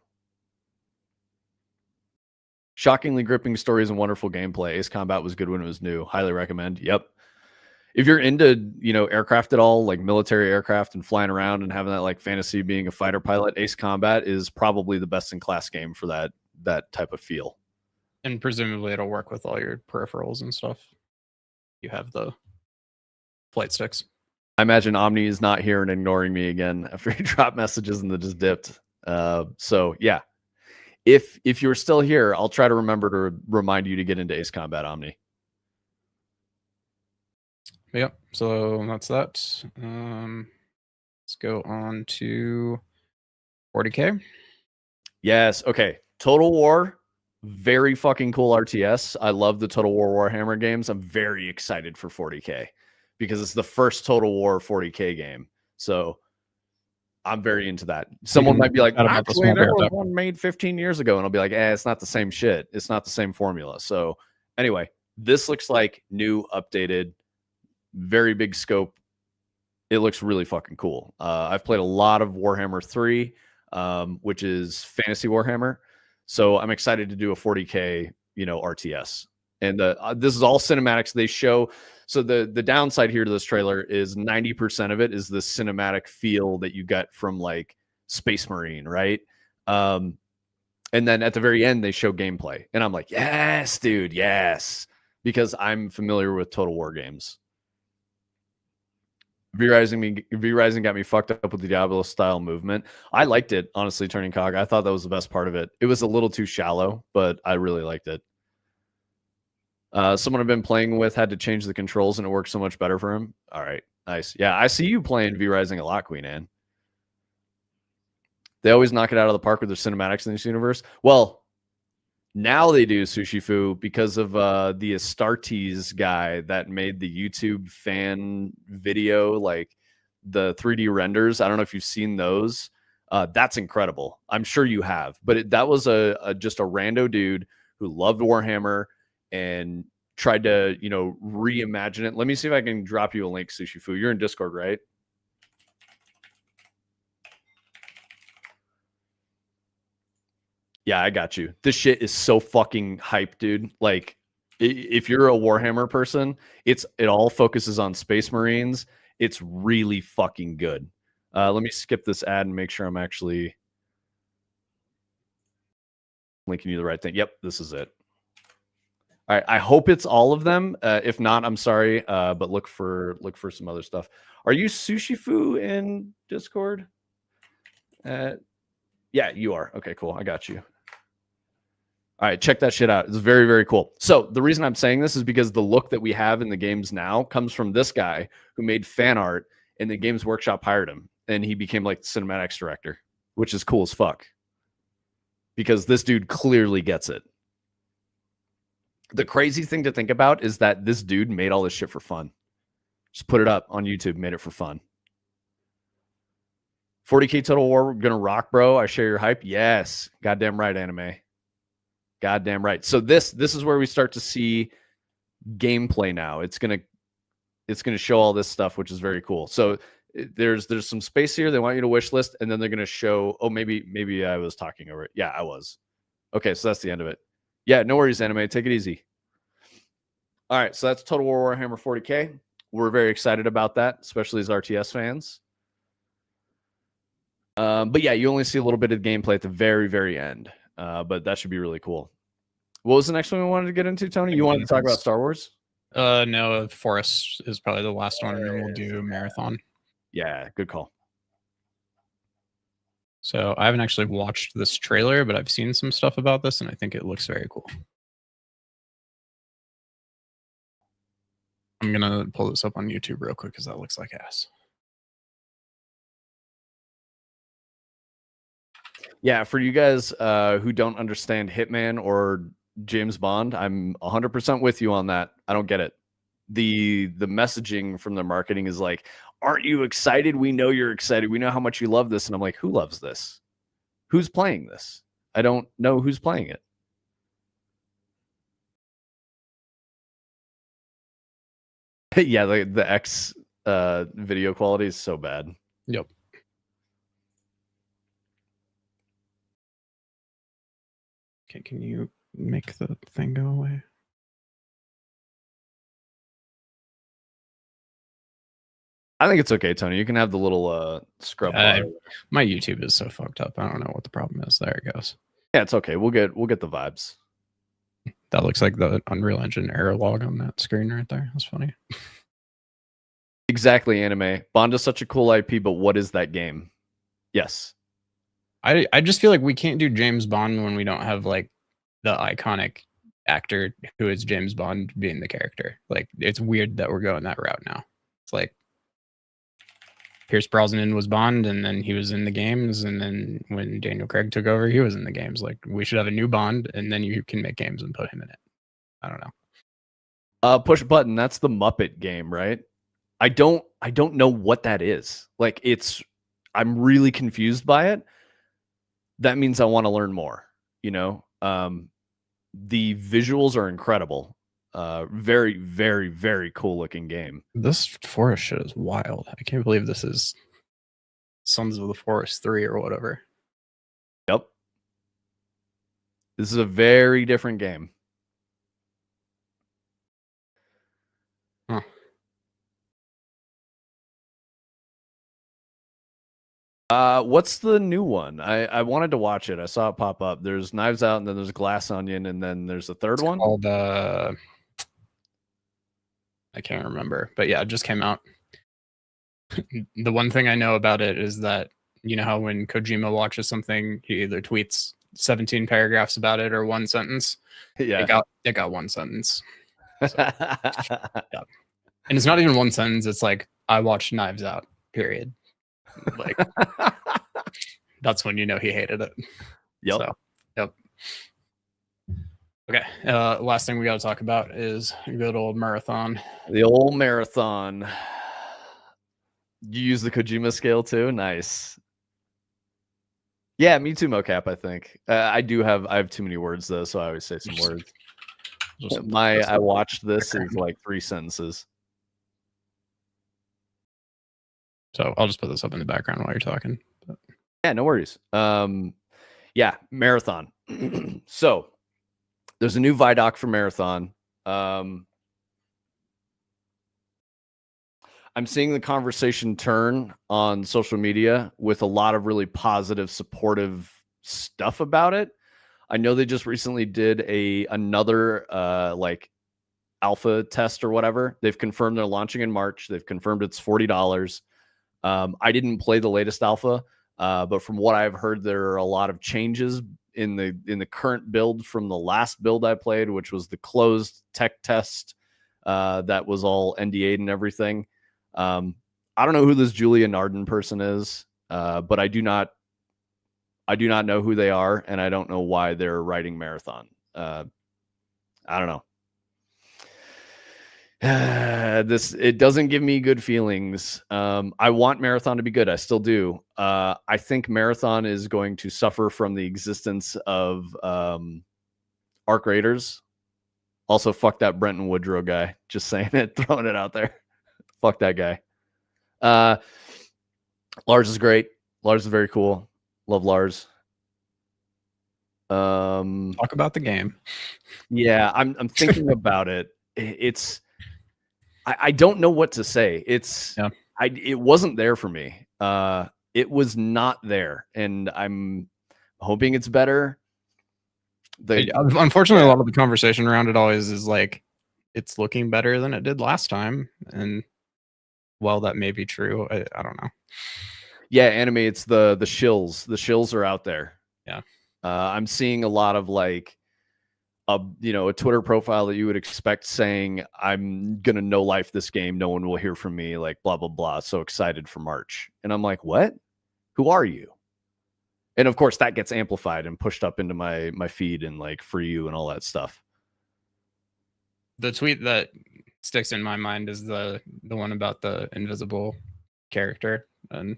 Shockingly gripping stories and wonderful gameplay. Ace Combat was good when it was new. Highly recommend. Yep. If you're into, aircraft at all, like military aircraft and flying around and having that like fantasy being a fighter pilot, Ace Combat is probably the best in class game for that type of feel. And presumably it'll work with all your peripherals and stuff. You have the flight sticks. I imagine Omni is not here and ignoring me again after he dropped messages and then just dipped. So yeah. If you're still here, I'll try to remember to remind you to get into Ace Combat, Omni. Yep. So that's that. Let's go on to 40K. Yes. Okay. Total War. Very fucking cool RTS. I love the Total War Warhammer games. I'm very excited for 40K because it's the first Total War 40K game. So I'm very into that. Someone might be like, actually, there was one made 15 years ago. And I'll be like, it's not the same shit. It's not the same formula. So anyway, this looks like new, updated, very big scope It looks really fucking cool. I've played a lot of Warhammer 3, which is fantasy Warhammer. So I'm excited to do a 40K, RTS. And this is all cinematics. They show. So the downside here to this trailer is 90% of it is the cinematic feel that you get from like Space Marine, right? And then at the very end, they show gameplay. And I'm like, yes, dude, yes. Because I'm familiar with Total War games. V-Rising got me fucked up with the Diablo style movement. I liked it, honestly, Turning Cog. I thought that was the best part of it. It was a little too shallow, but I really liked it. Someone I've been playing with had to change the controls and it worked so much better for him. All right, nice. Yeah, I see you playing V-Rising a lot, Queen Anne. They always knock it out of the park with their cinematics in this universe. Well, now they do, Sushi Fu, because of the Astartes guy that made the YouTube fan video, like the 3D renders. I don't know if you've seen those. That's incredible. I'm sure you have. But that was just a rando dude who loved Warhammer and tried to, reimagine it. Let me see if I can drop you a link, Sushi Fu. You're in Discord, right? Yeah, I got you. This shit is so fucking hype, dude. Like, if you're a Warhammer person, it all focuses on Space Marines. It's really fucking good. Let me skip this ad and make sure I'm actually linking you the right thing. Yep, this is it. All right, I hope it's all of them. If not, I'm sorry, but look for some other stuff. Are you Sushi Fu in Discord? Yeah, you are. Okay, cool. I got you. All right, check that shit out. It's very, very cool. So the reason I'm saying this is because the look that we have in the games now comes from this guy who made fan art, and the Games Workshop hired him, and he became like the cinematics director, which is cool as fuck. Because this dude clearly gets it. The crazy thing to think about is that this dude made all this shit for fun. Just put it up on YouTube, made it for fun. 40K Total War, gonna rock, bro. I share your hype. Yes. Goddamn right, anime. Goddamn right. So this is where we start to see gameplay now. It's gonna show all this stuff, which is very cool. So there's some space here. They want you to wish list, and then they're gonna show. Oh, maybe I was talking over it. Yeah, I was. Okay, so that's the end of it. Yeah, no worries, anime. Take it easy. All right, so that's Total War Warhammer 40K. We're very excited about that, especially as RTS fans. But yeah, you only see a little bit of gameplay at the very, very end. But that should be really cool. What was the next one we wanted to get into, Tony? You wanted to talk about Star Wars? No, Forest is probably the last one, and then we'll do Marathon. Yeah, good call. So I haven't actually watched this trailer, but I've seen some stuff about this, and I think it looks very cool. I'm gonna pull this up on YouTube real quick because that looks like ass. Yeah, for you guys who don't understand Hitman or James Bond, I'm 100% with you on that. I don't get it. The messaging from the marketing is like, aren't you excited? We know you're excited. We know how much you love this. And I'm like, who loves this? Who's playing this? I don't know who's playing it. Yeah, the X video quality is so bad. Yep. Okay, can you make the thing go away? I think it's okay, Tony. You can have the little scrub bar. My YouTube is so fucked up. I don't know what the problem is. There it goes. Yeah, it's okay. We'll get the vibes. That looks like the Unreal Engine error log on that screen right there. That's funny. Exactly, anime. Bond is such a cool IP, but what is that game? Yes. I just feel like we can't do James Bond when we don't have like the iconic actor who is James Bond being the character. Like, it's weird that we're going that route now. It's like Pierce Brosnan was Bond, and then he was in the games, and then when Daniel Craig took over, he was in the games. Like, we should have a new Bond, and then you can make games and put him in it. I don't know. Push a button. That's the Muppet game, right? I don't know what that is. Like, I'm really confused by it. That means I want to learn more. The visuals are incredible. Very, very, very cool looking game. This forest shit is wild. I can't believe this is Sons of the Forest 3 or whatever. Yep. This is a very different game. Huh. What's the new one? I wanted to watch it. I saw it pop up. There's Knives Out, and then there's Glass Onion, and then there's a third one called I can't remember, but yeah, it just came out. The one thing I know about it is that, you know how when Kojima watches something, he either tweets 17 paragraphs about it or one sentence. Yeah, it got one sentence. So, yeah. And it's not even one sentence. It's like, I watched Knives Out, period. Like, that's when you know he hated it. Yep. So, yep. Okay. Last thing we got to talk about is good old Marathon. The old Marathon. You use the Kojima scale too? Nice. Yeah, me too, mocap. I think I have too many words though, so I always say some words. I watched this is like 3 sentences. So I'll just put this up in the background while you're talking. But. Yeah, no worries. Yeah, Marathon. So there's a new Vidoc for Marathon. I'm seeing the conversation turn on social media with a lot of really positive, supportive stuff about it. I know they just recently did another like alpha test or whatever. They've confirmed they're launching in March. They've confirmed it's $40. I didn't play the latest alpha, but from what I've heard, there are a lot of changes in the current build from the last build I played, which was the closed tech test that was all NDA'd and everything. I don't know who this Julia Narden person is, but I do not know who they are, and I don't know why they're writing Marathon. I don't know. It doesn't give me good feelings. I want Marathon to be good. I still do. I think Marathon is going to suffer from the existence of Arc Raiders. Also, fuck that Brenton Woodrow guy. Just saying it, throwing it out there. Fuck that guy. Lars is great. Lars is very cool. Love Lars. Talk about the game. Yeah, I'm thinking about it. I don't know what to say. It wasn't there for me. It was not there, and I'm hoping it's better. Unfortunately, a lot of the conversation around it always is like, it's looking better than it did last time, and while that may be true, I don't know. Yeah, anime, it's the shills. The shills are out there. Yeah. I'm seeing a lot of like a Twitter profile that you would expect saying, I'm gonna no life this game, no one will hear from me, like blah blah blah, so excited for March. And I'm like, what? Who are you? And of course that gets amplified and pushed up into my feed and like for you and all that stuff. The tweet that sticks in my mind is the one about the invisible character, and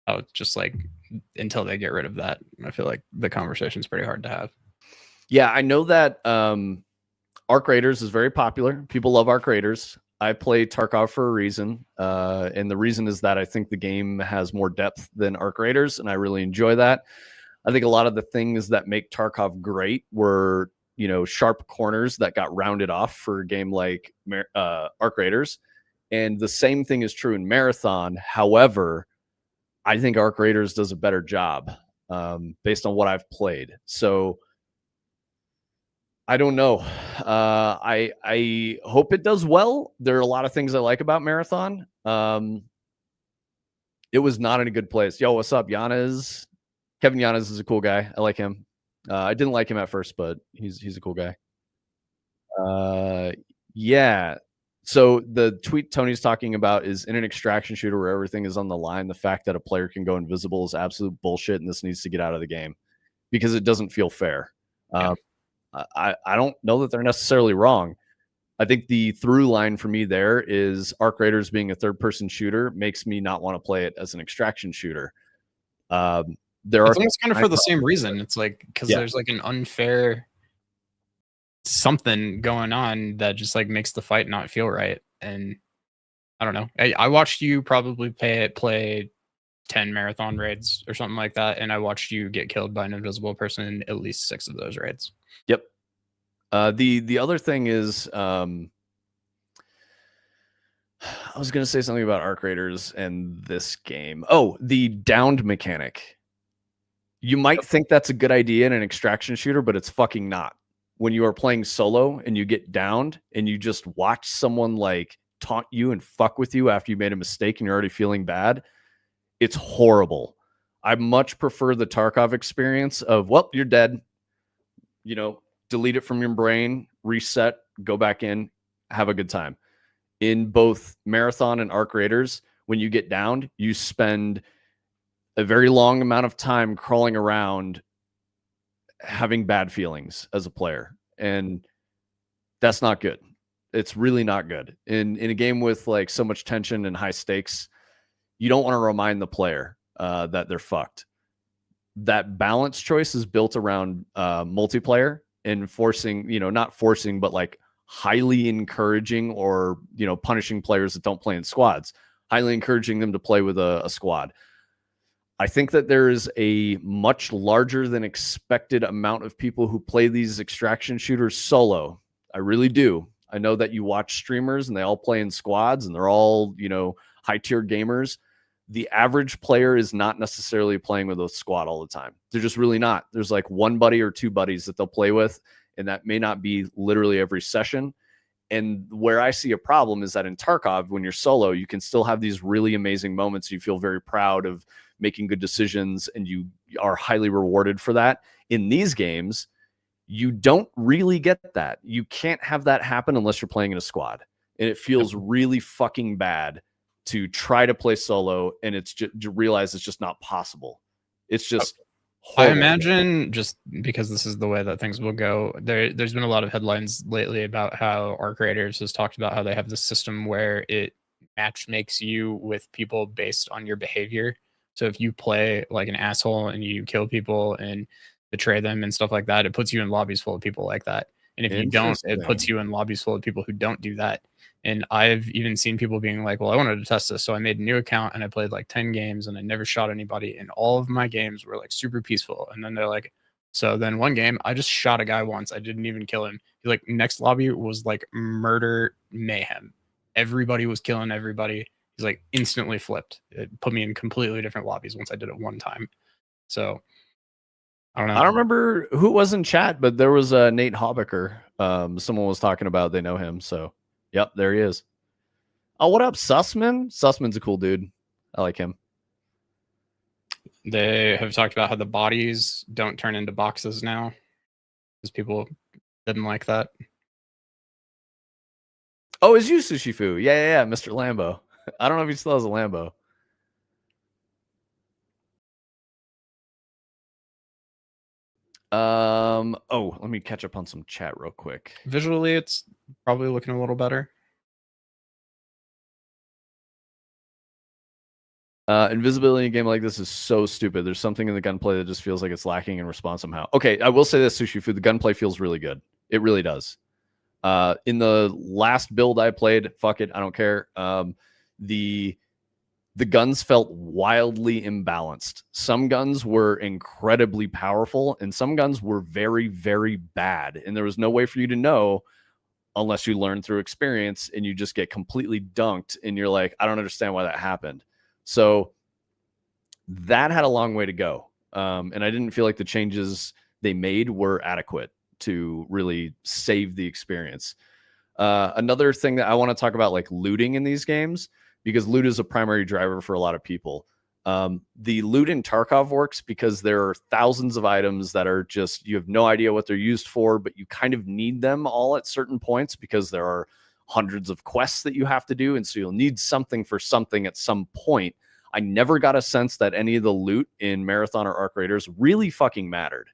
how it's just like, until they get rid of that, I feel like the conversation's pretty hard to have. Yeah, I know that Arc Raiders is very popular. People love Arc Raiders. I play Tarkov for a reason, and the reason is that I think the game has more depth than Arc Raiders, and I really enjoy that. I think a lot of the things that make Tarkov great were, sharp corners that got rounded off for a game like Arc Raiders, and the same thing is true in Marathon. However, I think Arc Raiders does a better job based on what I've played. So I don't know. I hope it does well. There are a lot of things I like about Marathon. It was not in a good place. Yo, what's up? Kevin Yanez is a cool guy. I like him. I didn't like him at first, but he's a cool guy. Yeah. So the tweet Tony's talking about is, in an extraction shooter where everything is on the line, the fact that a player can go invisible is absolute bullshit, and this needs to get out of the game because it doesn't feel fair. Yeah. I don't know that they're necessarily wrong. I think the through line for me there is Arc Raiders being a third-person shooter makes me not want to play it as an extraction shooter. It's almost kind of for the same reason. It's like, because there's like an unfair something going on that just like makes the fight not feel right. And I don't know. I watched you probably play 10 marathon raids or something like that, and I watched you get killed by an invisible person in at least 6 of those raids. Yep. The other thing is, I was going to say something about arc raiders and this game. Oh, the downed mechanic. You might think that's a good idea in an extraction shooter, but it's fucking not. When you are playing solo and you get downed and you just watch someone like taunt you and fuck with you after you made a mistake and you're already feeling bad, it's horrible. I much prefer the Tarkov experience of, well, you're dead. You know, delete it from your brain, reset, go back in, have a good time. In both Marathon and Arc Raiders, when you get downed, you spend a very long amount of time crawling around having bad feelings as a player. And that's not good. It's really not good. In a game with like so much tension and high stakes, you don't want to remind the player that they're fucked. That balance choice is built around multiplayer and forcing, not forcing, but like highly encouraging or, punishing players that don't play in squads, highly encouraging them to play with a squad. I think that there is a much larger than expected amount of people who play these extraction shooters solo. I really do. I know that you watch streamers and they all play in squads and they're all, high tier gamers. The average player is not necessarily playing with a squad all the time. They're just really not. There's like one buddy or two buddies that they'll play with, and that may not be literally every session. And where I see a problem is that in Tarkov, when you're solo, you can still have these really amazing moments. You feel very proud of making good decisions, and you are highly rewarded for that. In these games, you don't really get that. You can't have that happen unless you're playing in a squad. And it feels really fucking bad to try to play solo, and it's just to realize it's just not possible. It's just horrible. I imagine, just because this is the way that things will go, there's been a lot of headlines lately about how Arc Raiders has talked about how they have this system where it match makes you with people based on your behavior. So if you play like an asshole and you kill people and betray them and stuff like that, it puts you in lobbies full of people like that. And if you don't, it puts you in lobbies full of people who don't do that. And I've even seen people being like, well, I wanted to test this. So I made a new account and I played like 10 games and I never shot anybody. And all of my games were like super peaceful. And then they're like, so then one game, I just shot a guy once. I didn't even kill him. Like next lobby was like murder mayhem. Everybody was killing everybody. He's like instantly flipped. It put me in completely different lobbies once I did it one time. So I don't know. I don't remember who it was in chat, but there was Nate Hobbicker. Someone was talking about they know him. So, yep, there he is. Oh, what up, Sussman? Sussman's a cool dude. I like him. They have talked about how the bodies don't turn into boxes now because people didn't like that. Oh, it's you, Sushifu. Yeah, Mr. Lambo. I don't know if he still has a Lambo. Let me catch up on some chat real quick. Visually, it's probably looking a little better. Invisibility in a game like this is so stupid. There's something in the gunplay that just feels like it's lacking in response somehow. Okay, I will say this, Sushifu, the gunplay feels really good. It really does. In the last build I played, fuck it, I don't care. The guns felt wildly imbalanced. Some guns were incredibly powerful, and some guns were very, very bad. And there was no way for you to know unless you learn through experience, and you just get completely dunked, and you're like, I don't understand why that happened. So that had a long way to go. And I didn't feel like the changes they made were adequate to really save the experience. Another thing that I want to talk about, like looting in these games, because loot is a primary driver for a lot of people. The loot in Tarkov works because there are thousands of items that are just, you have no idea what they're used for, but you kind of need them all at certain points because there are hundreds of quests that you have to do. And so you'll need something for something at some point. I never got a sense that any of the loot in Marathon or Arc Raiders really fucking mattered.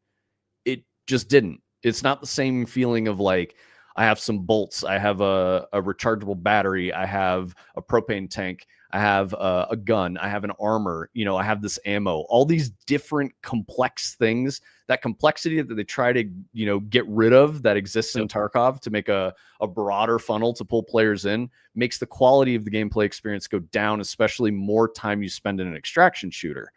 It just didn't. It's not the same feeling of like, I have some bolts, I have a rechargeable battery, I have a propane tank, I have a gun, I have an armor, I have this ammo, all these different complex things. That complexity that they try to, get rid of that exists in Tarkov to make a broader funnel to pull players in makes the quality of the gameplay experience go down, especially more time you spend in an extraction shooter.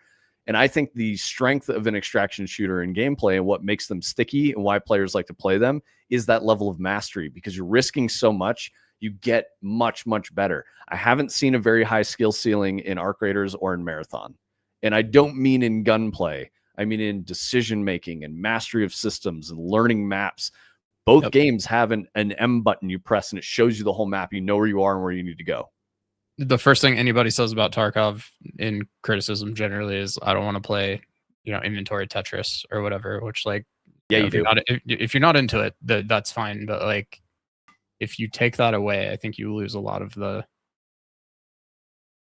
And I think the strength of an extraction shooter in gameplay and what makes them sticky and why players like to play them is that level of mastery, because you're risking so much, you get much, much better. I haven't seen a very high skill ceiling in Arc Raiders or in Marathon. And I don't mean in gunplay. I mean in decision making and mastery of systems and learning maps. Both games have an M button you press and it shows you the whole map. You know where you are and where you need to go. The first thing anybody says about Tarkov in criticism generally is, I don't want to play, inventory Tetris or whatever, which you do. If you're not into it, that's fine. But if you take that away, I think you lose a lot of the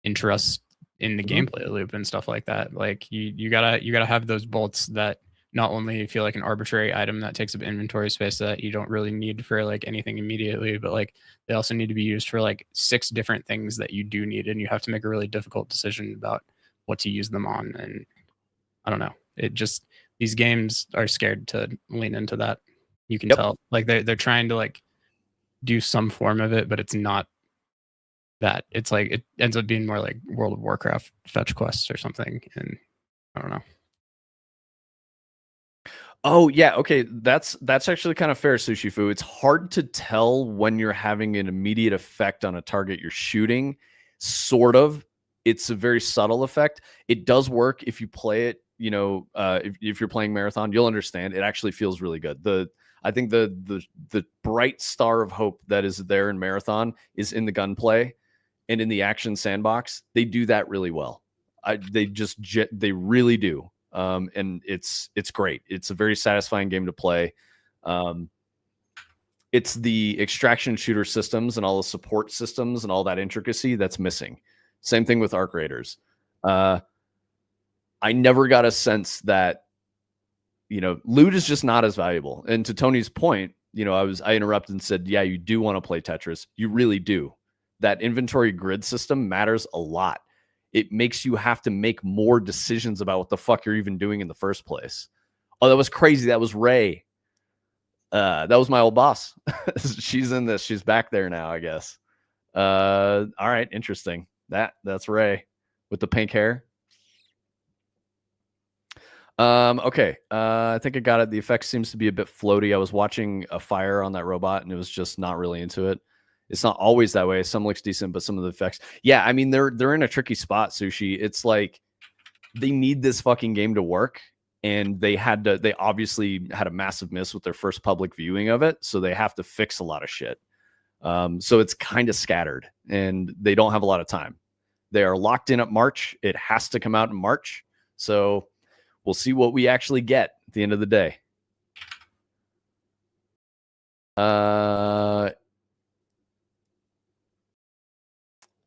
interest in the gameplay loop and stuff like that. You gotta have those bolts that not only feel like an arbitrary item that takes up inventory space that you don't really need for anything immediately, but they also need to be used for 6 different things that you do need, and you have to make a really difficult decision about what to use them on. And I don't know, these games are scared to lean into that. You can tell they're trying to do some form of it, but it's not that. It's it ends up being more like World of Warcraft fetch quests or something, and I don't know. Oh yeah, okay. That's actually kind of fair, Sushi Fu. It's hard to tell when you're having an immediate effect on a target you're shooting. Sort of. It's a very subtle effect. It does work if you play it. If you're playing Marathon, you'll understand. It actually feels really good. I think the bright star of hope that is there in Marathon is in the gunplay and in the action sandbox. They do that really well. They really do. And it's great. It's a very satisfying game to play. It's the extraction shooter systems and all the support systems and all that intricacy that's missing. Same thing with Arc Raiders. I never got a sense that, loot is just not as valuable. And to Tony's point, I interrupted and said, yeah, you do want to play Tetris. You really do. That inventory grid system matters a lot. It makes you have to make more decisions about what the fuck you're even doing in the first place. Oh, that was crazy. That was Ray. That was my old boss. She's in this. She's back there now, I guess. All right. Interesting. That's Ray with the pink hair. Okay. I think I got it. The effect seems to be a bit floaty. I was watching a fire on that robot and it was just not really into it. It's not always that way. Some looks decent, but some of the effects. Yeah, I mean, they're in a tricky spot, Sushi. It's they need this fucking game to work. And they obviously had a massive miss with their first public viewing of it. So they have to fix a lot of shit. So it's kind of scattered and they don't have a lot of time. They are locked in at March. It has to come out in March. So we'll see what we actually get at the end of the day.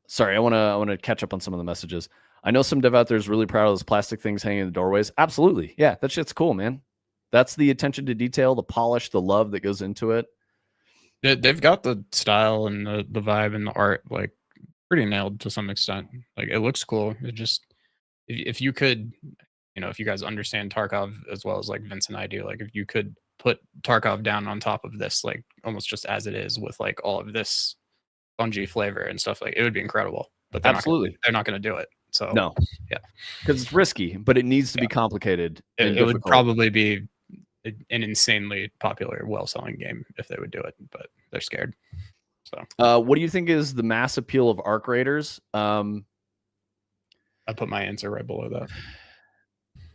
Sorry, I want to catch up on some of the messages. I know some dev out there is really proud of those plastic things hanging in the doorways. Absolutely. Yeah, that shit's cool, man. That's the attention to detail, the polish, the love that goes into it. They've got the style and the vibe and the art pretty nailed to some extent. It looks cool. It just, if you could, if you guys understand Tarkov as well as Vince and I do, if you could put Tarkov down on top of this, almost just as it is with all of this Bungie flavor and stuff, it would be incredible. But they're not going to do it. So no, yeah, because it's risky, but it needs to be complicated. It would probably be an insanely popular, well-selling game if they would do it, but they're scared. So, what do you think is the mass appeal of Arc Raiders? I put my answer right below that.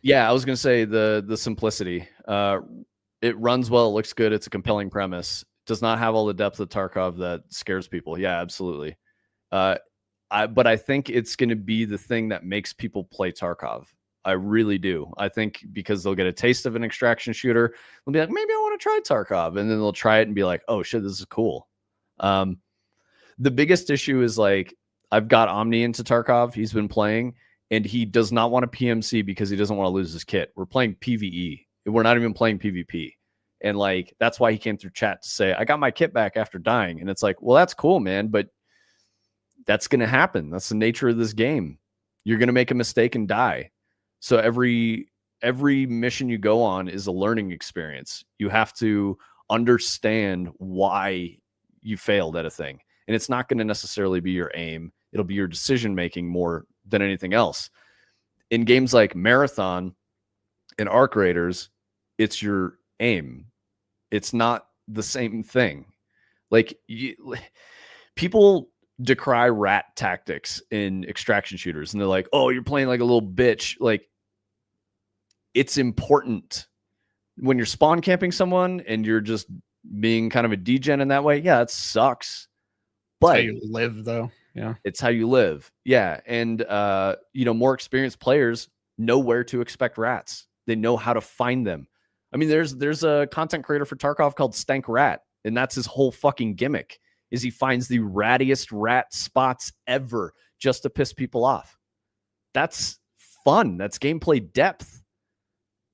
Yeah, I was going to say the simplicity. It runs well. It looks good. It's a compelling premise. Does not have all the depth of Tarkov that scares people. Yeah, absolutely. But I think it's going to be the thing that makes people play Tarkov. I really do. I think because they'll get a taste of an extraction shooter, they'll be like, maybe I want to try Tarkov. And then they'll try it and be like, oh shit, this is cool. The biggest issue is I've got Omni into Tarkov. He's been playing and he does not want a PMC because he doesn't want to lose his kit. We're playing PvE. We're not even playing PvP. And that's why he came through chat to say, I got my kit back after dying. And it's well, that's cool, man. But That's going to happen. That's the nature of this game. You're going to make a mistake and die. So every mission you go on is a learning experience. You have to understand why you failed at a thing. And it's not going to necessarily be your aim. It'll be your decision making more than anything else. In games like Marathon and Arc Raiders, it's your aim. It's not the same thing. Like, people decry rat tactics in extraction shooters, and they're like, oh, you're playing like a little bitch. Like, it's important when you're spawn camping someone and you're just being kind of a degen in that way. Yeah, it sucks. But it's how you live, though. Yeah, it's how you live. Yeah. And more experienced players know where to expect rats. They know how to find them. I mean, there's a content creator for Tarkov called Stank Rat, and that's his whole fucking gimmick, is he finds the rattiest rat spots ever just to piss people off. That's fun. That's gameplay depth.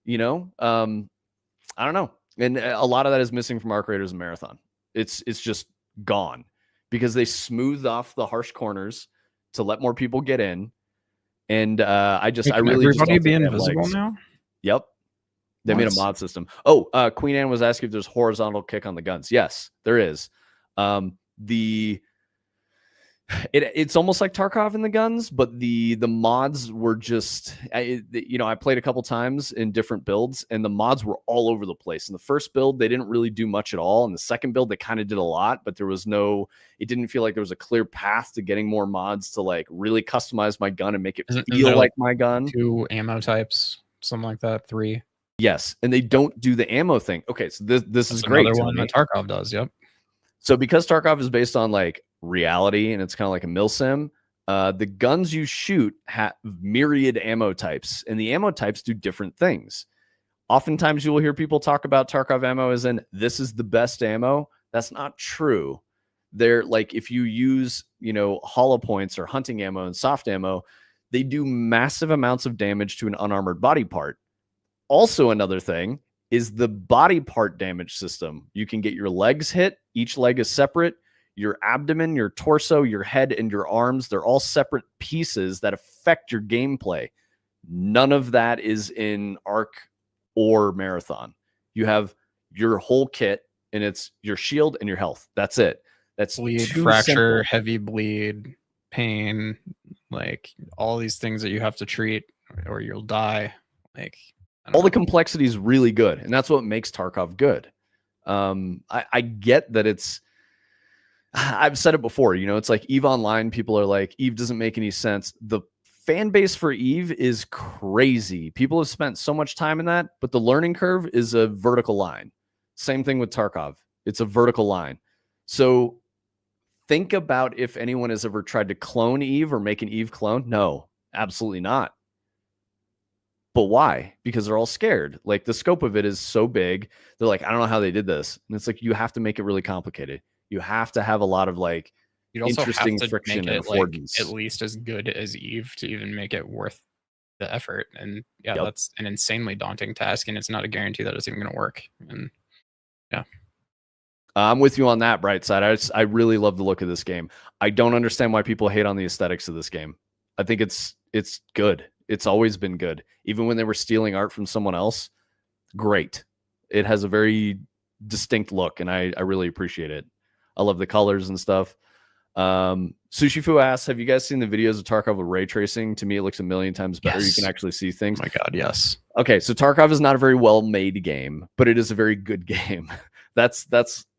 I don't know. And a lot of that is missing from Arc Raiders and Marathon. It's just gone because they smoothed off the harsh corners to let more people get in. And I really everybody be invisible now. Yep. They made a mod system. Oh, Queen Anne was asking if there's horizontal kick on the guns. Yes, there is. It's almost like Tarkov in the guns, but the mods were just, I played a couple times in different builds, and the mods were all over the place. In the first build, they didn't really do much at all. In the second build, they kind of did a lot, but it didn't feel like there was a clear path to getting more mods to like really customize my gun and make it feel like my gun. 2 ammo types, something like that, 3. Yes, and they don't do the ammo thing. Okay, so this is great. Another one that Tarkov does. Yep. So because Tarkov is based on like reality and it's kind of like a milsim, the guns you shoot have myriad ammo types, and the ammo types do different things. Oftentimes you will hear people talk about Tarkov ammo as in this is the best ammo. That's not true. They're like, if you use, hollow points or hunting ammo and soft ammo, they do massive amounts of damage to an unarmored body part. Also, another thing is the body part damage system. You can get your legs hit. Each leg is separate. Your abdomen, your torso, your head, and your arms, they're all separate pieces that affect your gameplay. None of that is in Arc or Marathon. You have your whole kit, and it's your shield and your health. That's it. That's bleed, fracture, heavy bleed, pain, like all these things that you have to treat or you'll die. Like, all the complexity is really good, and that's what makes Tarkov good. I get that I've said it before, it's like EVE Online. People are like, EVE doesn't make any sense. The fan base for EVE is crazy. People have spent so much time in that, but the learning curve is a vertical line. Same thing with Tarkov. It's a vertical line. So think about if anyone has ever tried to clone EVE or make an EVE clone. No, absolutely not. But why? Because they're all scared. Like, the scope of it is so big. They're like, I don't know how they did this. And it's like, you have to make it really complicated. You have to have a lot of like interesting friction and affordance. At least as good as EVE to even make it worth the effort. And yeah, that's an insanely daunting task, and it's not a guarantee that it's even going to work. And yeah. I'm with you on that, Brightside. I really love the look of this game. I don't understand why people hate on the aesthetics of this game. I think it's good. It's always been good. Even when they were stealing art from someone else, great. It has a very distinct look, and I really appreciate it. I love the colors and stuff. Sushifu asks, have you guys seen the videos of Tarkov with ray tracing? To me, it looks a million times better. Yes. You can actually see things. Oh my God, yes. Okay, so Tarkov is not a very well-made game, but it is a very good game. That's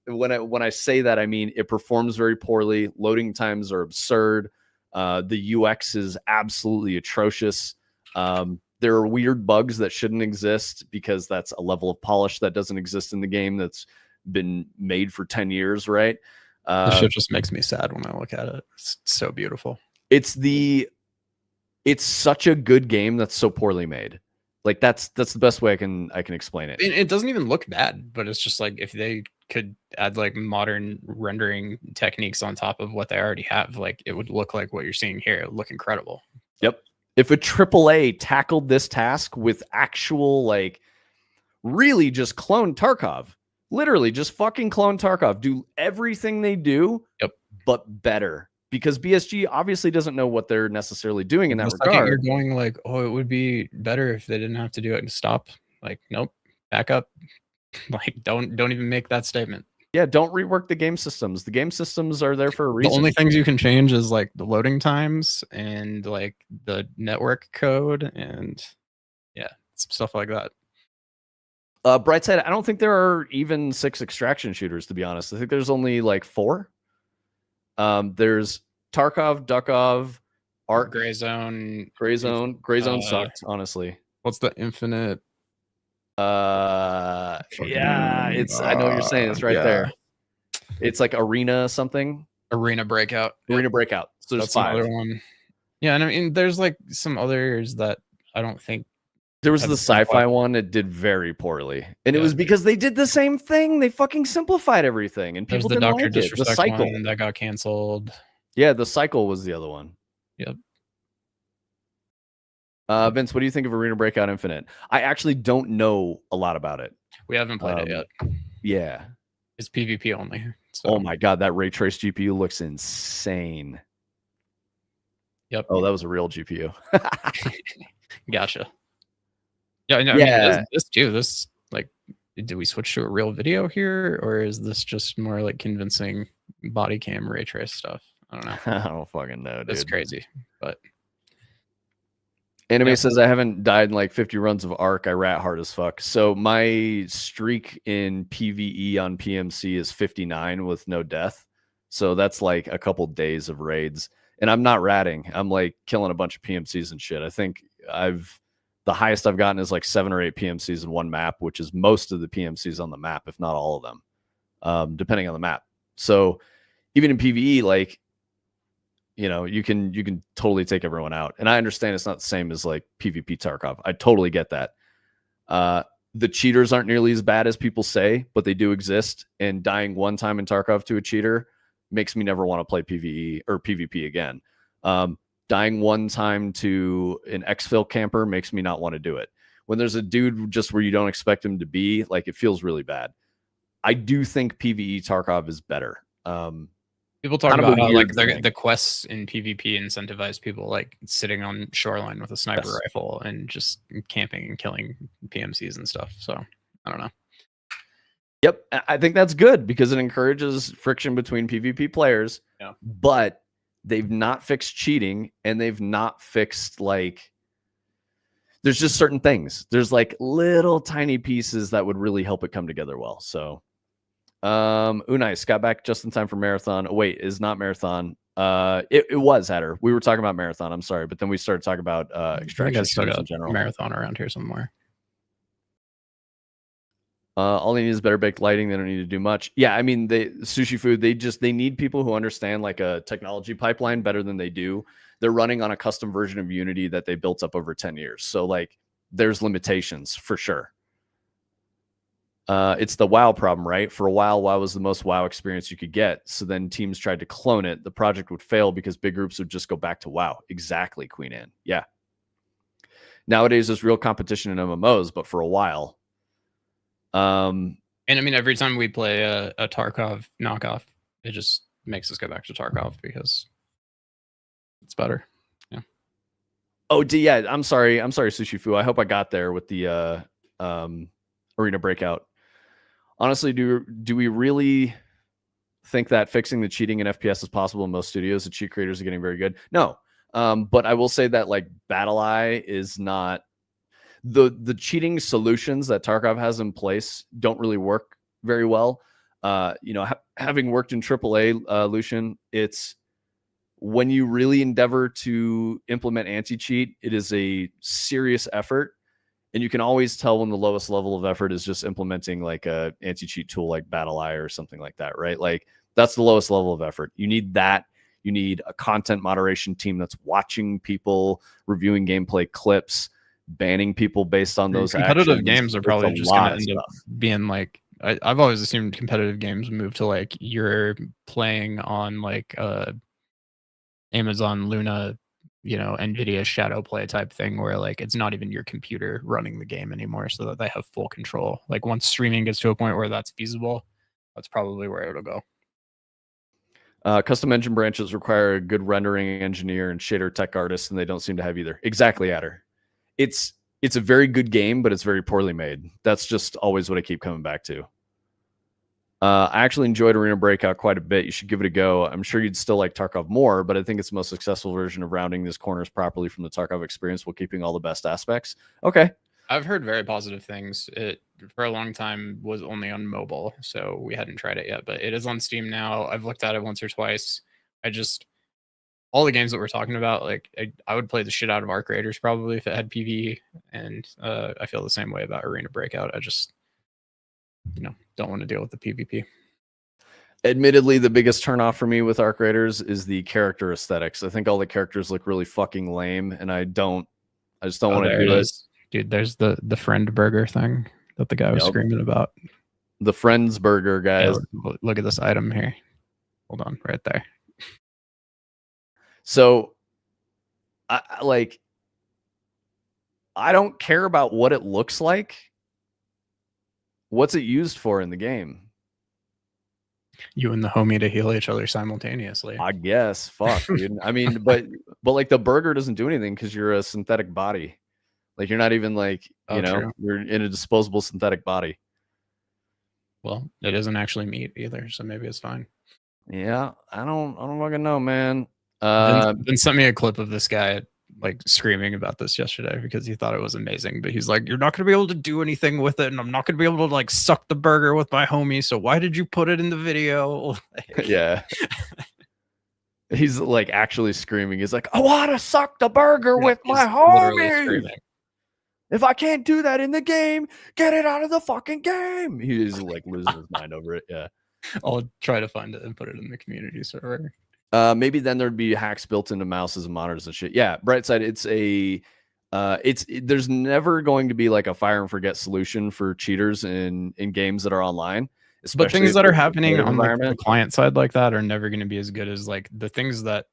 when I say that, I mean it performs very poorly. Loading times are absurd. The UX is absolutely atrocious. There are weird bugs that shouldn't exist because that's a level of polish that doesn't exist in the game that's been made for 10 years, right? This shit just makes me sad when I look at it. It's so beautiful. It's such a good game that's so poorly made. Like, that's the best way I can explain it. It doesn't even look bad, but it's just like if they could add like modern rendering techniques on top of what they already have, like it would look like what you're seeing here. It would look incredible. Yep. If a AAA tackled this task with actual, like, really just clone Tarkov, literally just fucking clone Tarkov, do everything they do, yep, but better. because BSG obviously doesn't know what they're necessarily doing in that The second regard. you're going like, oh, it would be better if they didn't have to do it and stop. Like, nope, back up. Like, don't even make that statement. Yeah, don't rework the game systems. The game systems are there for a reason. The only things you can change is like the loading times and like the network code and yeah, stuff like that. Brightside, I don't think there are even 6 extraction shooters, to be honest. I think there's only like 4. There's Tarkov, Dukov, Arc, Gray Zone. Gray Zone sucked, honestly. What's the Infinite? Yeah, it's I know what you're saying. It's right there. It's like Arena something. Arena Breakout. Arena Breakout. So there's 5. Another one. Yeah, and I mean, there's like some others that I don't think. There was the sci-fi one that did very poorly, and it was because they did the same thing. They fucking simplified everything, and people didn't like it. The cycle that got canceled. Yeah, the cycle was the other one. Yep. Vince, what do you think of Arena Breakout Infinite? I actually don't know a lot about it. We haven't played it yet. Yeah. It's PvP only. So. Oh my god, that ray trace GPU looks insane. Yep. Oh, that was a real GPU. Gotcha. Yeah, I mean, this too. This like, did we switch to a real video here, or is this just more like convincing body cam ray trace stuff? I don't know. I don't fucking know, dude. It's crazy, but. Anime says I haven't died in like 50 runs of Arc. I rat hard as fuck. So my streak in PvE on PMC is 59 with no death. So that's like a couple days of raids. And I'm not ratting. I'm like killing a bunch of PMCs and shit. I think the highest I've gotten is like 7 or 8 PMCs in one map, which is most of the PMCs on the map, if not all of them, depending on the map. So even in PvE, like, you know, you can totally take everyone out. And I understand it's not the same as like PvP Tarkov. I totally get that. The cheaters aren't nearly as bad as people say, but they do exist. And dying one time in Tarkov to a cheater makes me never want to play PvE or PvP again. Dying one time to an exfil camper makes me not want to do it. When there's a dude just where you don't expect him to be, like, it feels really bad. I do think PvE Tarkov is better. People talk about how like the quests in PvP incentivize people like sitting on shoreline with a sniper rifle and just camping and killing PMCs and stuff. So I don't know. Yep, I think that's good because it encourages friction between PvP players. Yeah. But they've not fixed cheating, and they've not fixed like. There's just certain things. There's like little tiny pieces that would really help it come together well. So. Nice got back just in time for marathon. Oh, wait, is not marathon. It was Hatter. We were talking about marathon. I'm sorry, but then we started talking about extraction in general. Marathon around here somewhere. All they need is better baked lighting. They don't need to do much. Yeah, I mean, Sushi Food. They need people who understand like a technology pipeline better than they do. They're running on a custom version of Unity that they built up over 10 years. So like, there's limitations for sure. It's the WoW problem, right? For a while, WoW was the most WoW experience you could get. So then teams tried to clone it. The project would fail because big groups would just go back to WoW. Exactly, Queen Anne. Yeah. Nowadays, there's real competition in MMOs, but for a while. And I mean, every time we play a Tarkov knockoff, it just makes us go back to Tarkov because it's better. Yeah. Oh, yeah. I'm sorry, Sushi Fu. I hope I got there with the Arena Breakout. Honestly, do we really think that fixing the cheating in FPS is possible in most studios? The cheat creators are getting very good. No, but I will say that like BattleEye is not the cheating solutions that Tarkov has in place don't really work very well. Having worked in AAA, Lucian, it's when you really endeavor to implement anti-cheat, it is a serious effort. And you can always tell when the lowest level of effort is just implementing like a anti-cheat tool like BattleEye or something like that, right? Like that's the lowest level of effort. You need that. You need a content moderation team that's watching people, reviewing gameplay clips, banning people based on those competitive actions. games are probably just going to end up being like, I've always assumed competitive games move to like you're playing on like Amazon Luna, NVIDIA Shadow Play type thing where like it's not even your computer running the game anymore, so that they have full control. Like once streaming gets to a point where that's feasible, that's probably where it'll go. Custom engine branches require a good rendering engineer and shader tech artist, and they don't seem to have either. Exactly, Adder. It's a very good game, but it's very poorly made. That's just always what I keep coming back to. I actually enjoyed Arena Breakout quite a bit. You should give it a go. I'm sure you'd still like Tarkov more, but I think it's the most successful version of rounding these corners properly from the Tarkov experience while keeping all the best aspects. Okay. I've heard very positive things. It for a long time was only on mobile, so we hadn't tried it yet, but it is on Steam now. I've looked at it once or twice. I just all the games that we're talking about, like I would play the shit out of Arc Raiders probably if it had PvE, and I feel the same way about Arena Breakout. I just don't want to deal with the PvP. Admittedly, the biggest turnoff for me with Arc Raiders is the character aesthetics. I think all the characters look really fucking lame, and I just don't want to do it. Dude, there's the friend burger thing that the guy was screaming about. The Friends burger, guys. Yeah, look at this item here. Hold on, right there. So, I don't care about what it looks like. What's it used for in the game? You and the homie to heal each other simultaneously. I guess. Fuck, dude. I mean, but like the burger doesn't do anything because you're a synthetic body. Like you're not even like, true. You're in a disposable synthetic body. Well, it isn't actually meat either, so maybe it's fine. Yeah, I don't fucking know, man. Then sent me a clip of this guy like screaming about this yesterday because he thought it was amazing, but he's like, you're not gonna be able to do anything with it, and I'm not gonna be able to like suck the burger with my homie, so why did you put it in the video? Yeah. He's like actually screaming. He's like, I want to suck the burger with my homie. If I can't do that in the game, get it out of the fucking game. He's like losing his mind over it. Yeah. I'll try to find it and put it in the community server. Maybe then there'd be hacks built into mouses and monitors and shit. Yeah, Brightside, there's never going to be like a fire and forget solution for cheaters in games that are online. But things that are happening on the client side like that are never going to be as good as like the things that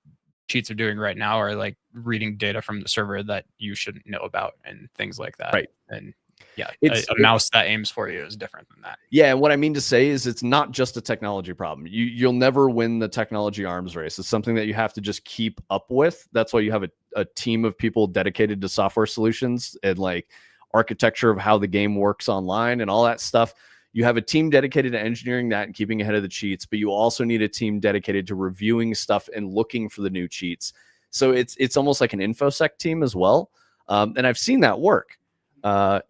cheats are doing right now are like reading data from the server that you shouldn't know about and things like that. Right. And yeah, a mouse that aims for you is different than that. Yeah, and what I mean to say is it's not just a technology problem. You'll never win the technology arms race. It's something that you have to just keep up with. That's why you have a team of people dedicated to software solutions and like architecture of how the game works online and all that stuff. You have a team dedicated to engineering that and keeping ahead of the cheats, but you also need a team dedicated to reviewing stuff and looking for the new cheats. So it's almost like an InfoSec team as well. And I've seen that work. I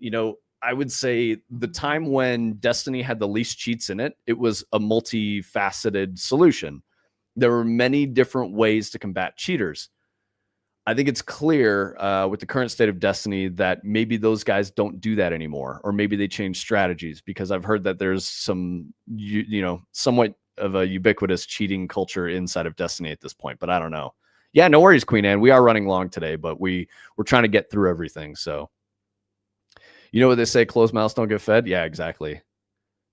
would say the time when Destiny had the least cheats in it, it was a multifaceted solution. There were many different ways to combat cheaters. I think it's clear with the current state of Destiny that maybe those guys don't do that anymore, or maybe they change strategies, because I've heard that there's some, somewhat of a ubiquitous cheating culture inside of Destiny at this point, but I don't know. Yeah, no worries, Queen Anne. We are running long today, but we're trying to get through everything. So, you know what they say, closed mouths don't get fed? Yeah, exactly.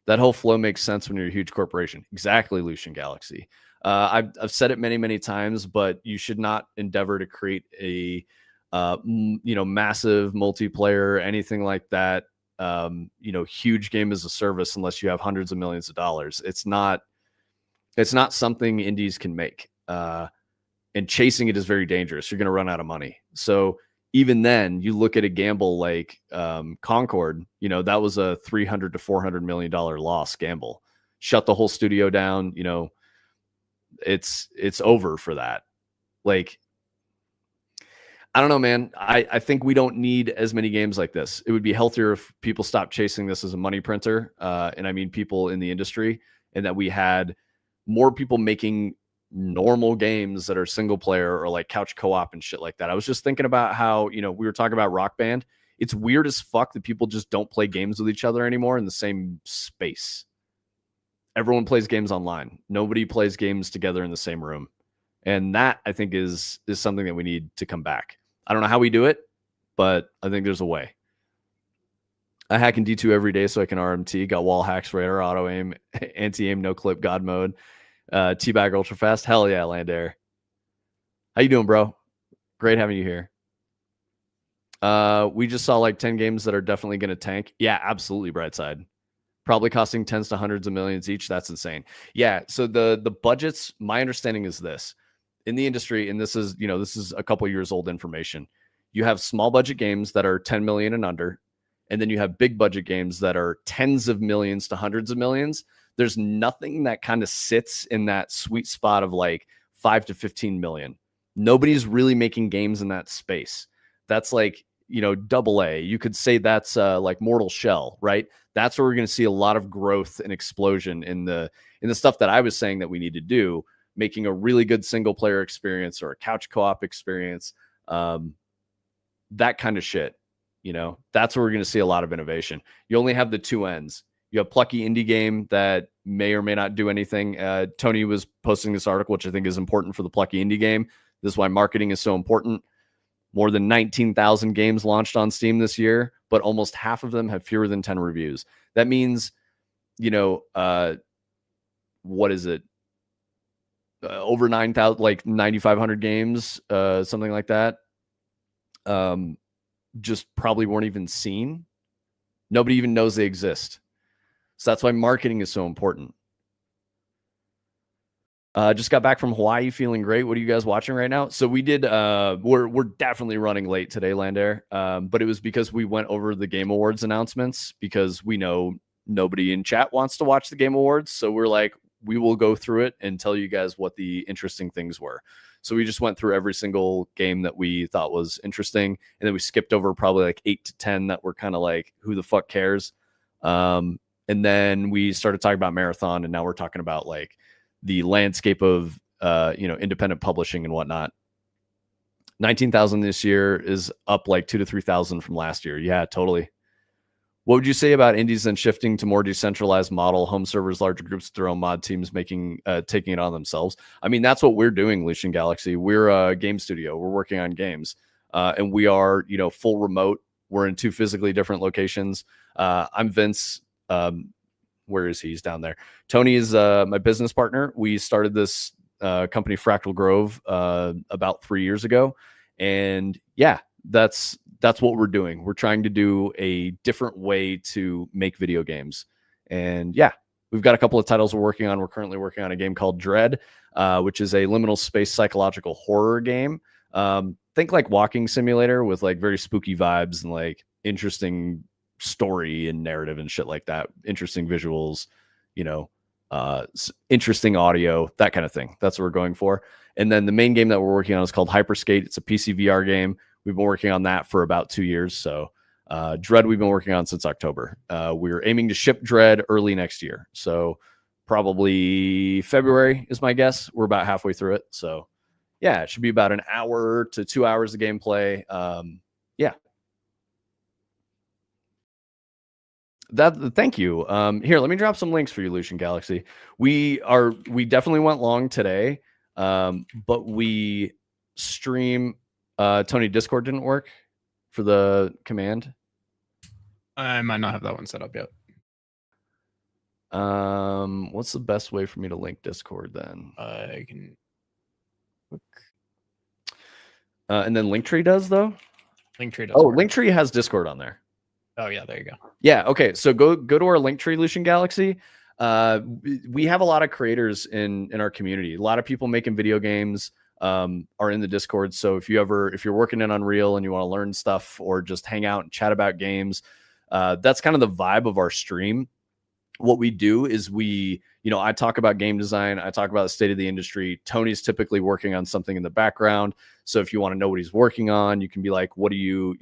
That whole flow makes sense when you're a huge corporation. Exactly, Lucian Galaxy. I've said it many, many times, but you should not endeavor to create a, massive multiplayer, anything like that, huge game as a service unless you have hundreds of millions of dollars. It's not something indies can make. And chasing it is very dangerous. You're going to run out of money. So even then, you look at a gamble like Concord, that was a $300 to $400 million loss gamble. Shut the whole studio down, it's over for that. Like, I don't know, man. I think we don't need as many games like this. It would be healthier if people stopped chasing this as a money printer. And I mean people in the industry, and that we had more people making normal games that are single player or like couch co-op and shit like that. I was just thinking about how, we were talking about Rock Band. It's weird as fuck that people just don't play games with each other anymore in the same space. Everyone plays games online. Nobody plays games together in the same room. And that, I think, is something that we need to come back. I don't know how we do it, but I think there's a way. I hack in D2 every day so I can RMT. Got wall hacks, radar, auto aim, anti-aim, no clip, God mode, T-bag ultra fast. Hell yeah, Landair. How you doing, bro? Great having you here. We just saw like 10 games that are definitely going to tank. Yeah, absolutely, Brightside. probably costing tens to hundreds of millions each. That's insane. Yeah. So the budgets, my understanding is this in the industry, and this is, this is a couple years old information. You have small budget games that are 10 million and under, and then you have big budget games that are tens of millions to hundreds of millions. There's nothing that kind of sits in that sweet spot of like 5 to 15 million. Nobody's really making games in that space. That's like, double A. You could say that's like Mortal Shell, right? That's where we're going to see a lot of growth and explosion in the stuff that I was saying that we need to do, making a really good single player experience or a couch co-op experience, that kind of shit. That's where we're going to see a lot of innovation. You only have the two ends. You have plucky indie game that may or may not do anything. Tony was posting this article, which I think is important for the plucky indie game. This is why marketing is so important. More than 19,000 games launched on Steam this year, but almost half of them have fewer than 10 reviews. That means, what is it? Over 9,000, like 9,500 games, something like that. Just probably weren't even seen. Nobody even knows they exist. So that's why marketing is so important. Just got back from Hawaii, feeling great. What are you guys watching right now? So we did. We're definitely running late today, Landair. But it was because we went over the Game Awards announcements because we know nobody in chat wants to watch the Game Awards. So we're like, we will go through it and tell you guys what the interesting things were. So we just went through every single game that we thought was interesting, and then we skipped over probably like 8 to 10 that were kind of like, who the fuck cares? And then we started talking about Marathon, and now we're talking about like the landscape of independent publishing and whatnot. 19,000 this year is up like 2,000 to 3,000 from last year. Yeah, totally. What would you say about indies then shifting to more decentralized model, home servers, larger groups, their own mod teams, taking it on themselves? I mean, that's what we're doing, Lucian Galaxy. We're a game studio. We're working on games, and we are, full remote. We're in 2 physically different locations. I'm Vince. Where is he? He's down there. Tony is my business partner. We started this company, Fractal Grove, about 3 years ago, and yeah, that's what we're doing. We're trying to do a different way to make video games. And yeah, we've got a couple of titles we're working on. We're currently working on a game called Dread, which is a liminal space psychological horror game. Think like walking simulator with like very spooky vibes and like interesting story and narrative and shit like that. Interesting visuals, interesting audio, that kind of thing. That's what we're going for. And then the main game that we're working on is called Hyperskate. It's a PC VR game. We've been working on that for about 2 years. So Dread we've been working on since October. We're aiming to ship Dread early next year. So probably February is my guess. We're about halfway through it. So yeah, it should be about an hour to 2 hours of gameplay. Yeah. Thank you. Here, let me drop some links for you, Lucian Galaxy. We definitely went long today, but we stream. Tony, Discord didn't work for the command. I might not have that one set up yet. What's the best way for me to link Discord then? I can look. And then Linktree does though. Linktree does. Oh, Linktree has Discord on there. Oh yeah, there you go. Yeah. Okay. So go to our Linktree, Lucian Galaxy. We have a lot of creators in our community. A lot of people making video games are in the Discord. So if you're working in Unreal and you want to learn stuff or just hang out and chat about games, that's kind of the vibe of our stream. What we do is I talk about game design. I talk about the state of the industry. Tony's typically working on something in the background. So if you want to know what he's working on, you can be like, what are you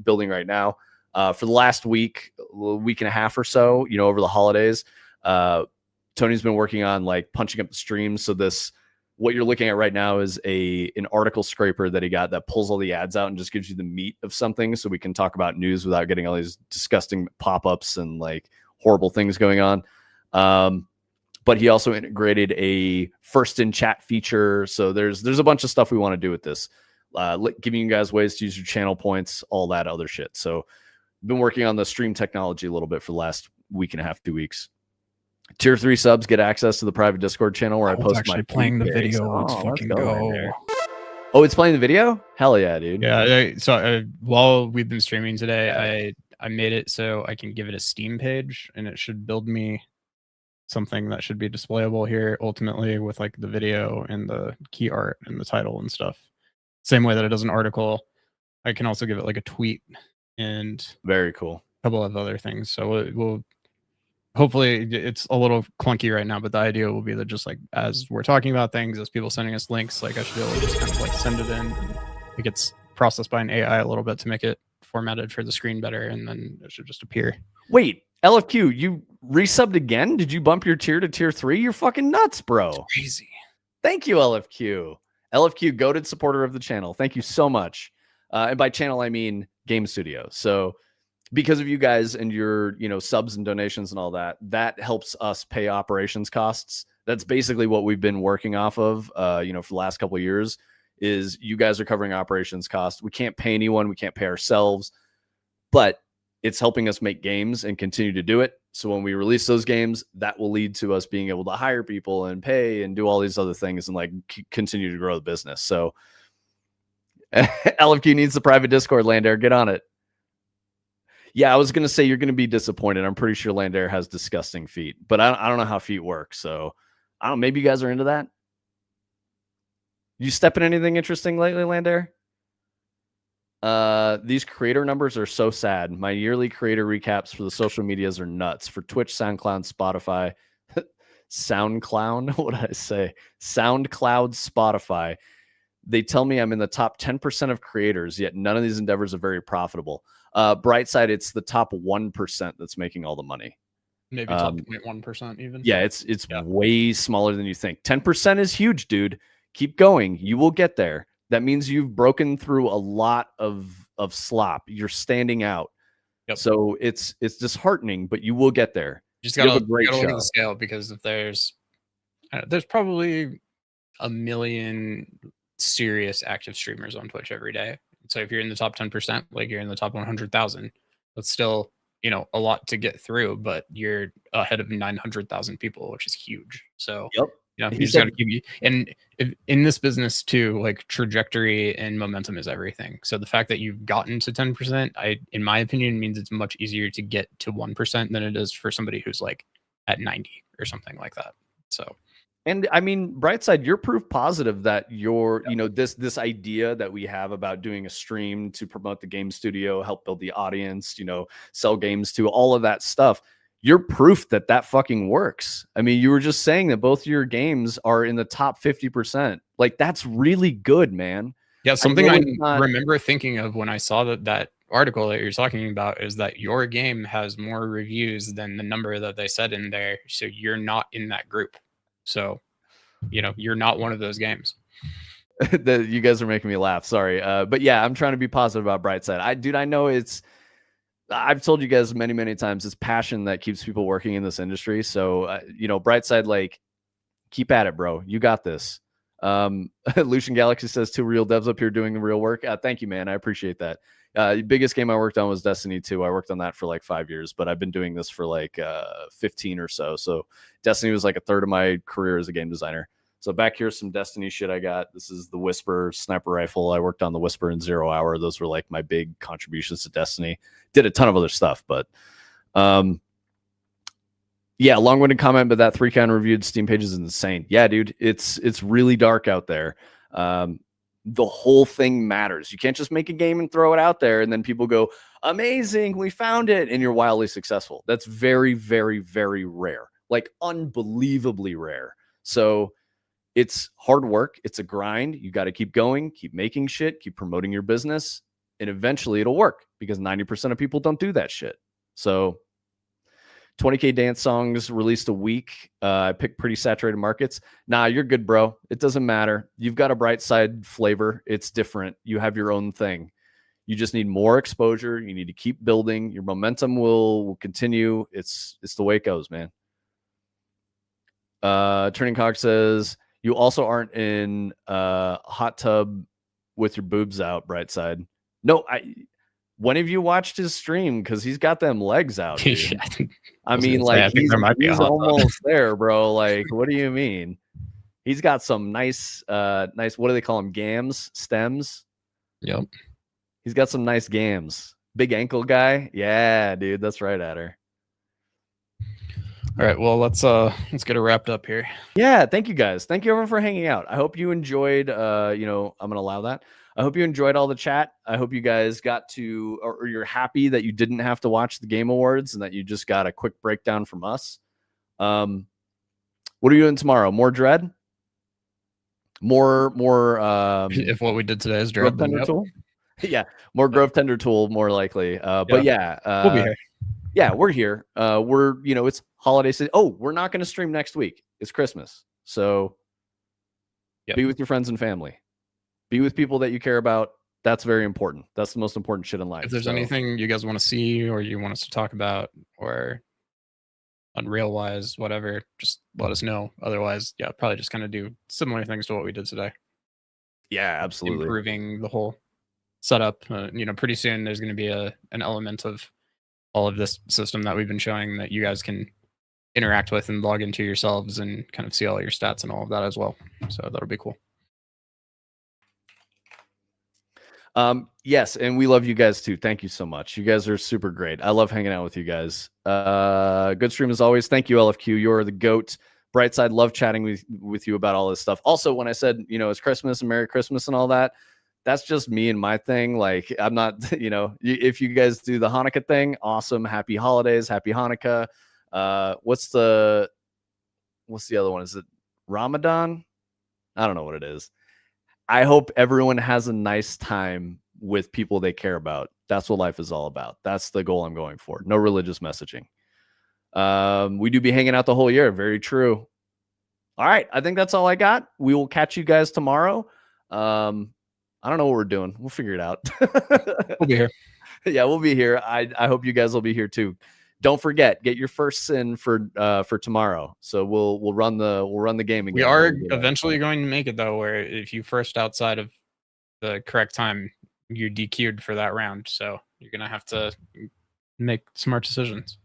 building right now? For the last week and a half or so, over the holidays, Tony's been working on like punching up the streams. So what you're looking at right now is an article scraper that he got that pulls all the ads out and just gives you the meat of something. So we can talk about news without getting all these disgusting pop-ups and like horrible things going on. But he also integrated a first in chat feature. So there's a bunch of stuff we want to do with this, giving you guys ways to use your channel points, all that other shit. So been working on the stream technology a little bit for the last week and a half, 2 weeks. Tier 3 subs get access to the private Discord channel where I post actually my playing the video. Let's fucking go. Oh, it's playing the video? Hell yeah, dude. Yeah. So while we've been streaming today, I made it so I can give it a Steam page, and it should build me something that should be displayable here ultimately with like the video and the key art and the title and stuff. Same way that it does an article, I can also give it like a tweet and very cool. A couple of other things. So we'll hopefully, it's a little clunky right now, but the idea will be that just like as we're talking about things, as people sending us links, like I should be able to just kind of like send it in, and it gets processed by an AI a little bit to make it formatted for the screen better, and then it should just appear. Wait, LFQ, you resubbed again? Did you bump your tier to tier 3? You're fucking nuts, bro. It's crazy. Thank you, LFQ. LFQ, goated supporter of the channel. Thank you so much. And by channel, I mean Game Studio. So because of you guys and your, subs and donations and all that, that helps us pay operations costs. That's basically what we've been working off of, for the last couple of years, is you guys are covering operations costs. We can't pay anyone. We can't pay ourselves, but it's helping us make games and continue to do it. So when we release those games, that will lead to us being able to hire people and pay and do all these other things and like continue to grow the business. So LFQ needs the private Discord, Landair. Get on it. Yeah, I was going to say you're going to be disappointed. I'm pretty sure Landair has disgusting feet, but I don't know how feet work. So I don't know. Maybe you guys are into that. You step in anything interesting lately, Landair? These creator numbers are so sad. My yearly creator recaps for the social medias are nuts. For Twitch, SoundCloud, Spotify, SoundCloud. What did I say? SoundCloud, Spotify. They tell me I'm in the top 10% of creators, yet none of these endeavors are very profitable. Brightside, it's the top 1% that's making all the money. Maybe top 0.1% even. Yeah, it's way smaller than you think. 10% is huge, dude. Keep going. You will get there. That means you've broken through a lot of slop. You're standing out. Yep. So it's disheartening, but you will get there. You just gotta look at the scale, because if there's probably 1 million serious active streamers on Twitch every day. So if you're in the top 10%, like you're in the top 100,000, that's still, a lot to get through, but you're ahead of 900,000 people, which is huge. So you just got to keep, and in this business too, like trajectory and momentum is everything. So the fact that you've gotten to 10%, in my opinion, means it's much easier to get to 1% than it is for somebody who's like at 90 or something like that. So. And I mean, Brightside, you're proof positive that you're, this idea that we have about doing a stream to promote the game studio, help build the audience, sell games to all of that stuff. You're proof that that fucking works. I mean, you were just saying that both your games are in the top 50%. Like, that's really good, man. Yeah, something I remember thinking of when I saw that article that you're talking about is that your game has more reviews than the number that they said in there. So you're not in that group. So, you're not one of those games. You guys are making me laugh. Sorry. But yeah, I'm trying to be positive about Brightside. I know I've told you guys many, many times, it's passion that keeps people working in this industry. So, Brightside, like, keep at it, bro. You got this. Lucian Galaxy says 2 real devs up here doing the real work. Thank you, man. I appreciate that. The biggest game I worked on was Destiny 2. I worked on that for like 5 years, but I've been doing this for like 15 or so. So Destiny was like a third of my career as a game designer. So back here's some Destiny shit I got. This is the Whisper sniper rifle. I worked on the Whisper and 0 Hour. Those were like my big contributions to Destiny. Did a ton of other stuff, but yeah, long-winded comment, but that 3-count reviewed Steam page is insane. Yeah, dude, it's really dark out there. The whole thing matters. You can't just make a game and throw it out there and then people go, amazing, we found it, and you're wildly successful. That's very, very, very rare. Like, unbelievably rare. So it's hard work. It's a grind. You got to keep going, keep making shit, keep promoting your business, and eventually it'll work, because 90% of people don't do that shit. So 20K dance songs released a week. I picked pretty saturated markets. Nah, you're good, bro. It doesn't matter. You've got a Brightside flavor. It's different. You have your own thing. You just need more exposure. You need to keep building. Your momentum will continue. It's the way it goes, man. Turning Cock says, you also aren't in hot tub with your boobs out, Brightside. No, when have you watched his stream? Because he's got them legs out, dude. I mean, like, he's almost there, bro. Like, what do you mean? He's got some nice, what do they call them? Gams? Stems? Yep. He's got some nice gams. big ankle guy. Yeah, dude, that's right, Adder. All right, well, let's get it wrapped up here. Yeah, thank you guys. Thank you everyone for hanging out. I hope you enjoyed. I'm gonna allow that. I hope you enjoyed all the chat. I hope you guys got to, or you're happy that you didn't have to watch the Game Awards and that you just got a quick breakdown from us. What are you doing tomorrow? More Dread? More. If what we did today is Grove Dread, then Tender yep. Tool. Yeah, more Grove Tender Tool, more likely. But yeah, we'll be here. Yeah, we're here. It's holiday season. Oh, we're not going to stream next week. It's Christmas. So be with your friends and family. Be with people that you care about. That's very important. That's the most important shit in life. If there's anything you guys want to see or you want us to talk about or Unreal wise, whatever, just let us know. Otherwise, yeah, probably just kind of do similar things to what we did today. Yeah, absolutely. Improving the whole setup. Pretty soon there's going to be an element of all of this system that we've been showing that you guys can interact with and log into yourselves and kind of see all your stats and all of that as well. So that'll be cool. Yes, and we love you guys too. Thank you so much. You guys are super great. I love hanging out with you guys. Good stream as always. Thank you, LFQ. You're the GOAT. Brightside, love chatting with you about all this stuff. Also, when I said, it's Christmas and Merry Christmas and all that, that's just me and my thing. Like, I'm not, if you guys do the Hanukkah thing, awesome. Happy holidays. Happy Hanukkah. What's the other one? Is it Ramadan? I don't know what it is. I hope everyone has a nice time with people they care about. That's what life is all about. That's the goal I'm going for. No religious messaging. We do be hanging out the whole year. Very true. All right. I think that's all I got. We will catch you guys tomorrow. I don't know what we're doing. We'll figure it out. We'll be here. Yeah, we'll be here. I hope you guys will be here too. Don't forget, get your first sin for tomorrow. So we'll run the game again. We are eventually going to make it though, where if you first outside of the correct time, you're DQ'd for that round. So you're gonna have to make smart decisions.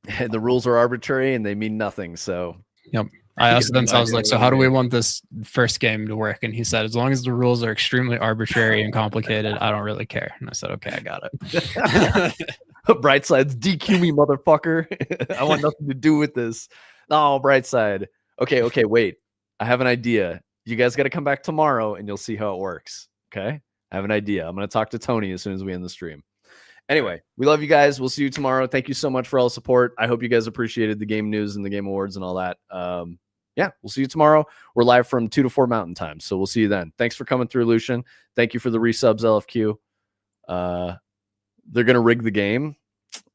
The rules are arbitrary and they mean nothing. So yep. I asked Vince, I was like, so how do we want this first game to work? And he said, as long as the rules are extremely arbitrary and complicated, I don't really care. And I said, okay, I got it. Brightside's DQ me, motherfucker. I want nothing to do with this. Oh, Brightside. Okay, wait. I have an idea. You guys got to come back tomorrow and you'll see how it works. Okay? I have an idea. I'm going to talk to Tony as soon as we end the stream. Anyway, we love you guys. We'll see you tomorrow. Thank you so much for all the support. I hope you guys appreciated the game news and the game awards and all that. Yeah, we'll see you tomorrow. We're live from 2 to 4 Mountain Time, so we'll see you then. Thanks for coming through, Lucian. Thank you for the resubs, LFQ. They're going to rig the game.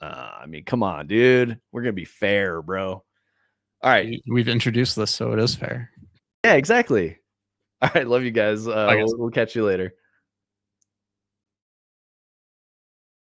I mean, come on, dude. We're going to be fair, bro. All right. We've introduced this, so it is fair. Yeah, exactly. All right, love you guys. We'll catch you later.